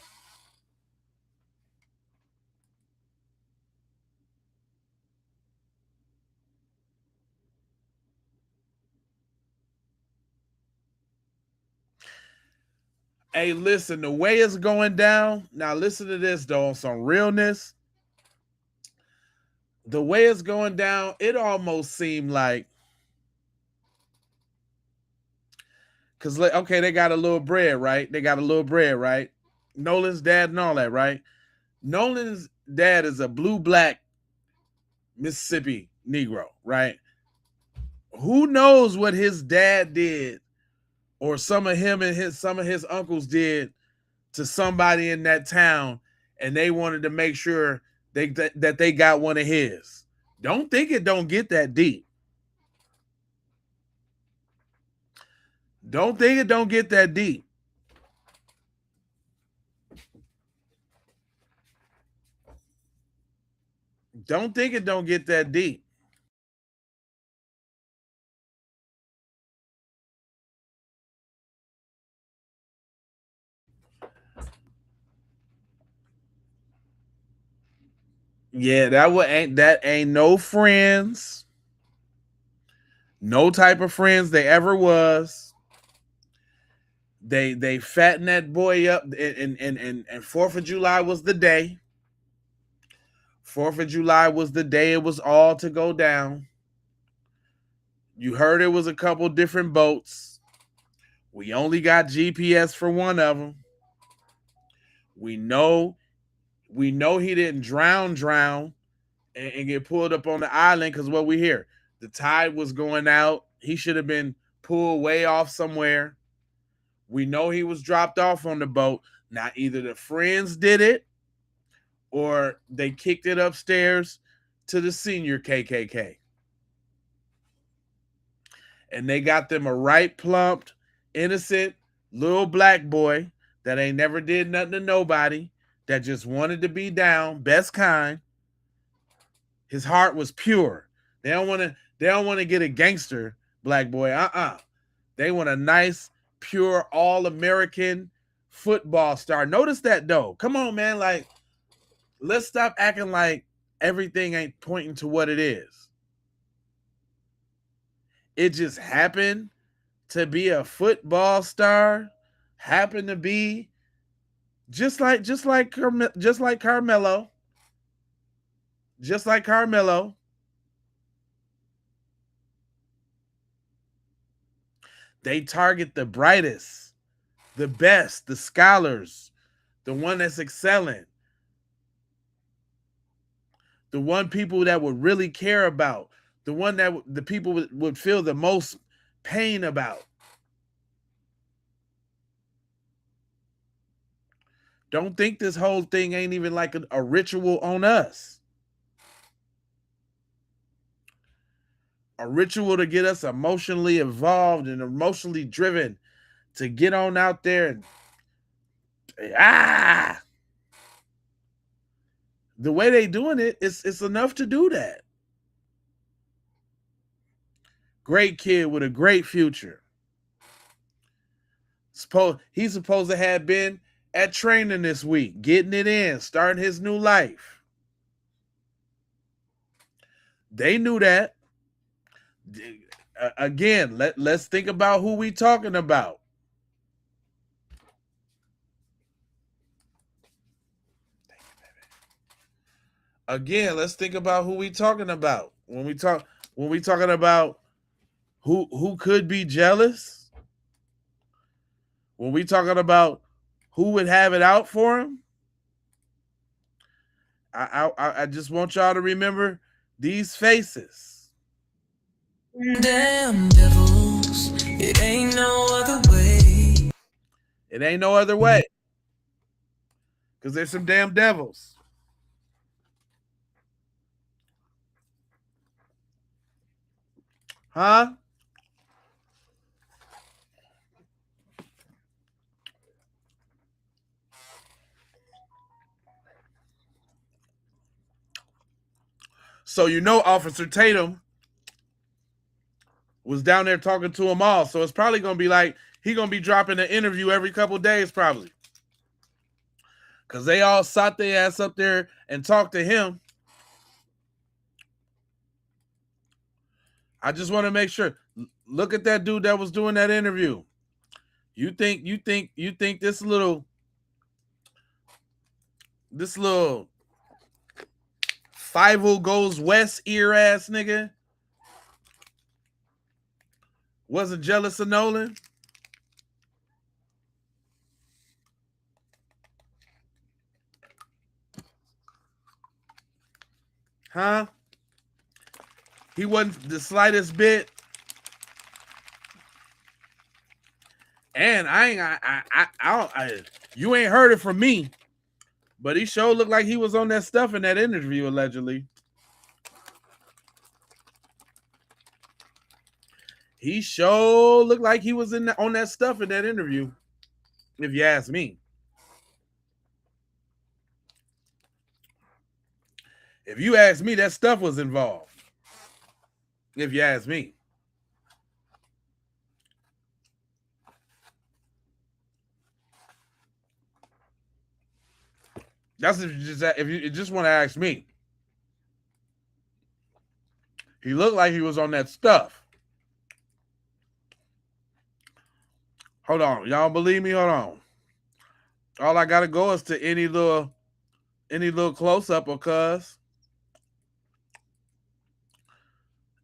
Hey, listen, the way it's going down, now listen to this, though, on some realness. The way it's going down, it almost seemed like, because, okay, they got a little bread, right? Nolan's dad and all that, right? Nolan's dad is a blue-black Mississippi Negro, right? Who knows what his dad did or some of his uncles did to somebody in that town, and they wanted to make sure that they got one of his. Don't think it don't get that deep. Don't think it don't get that deep. Don't think it don't get that deep. Yeah, that ain't no friends. No type of friends they ever was. They fattened that boy up, and 4th of July was the day. 4th of July was the day it was all to go down. You heard it was a couple different boats. We only got GPS for one of them. We know he didn't drown and get pulled up on the island, because what we hear, the tide was going out. He should have been pulled way off somewhere. We know he was dropped off on the boat. Now, either the friends did it or they kicked it upstairs to the senior KKK. And they got them a right plumped, innocent little black boy that ain't never did nothing to nobody, that just wanted to be down, best kind. His heart was pure. They don't want to get a gangster black boy. They want a nice, pure, all-American football star. Notice that, though. Come on, man. Like, let's stop acting like everything ain't pointing to what it is. It just happened to be a football star. Happened to be just like Carmelo. Just like Carmelo. They target the brightest, the best, the scholars, the one that's excelling, the one people that would really care about, the one that the people would feel the most pain about. Don't think this whole thing ain't even like a ritual on us. A ritual to get us emotionally involved and emotionally driven to get on out there and the way they doing it, it's enough to do that. Great kid with a great future. He's supposed to have been at training this week, getting it in, starting his new life. They knew that. Again, let's think about who we talking about. Again, let's think about who we talking about. When we talking about who could be jealous, when we talking about who would have it out for him, I just want y'all to remember these faces. Damn devils, it ain't no other way. It ain't no other way. Because there's some damn devils. Huh? So you know Officer Tatum was down there talking to them all. So it's probably going to be like he going to be dropping an interview every couple of days probably. Because they all sat their ass up there and talked to him. I just want to make sure. Look at that dude that was doing that interview. You think this little 5 goes west ear ass nigga wasn't jealous of Nolan? Huh? He wasn't the slightest bit. And you ain't heard it from me, but he sure looked like he was on that stuff in that interview, allegedly. He sure looked like he was on that stuff in that interview, if you ask me. If you ask me, that stuff was involved. If you ask me. That's if you just want to ask me. He looked like he was on that stuff. Hold on. Y'all believe me? Hold on. All I gotta go is to any little close-up or cuz.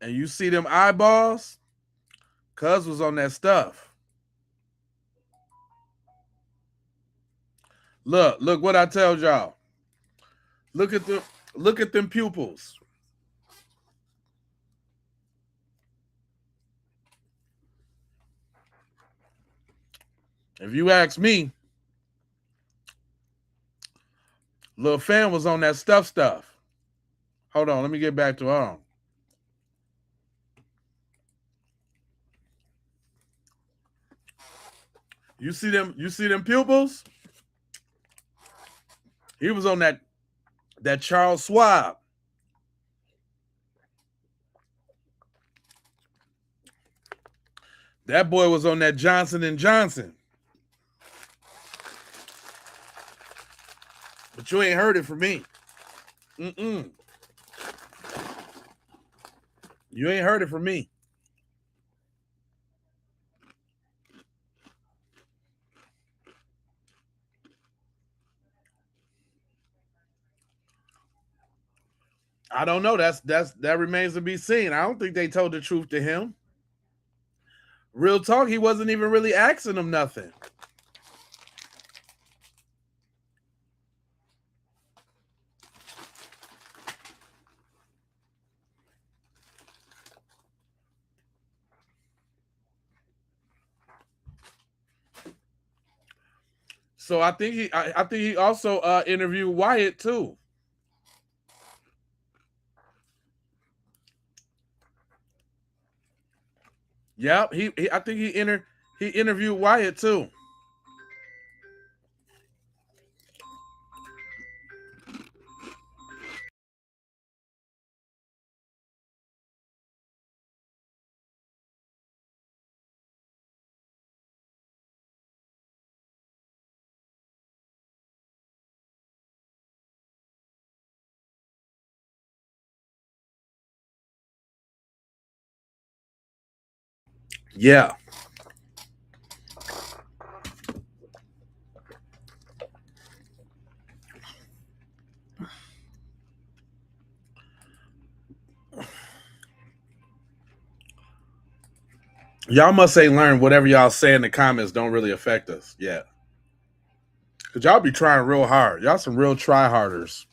And you see them eyeballs? Cuz was on that stuff. Look what I told y'all. Look at them pupils. If you ask me, Lil Fan was on that stuff. Hold on, let me get back to her. You see them pupils? He was on that Charles Schwab. That boy was on that Johnson & Johnson. But you ain't heard it from me. You ain't heard it from me. I don't know. That remains to be seen. I don't think they told the truth to him. Real talk, he wasn't even really asking them nothing. So I think he also interviewed Wyatt too. Yep, I think he interviewed Wyatt too. Yeah. Y'all must say learn whatever y'all say in the comments don't really affect us yet. Because y'all be trying real hard. Y'all some real try-harders.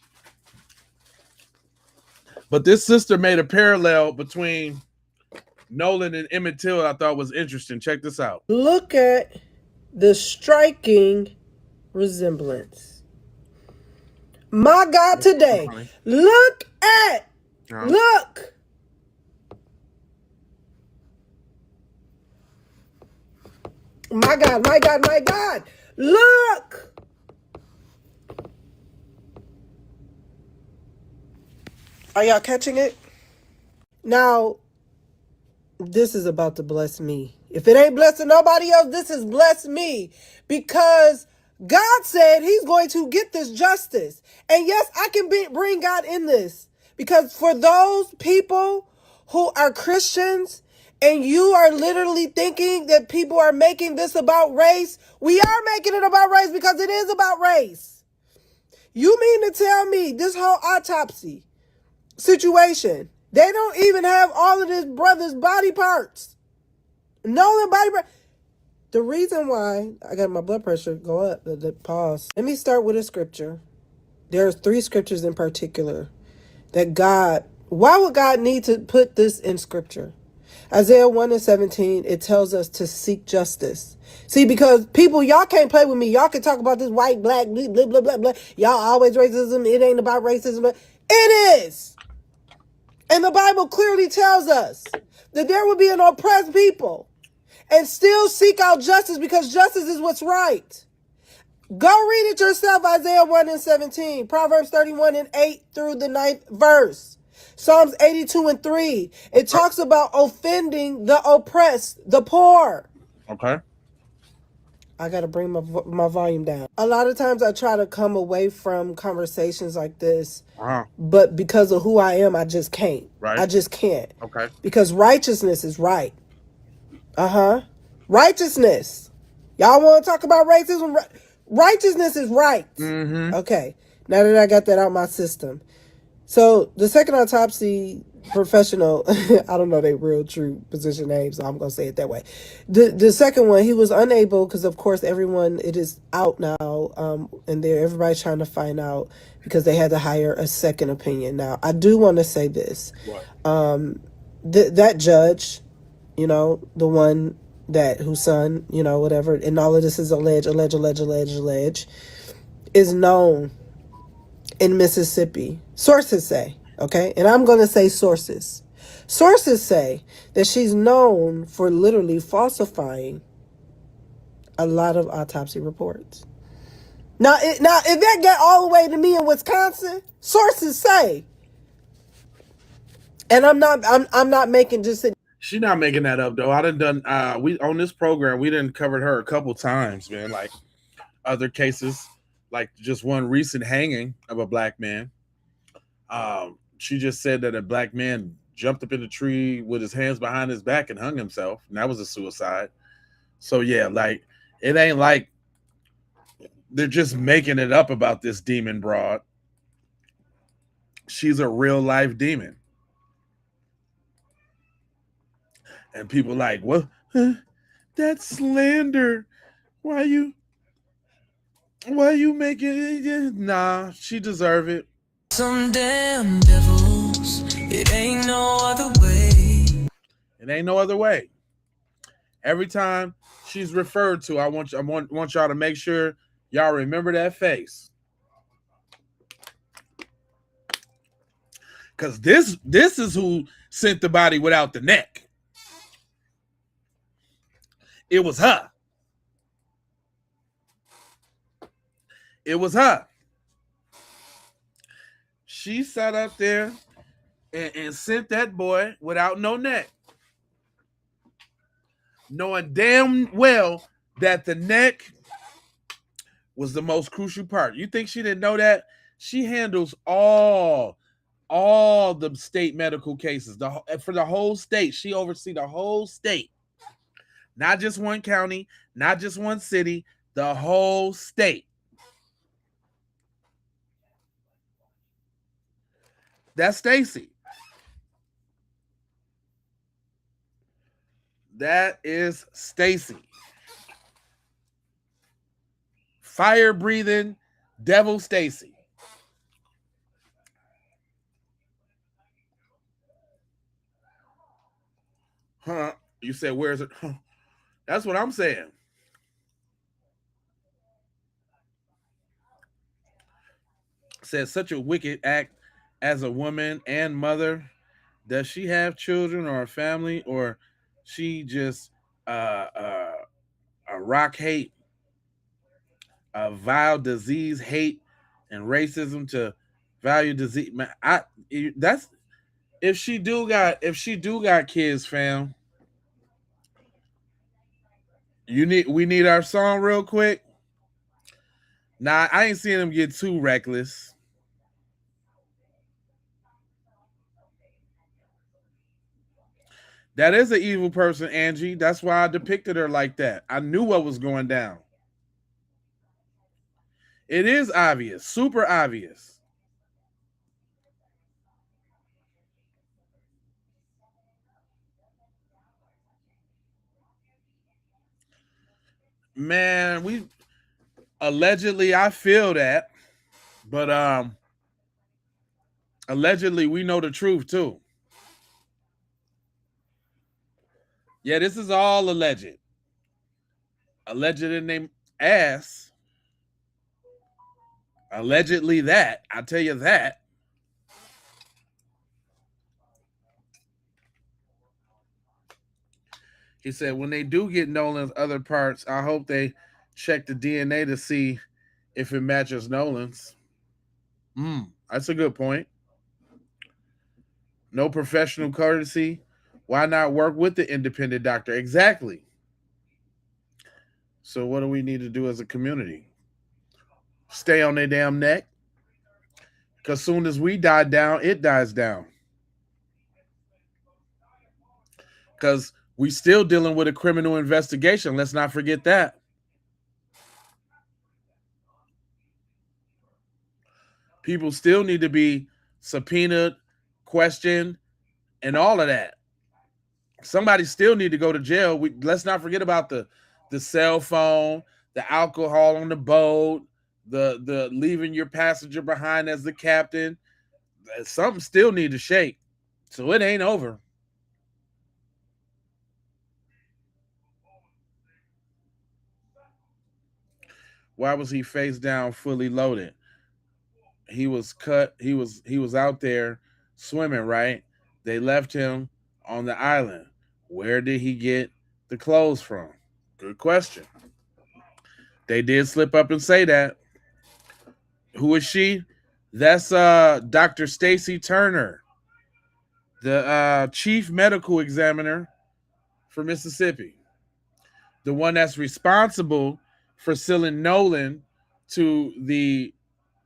But this sister made a parallel between Nolan and Emmett Till I thought was interesting. Check this out. Look at the striking resemblance. My God, today. Look at. Look. My God, my God, my God. Look. Are y'all catching it? Now, This is about to bless me. If it ain't blessing nobody else, this is bless me. Because God said he's going to get this justice. And yes, I can bring God in this. Because for those people who are Christians and you are literally thinking that people are making this about race, we are making it about race because it is about race. You mean to tell me this whole autopsy situation, they don't even have all of this brother's body parts? Nolan body part. The reason why I got my blood pressure go up, the pause. Let me start with a scripture. There's 3 scriptures in particular that why would God need to put this in scripture? Isaiah 1:17, it tells us to seek justice. See, because people, y'all can't play with me. Y'all can talk about this white, black, blah, blah, blah, blah, blah. Y'all always racism. It ain't about racism. It is. And the Bible clearly tells us that there will be an oppressed people and still seek out justice because justice is what's right. Go read it yourself, Isaiah 1:17, Proverbs 31:8 through the 9th verse. Psalms 82:3. It talks about offending the oppressed, the poor. Okay. I got to bring my volume down. A lot of times I try to come away from conversations like this, but because of who I am, I just can't. Right. I just can't. Okay. Because righteousness is right. Righteousness. Y'all want to talk about racism? Righteousness is right. Okay. Now that I got that out my system. So the second autopsy professional, I don't know their real true position names, so I'm going to say it that way. The second one, he was unable, because of course everyone, it is out now, and everybody's trying to find out because they had to hire a second opinion. Now, I do want to say this. That judge, the one whose son, whatever, and all of this is alleged, is known in Mississippi. Sources say, okay? And I'm going to say sources. Sources say that she's known for literally falsifying a lot of autopsy reports. Now, if that got all the way to me in Wisconsin, sources say, and I'm not making just. She's not making that up though. We on this program we didn't cover her a couple times, man. Like other cases, like just one recent hanging of a black man. She just said that a black man jumped up in the tree with his hands behind his back and hung himself, and that was a suicide. So yeah, like it ain't like they're just making it up about this demon broad. She's a real life demon. And people like, well, that's slander. Why you making it? Nah, she deserve it. Some damn devils. It ain't no other way. It ain't no other way. Every time she's referred to, I want y'all to make sure y'all remember that face. Because this is who sent the body without the neck. It was her. It was her. She sat up there and sent that boy without no neck, knowing damn well that the neck was the most crucial part. You think she didn't know that? She handles all the state medical cases for the whole state. She oversees the whole state. Not just one county, not just one city, the whole state. That's Stacy. That is Stacy. Fire breathing devil Stacy. Huh? You said, where's it? Huh. That's what I'm saying. Said such a wicked act as a woman and mother. Does she have children or a family, or she just a rock hate, a vile disease hate and racism to value disease? Man, that's if she do got kids, fam. We need our song real quick. Nah, I ain't seen him get too reckless. That is an evil person, Angie. That's why I depicted her like that. I knew what was going down. It is obvious, super obvious. Man, we allegedly, I feel that, but allegedly we know the truth too. Yeah, this is all alleged. Alleged in their ass. Allegedly that. I'll tell you that. He said, when they do get Nolan's other parts, I hope they check the DNA to see if it matches Nolan's. That's a good point. No professional courtesy. Why not work with the independent doctor? Exactly. So what do we need to do as a community? Stay on their damn neck. Because soon as we die down, it dies down. Because we still dealing with a criminal investigation. Let's not forget that. People still need to be subpoenaed, questioned, and all of that. Somebody still need to go to jail. Let's not forget about the cell phone, the alcohol on the boat, the leaving your passenger behind as the captain. Something still need to shake. So it ain't over. Why was he face down, fully loaded? He was cut. He was out there swimming, right? They left him on the island. Where did he get the clothes from? Good question. They did slip up and say that. Who is she? That's Dr. Stacy Turner, the chief medical examiner for Mississippi. The one that's responsible for sending Nolan to the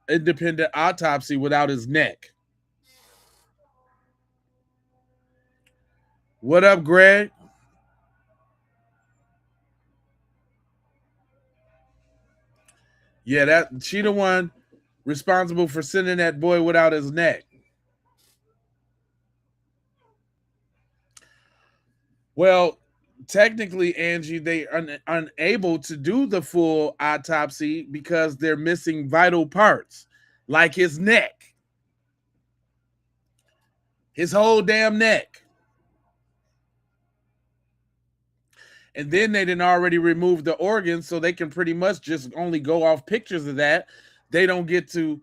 independent autopsy without his neck. What up, Greg? Yeah, she the one responsible for sending that boy without his neck. Well, technically, Angie, they are unable to do the full autopsy because they're missing vital parts, like his neck. His whole damn neck. And then they didn't already remove the organs, so they can pretty much just only go off pictures of that. They don't get to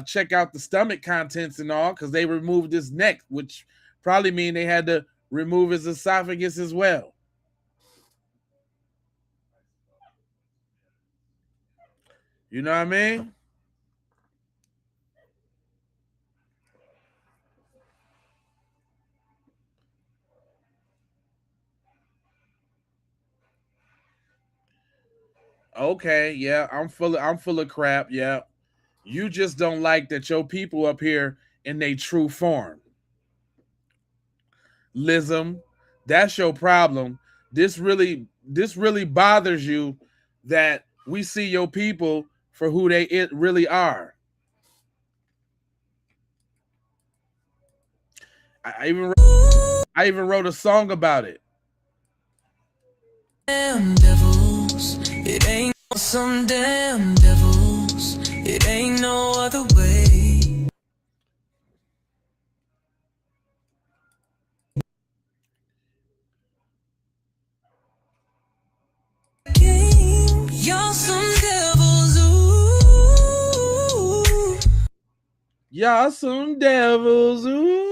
check out the stomach contents and all because they removed his neck, which probably mean they had to remove his esophagus as well. You know what I mean? Okay, yeah, I'm full of crap. Yeah. You just don't like that your people up here in their true form. Lism, that's your problem. This really bothers you that we see your people for who they really are. I even wrote a song about it. Damn devils, it ain't some damn devils, it ain't no other way. Y'all some devils, ooh. Y'all some devils, ooh.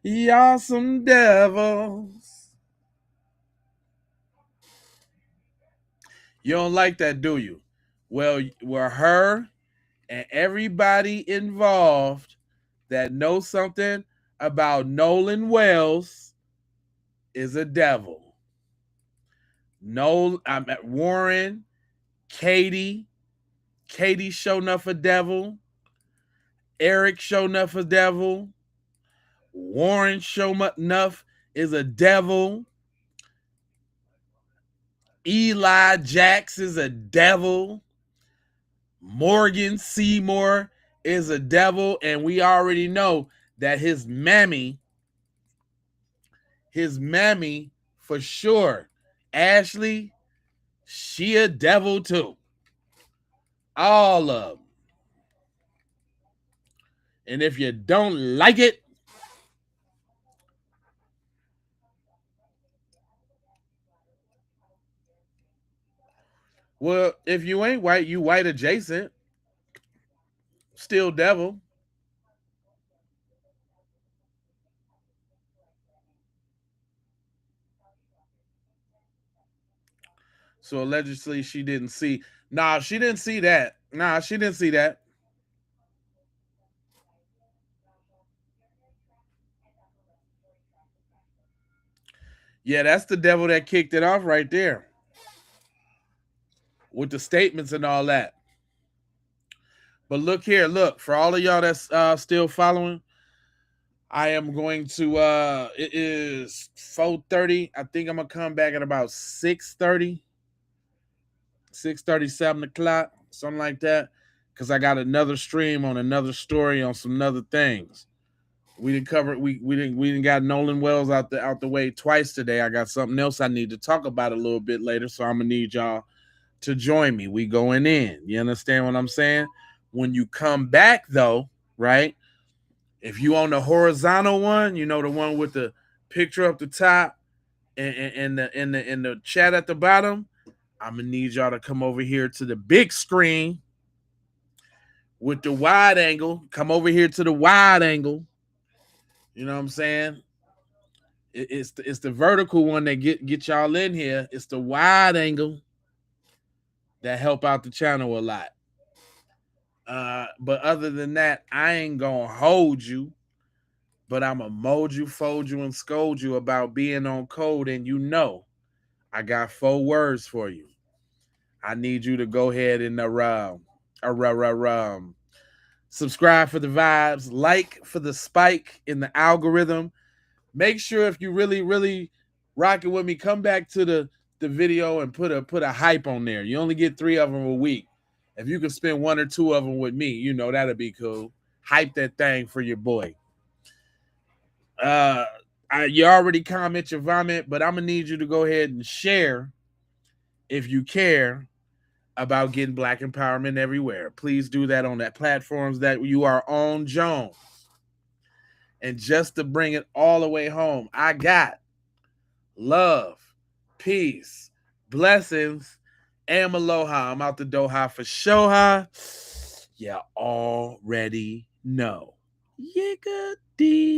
Y'all some devils. You don't like that, do you? Well, her and everybody involved that knows something about Nolan Wells is a devil. No, I'm at Warren, Katie show enough a devil. Eric show enough a devil. Warren show enough is a devil. Eli Jax is a devil. Morgan Seymour is a devil, and we already know that his mammy for sure, Ashley, she a devil too. All of them. And if you don't like it, well, if you ain't white, you white adjacent. Still devil. So allegedly she didn't see. Nah, she didn't see that. Yeah, that's the devil that kicked it off right there. With the statements and all that. But look here, look, for all of y'all that's still following, I am going to it is 4:30. I think I'm gonna come back at about 6:30, 7 o'clock, something like that. Because I got another stream on another story on some other things. We didn't cover it. We didn't got Nolan Wells out the way twice today. I got something else I need to talk about a little bit later, so I'm gonna need y'all to join me. We going in. You understand what I'm saying? When you come back though, right? If you on the horizontal one, you know, the one with the picture up the top and the chat at the bottom, I'm gonna need y'all to come over here to the big screen with the wide angle. Come over here to the wide angle. You know what I'm saying? It's the vertical one that get y'all in here. It's the wide angle that help out the channel a lot. But other than that, I ain't gonna hold you, but I'm gonna mold you, fold you, and scold you about being on code. And you know, I got 4 words for you. I need you to go ahead and subscribe for the vibes, like for the spike in the algorithm. Make sure if you really rocking with me, come back to the video and put a hype on there. You only get 3 of them a week. If you can spend 1 or 2 of them with me, you know that'd be cool. Hype that thing for your boy. You already comment your vomit, but I'm gonna need you to go ahead and share if you care about getting Black empowerment everywhere. Please do that on that platforms that you are on, Jones. And just to bring it all the way home, I got love, peace, blessings, and aloha. I'm out the Doha for Shoha. You already know. Yiggity.